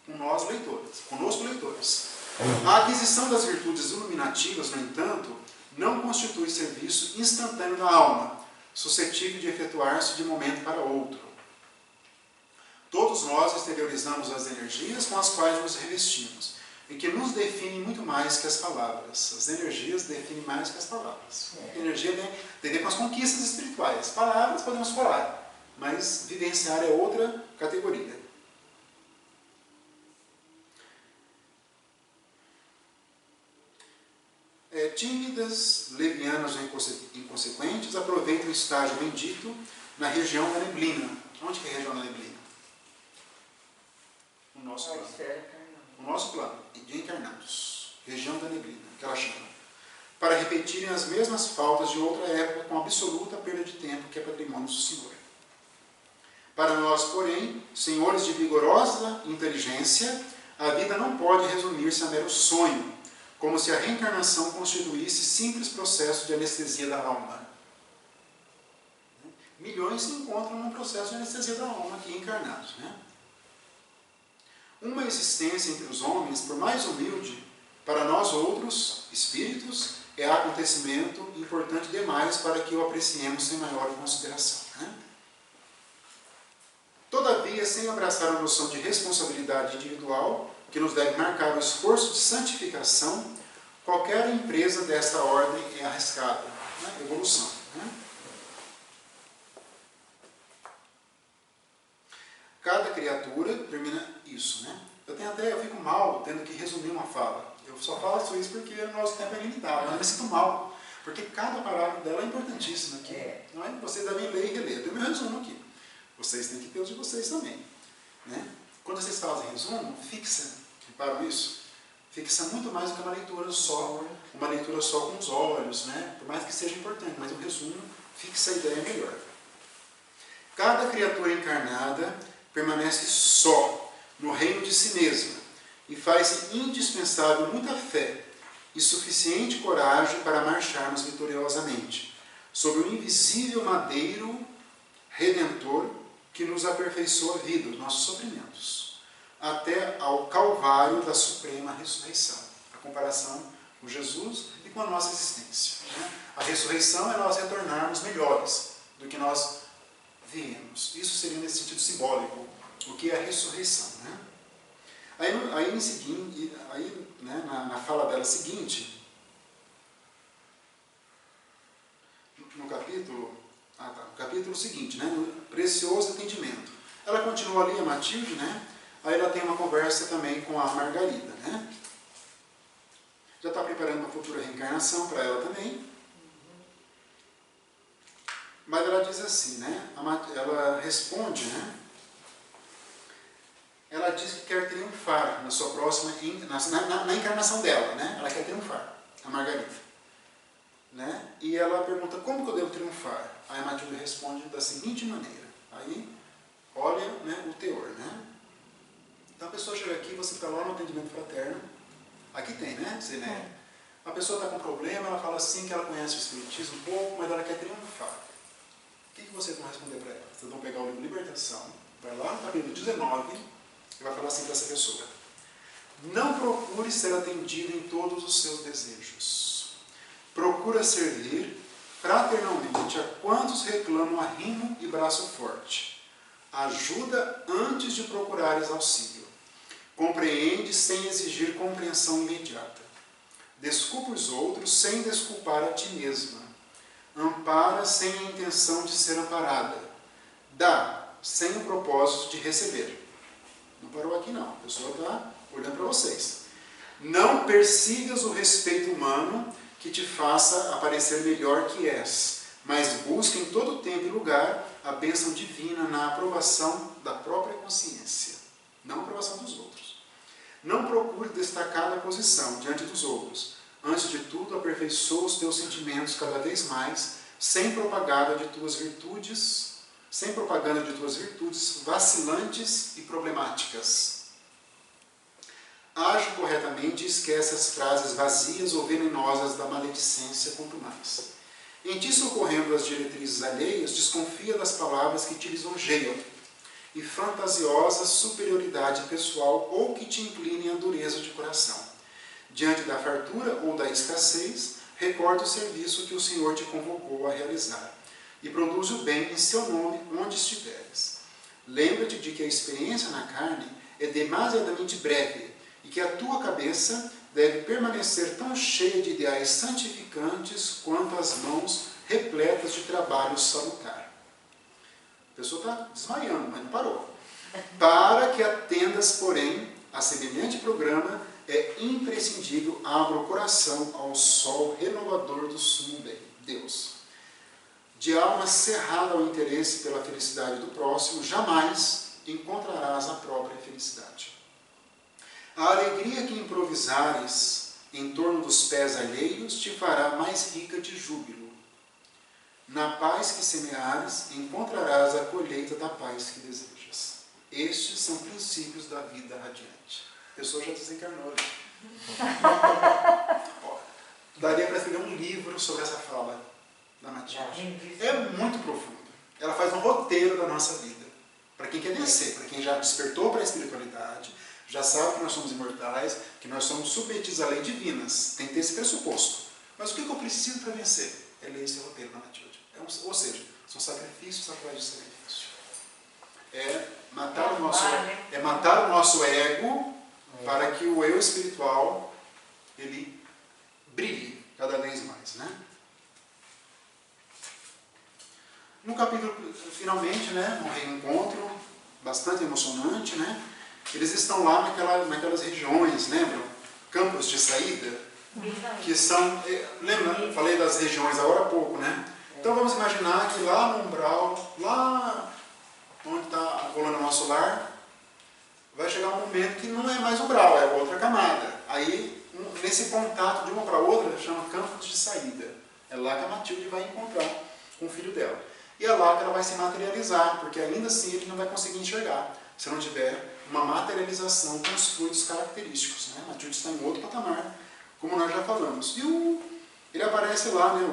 Com nós, leitores. Conosco, leitores. A aquisição das virtudes iluminativas, no entanto, não constitui serviço instantâneo da alma, suscetível de efetuar-se de momento para outro. Todos nós exteriorizamos as energias com as quais nos revestimos, e que nos definem muito mais que as palavras. As energias definem mais que as palavras. A energia tem a ver com as conquistas espirituais. Palavras podemos falar, mas vivenciar é outra categoria. Tímidas, levianas ou inconsequentes aproveitam o estágio bendito na região da neblina. Onde que é a região da neblina? O nosso plano. O nosso plano de encarnados, região da neblina, que ela chama, para repetirem as mesmas faltas de outra época com absoluta perda de tempo que é patrimônio do Senhor. Para nós, porém, senhores de vigorosa inteligência, a vida não pode resumir-se a mero sonho, como se a reencarnação constituísse simples processo de anestesia da alma. Milhões se encontram num processo de anestesia da alma aqui encarnados, né? Uma existência entre os homens, por mais humilde, para nós outros, espíritos, é acontecimento importante demais para que o apreciemos sem maior consideração. Né? Todavia, sem abraçar a noção de responsabilidade individual, que nos deve marcar o esforço de santificação, qualquer empresa desta ordem é arriscada. Né? Evolução. Né? Cada criatura termina isso, né? Eu fico mal tendo que resumir uma fala. Eu só faço isso porque o nosso tempo é limitado, mas eu me sinto mal, porque cada parágrafo dela é importantíssimo aqui. Não é? Vocês devem ler e reler. Eu tenho meu resumo aqui. Vocês têm que ter os de vocês também. Né? Quando vocês fazem resumo, fixa, reparam isso? Fixa muito mais do que uma leitura só com os olhos, né? Por mais que seja importante, mas o resumo fixa a ideia melhor. Cada criatura encarnada permanece só no reino de si mesma e faz-se indispensável muita fé e suficiente coragem para marcharmos vitoriosamente sobre o invisível madeiro redentor que nos aperfeiçoa a vida, os nossos sofrimentos, até ao calvário da suprema ressurreição. A comparação com Jesus e com a nossa existência. Né? A ressurreição é nós retornarmos melhores do que nós viemos. Isso seria nesse sentido simbólico, o que é a ressurreição. Né? Aí, né, na fala dela seguinte, no capítulo seguinte, né, no precioso entendimento. Ela continua ali, a Matilde, né? Aí ela tem uma conversa também com a Margarida, né? Já está preparando uma futura reencarnação para ela também. Mas ela diz assim, né? Ela responde, né? Ela diz que quer triunfar na sua próxima, na encarnação dela, né? Ela quer triunfar, a Margarida. Né? E ela pergunta, como que eu devo triunfar? Aí a Matilde responde da seguinte maneira. Aí, olha, né, o teor, né? Então a pessoa chega aqui, você está lá no atendimento fraterno. Aqui tem, né? Zenéia. A pessoa está com um problema, ela fala assim que ela conhece o Espiritismo um pouco, mas ela quer triunfar. O que vocês vão responder para ela? Vocês vão pegar o livro Libertação, vai lá no capítulo 19 e vai falar assim para essa pessoa. Não procure ser atendido em todos os seus desejos. Procura servir fraternalmente a quantos reclamam arrimo e braço forte. Ajuda antes de procurares auxílio. Compreende sem exigir compreensão imediata. Desculpa os outros sem desculpar a ti mesma. Ampara sem a intenção de ser amparada. Dá sem o propósito de receber. Não parou aqui não, a pessoa está olhando para vocês. Não persigas o respeito humano que te faça aparecer melhor que és, mas busca em todo tempo e lugar a bênção divina na aprovação da própria consciência, não a aprovação dos outros. Não procure destacar na posição diante dos outros. Antes de tudo, aperfeiçoa os teus sentimentos cada vez mais, sem propaganda de tuas virtudes vacilantes e problemáticas. Age corretamente e esquece as frases vazias ou venenosas da maledicência quanto mais. Em ti socorrendo as diretrizes alheias, desconfia das palavras que te lisonjeiam e fantasiosa superioridade pessoal ou que te inclinem à dureza de coração. Diante da fartura ou da escassez, recorda o serviço que o Senhor te convocou a realizar e produz o bem em seu nome onde estiveres. Lembra-te de que a experiência na carne é demasiadamente breve e que a tua cabeça deve permanecer tão cheia de ideais santificantes quanto as mãos repletas de trabalho salutar. A pessoa está desmaiando, mas não parou. Para que atendas, porém, a semelhante programa, é imprescindível abra o coração ao sol renovador do sumo bem, Deus. De alma cerrada ao interesse pela felicidade do próximo, jamais encontrarás a própria felicidade. A alegria que improvisares em torno dos pés alheios te fará mais rica de júbilo. Na paz que semeares, encontrarás a colheita da paz que desejas. Estes são princípios da vida radiante. A pessoa já desencarnou. Daria para escrever um livro sobre essa fala da Matilde. É muito profundo. Ela faz um roteiro da nossa vida. Para quem quer vencer, para quem já despertou para a espiritualidade, já sabe que nós somos imortais, que nós somos submetidos à lei divinas. Tem que ter esse pressuposto. Mas o que eu preciso para vencer? É ler esse roteiro da Matilde. Ou seja, são sacrifícios atrás de sacrifício. É matar o nosso ego para que o eu espiritual ele brilhe cada vez mais, né? No capítulo, finalmente, né, um reencontro bastante emocionante, né? Eles estão lá naquelas regiões, lembram? Campos de saída, que são, lembra? Eu falei das regiões agora há pouco, né? Então vamos imaginar que lá no umbral, lá onde está rolando o nosso lar, vai chegar um momento que não é mais umbral, é outra camada. Aí, nesse contato de uma para outra, chama campos de saída. É lá que a Matilde vai encontrar com o filho dela. E é lá que ela vai se materializar, porque ainda assim ele não vai conseguir enxergar, se não tiver uma materialização com os fluidos característicos. Né? A Matilde está em outro patamar, como nós já falamos. E ele aparece lá, né,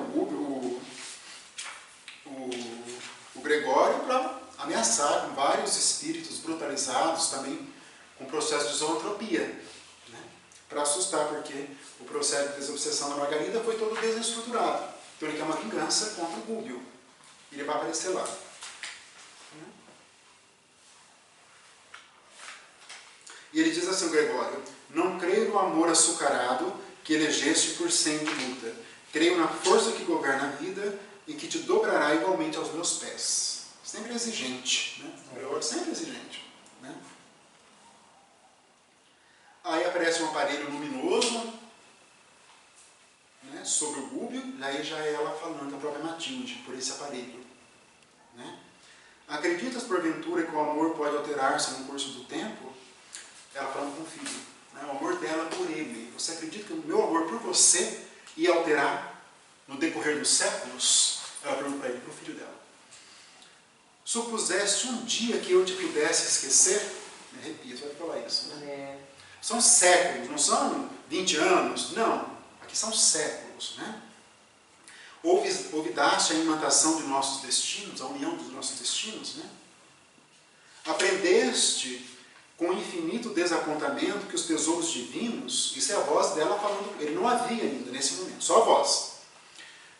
o Gregório, para ameaçar com vários espíritos brutalizados, também com processo de zoantropia. Né? para assustar, porque o processo de desobsessão da Margarida foi todo desestruturado. Então ele quer uma vingança contra o Gubbio. E ele vai aparecer lá. E ele diz assim, o Gregório: não creio no amor açucarado que elegeste por sem de luta. Creio na força que governa a vida e que te dobrará igualmente aos meus pés. Sempre exigente, né? O Gregório sempre exigente, né? Aí aparece um aparelho luminoso, né, sobre o Gubbio, daí já é ela falando a própria Matilde, por esse aparelho. Né? Acreditas, porventura, que o amor pode alterar-se no curso do tempo? Ela falando com o filho. Né? O amor dela por ele. Você acredita que o meu amor por você ia alterar no decorrer dos séculos? Ela pergunta para ele, para o filho dela. Supuseste um dia que eu te pudesse esquecer? Me repito, vai falar isso. Né? São séculos, não são 20 anos, não. Aqui são séculos, né? Ouvidaste a imantação de nossos destinos, a união dos nossos destinos, né? Aprendeste com infinito desapontamento que os tesouros divinos, isso é a voz dela falando, ele não havia ainda nesse momento, só a voz,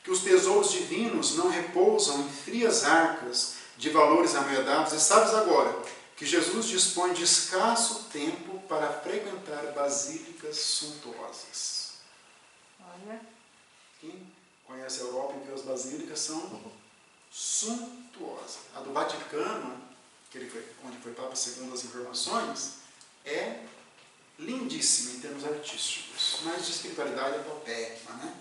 que os tesouros divinos não repousam em frias arcas de valores amoedados, e sabes agora que Jesus dispõe de escasso tempo para frequentar basílicas suntuosas. Olha. Quem conhece a Europa e vê as basílicas são suntuosas. A do Vaticano, que ele foi, onde foi Papa segundo as informações, é lindíssima em termos artísticos, mas de espiritualidade é paupérrima, né?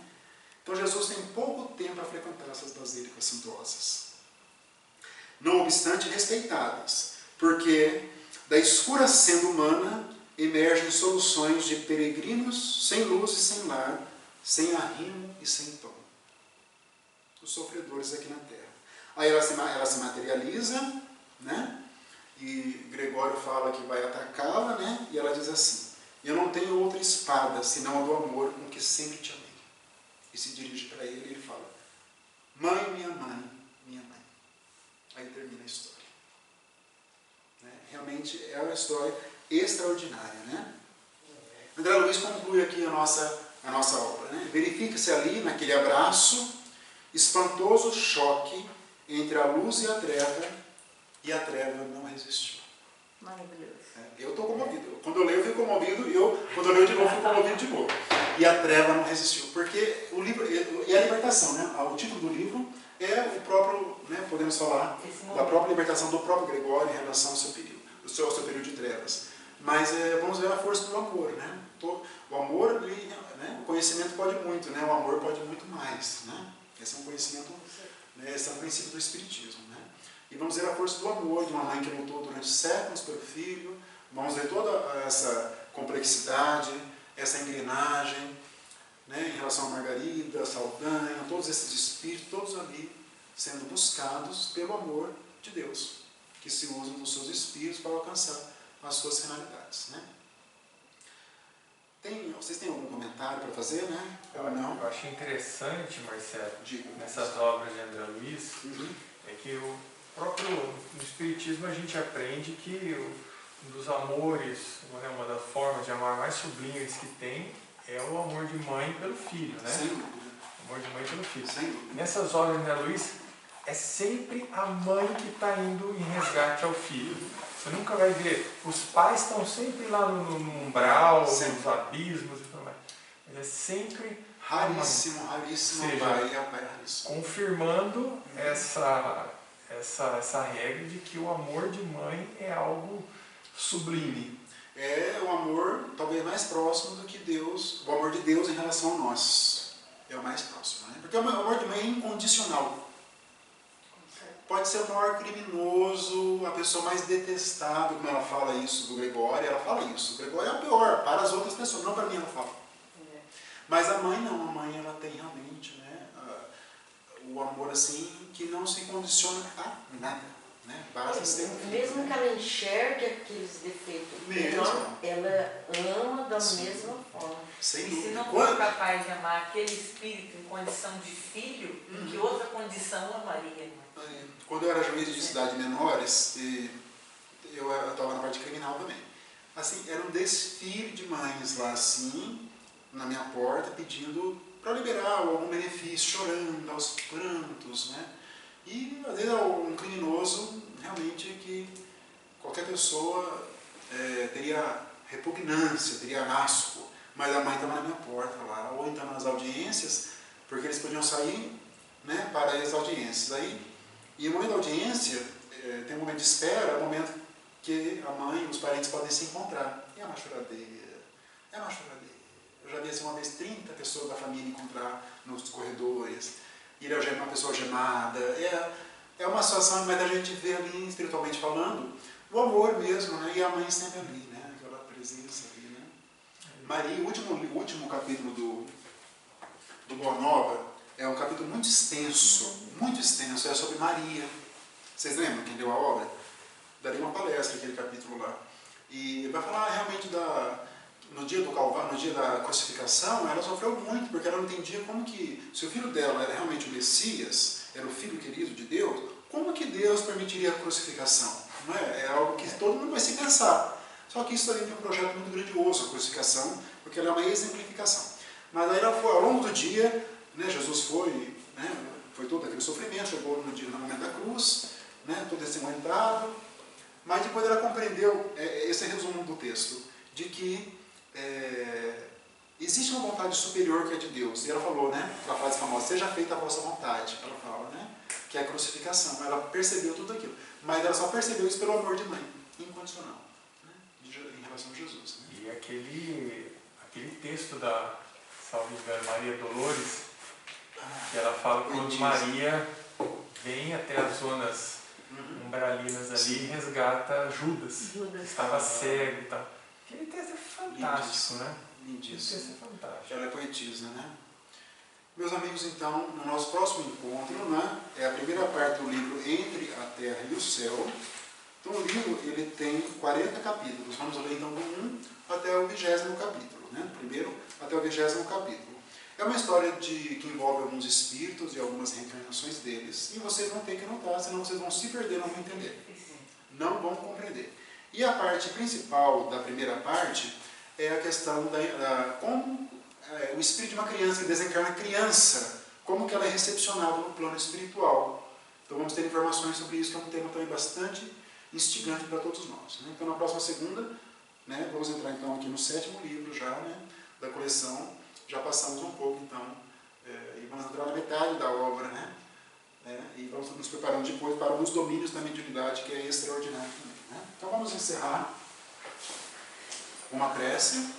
Então Jesus tem pouco tempo para frequentar essas basílicas suntuosas. Não obstante respeitáveis, porque da escura senda humana emergem soluções de peregrinos sem luz e sem lar, sem arrimo e sem pão. Os sofredores aqui na Terra. Aí ela se materializa, né? E Gregório fala que vai atacá-la, né? E ela diz assim: eu não tenho outra espada senão a do amor com que sempre te amei. E se dirige para ele e ele fala: mãe, minha mãe, minha mãe. Aí termina a história. Né? Realmente é uma história extraordinária, né? André Luiz conclui aqui a nossa obra. Né? Verifica-se ali, naquele abraço, espantoso choque entre a luz e a treva não resistiu. Maravilhoso. Eu estou comovido. Quando eu leio, eu fico comovido, quando eu leio de novo, eu fico comovido de novo. E a treva não resistiu. Porque o livro, e a libertação, né? O título do livro é o próprio, né, podemos falar, da própria libertação do próprio Gregório em relação ao seu período, ao seu período de trevas. Mas vamos ver a força do amor, né? O amor, né? O conhecimento pode muito, né? O amor pode muito mais, né? Esse é um conhecimento, né? Esse é um princípio do Espiritismo, né? E vamos ver a força do amor de uma mãe que lutou durante séculos pelo filho. Vamos ver toda essa complexidade, essa engrenagem, né? Em relação a Margarida, a Saldanha, todos esses espíritos, todos ali sendo buscados pelo amor de Deus, que se usam dos seus espíritos para alcançar as suas finalidades, né? Vocês têm algum comentário para fazer, né? Ou não? Eu achei interessante, Marcelo, Digo, nessas obras de André Luiz, é que no Espiritismo a gente aprende que um dos amores, uma das formas de amar mais sublimes que tem, é o amor de mãe pelo filho, né? Sem dúvida. O amor de mãe pelo filho. Sem dúvida. Nessas obras de André Luiz, é sempre a mãe que está indo em resgate ao filho. Você nunca vai ver. Os pais estão sempre lá no umbral, nos abismos e tudo mais. Mas é sempre raríssimo, raríssimo. Seja, raríssimo. Confirmando essa regra de que o amor de mãe é algo sublime. É o amor talvez mais próximo do que Deus, o amor de Deus em relação a nós. É o mais próximo, né? Porque o amor de mãe é incondicional. Pode ser o maior criminoso, a pessoa mais detestável, como ela fala isso do Gregório, ela fala isso. O Gregório é o pior para as outras pessoas, não para mim ela fala. Mas a mãe não, a mãe ela tem realmente, né, o amor assim que não se condiciona a nada. Né? Mesmo que ela enxergue aqueles defeitos, ela ama da mesma forma. Sem e dúvida. se não for capaz de amar aquele espírito em condição de filho, em que outra condição amaria? Quando eu era juiz de cidades menores, eu estava na parte criminal também. assim, era um desfile de mães lá, assim, na minha porta, pedindo para liberar algum benefício, chorando, aos prantos, né? E, às vezes, um criminoso, realmente, que qualquer pessoa teria repugnância, teria asco, mas a mãe estava na minha porta lá, ou então nas audiências, porque eles podiam sair, né, para as audiências. Aí, e o momento da audiência, tem um momento de espera, é o momento que a mãe e os parentes podem se encontrar. E é uma choradeira, é uma choradeira. Eu já vi assim, uma vez 30 pessoas da família encontrar nos corredores, e ele é uma pessoa gemada. É uma situação, mas a gente vê ali, espiritualmente falando, o amor mesmo, né? E a mãe sempre ali, né? Aquela presença ali, né? Maria, o último capítulo do Boa Nova, é um capítulo muito extenso, é sobre Maria. Vocês lembram quem deu a obra? Daria uma palestra aquele capítulo lá. E vai falar realmente no dia do Calvário, no dia da crucificação, ela sofreu muito, porque ela não entendia como que, se o filho dela era realmente o Messias, era o filho querido de Deus, como que Deus permitiria a crucificação? Não é? É algo que todo mundo vai se pensar. Só que isso também tem um projeto muito grandioso, a crucificação, porque ela é uma exemplificação. Mas aí ela foi, ao longo do dia, né, Jesus foi, né, foi todo aquele sofrimento, chegou no momento da cruz, né, todo ensanguentado, mas depois ela compreendeu, esse é o resumo do texto, de que existe uma vontade superior que é de Deus. E ela falou, né, aquela frase famosa, seja feita a vossa vontade, ela fala, né, que é a crucificação. Ela percebeu tudo aquilo, mas ela só percebeu isso pelo amor de mãe, incondicional, né, em relação a Jesus. Né? E aquele texto da, salve engano, Maria Dolores, que ela fala quando Maria vem até as zonas umbralinas ali e resgata Judas, que estava cego e tal. Aquele texto é fantástico, né? Lindíssimo. Aquele texto é fantástico. Ela é poetisa, né? Meus amigos, então, no nosso próximo encontro, né, é a primeira parte do livro Entre a Terra e o Céu. Então, o livro ele tem 40 capítulos. Vamos ler, então, do 1 até o 20º capítulo. Né? Primeiro até o 20º capítulo. É uma história que envolve alguns espíritos e algumas reencarnações deles. E vocês vão ter que anotar, senão vocês vão se perder, não vão entender. Não vão compreender. E a parte principal da primeira parte é a questão como o espírito de uma criança que desencarna criança, como que ela é recepcionada no plano espiritual. Então vamos ter informações sobre isso, que é um tema também bastante instigante para todos nós. Né? Então na próxima segunda, né, vamos entrar então aqui no 7º livro já, né, da coleção. Já passamos um pouco então, e vamos entrar na metade da obra, né? E vamos nos preparando depois para alguns domínios da mediunidade, que é extraordinário também. Né? Então vamos encerrar com uma prece.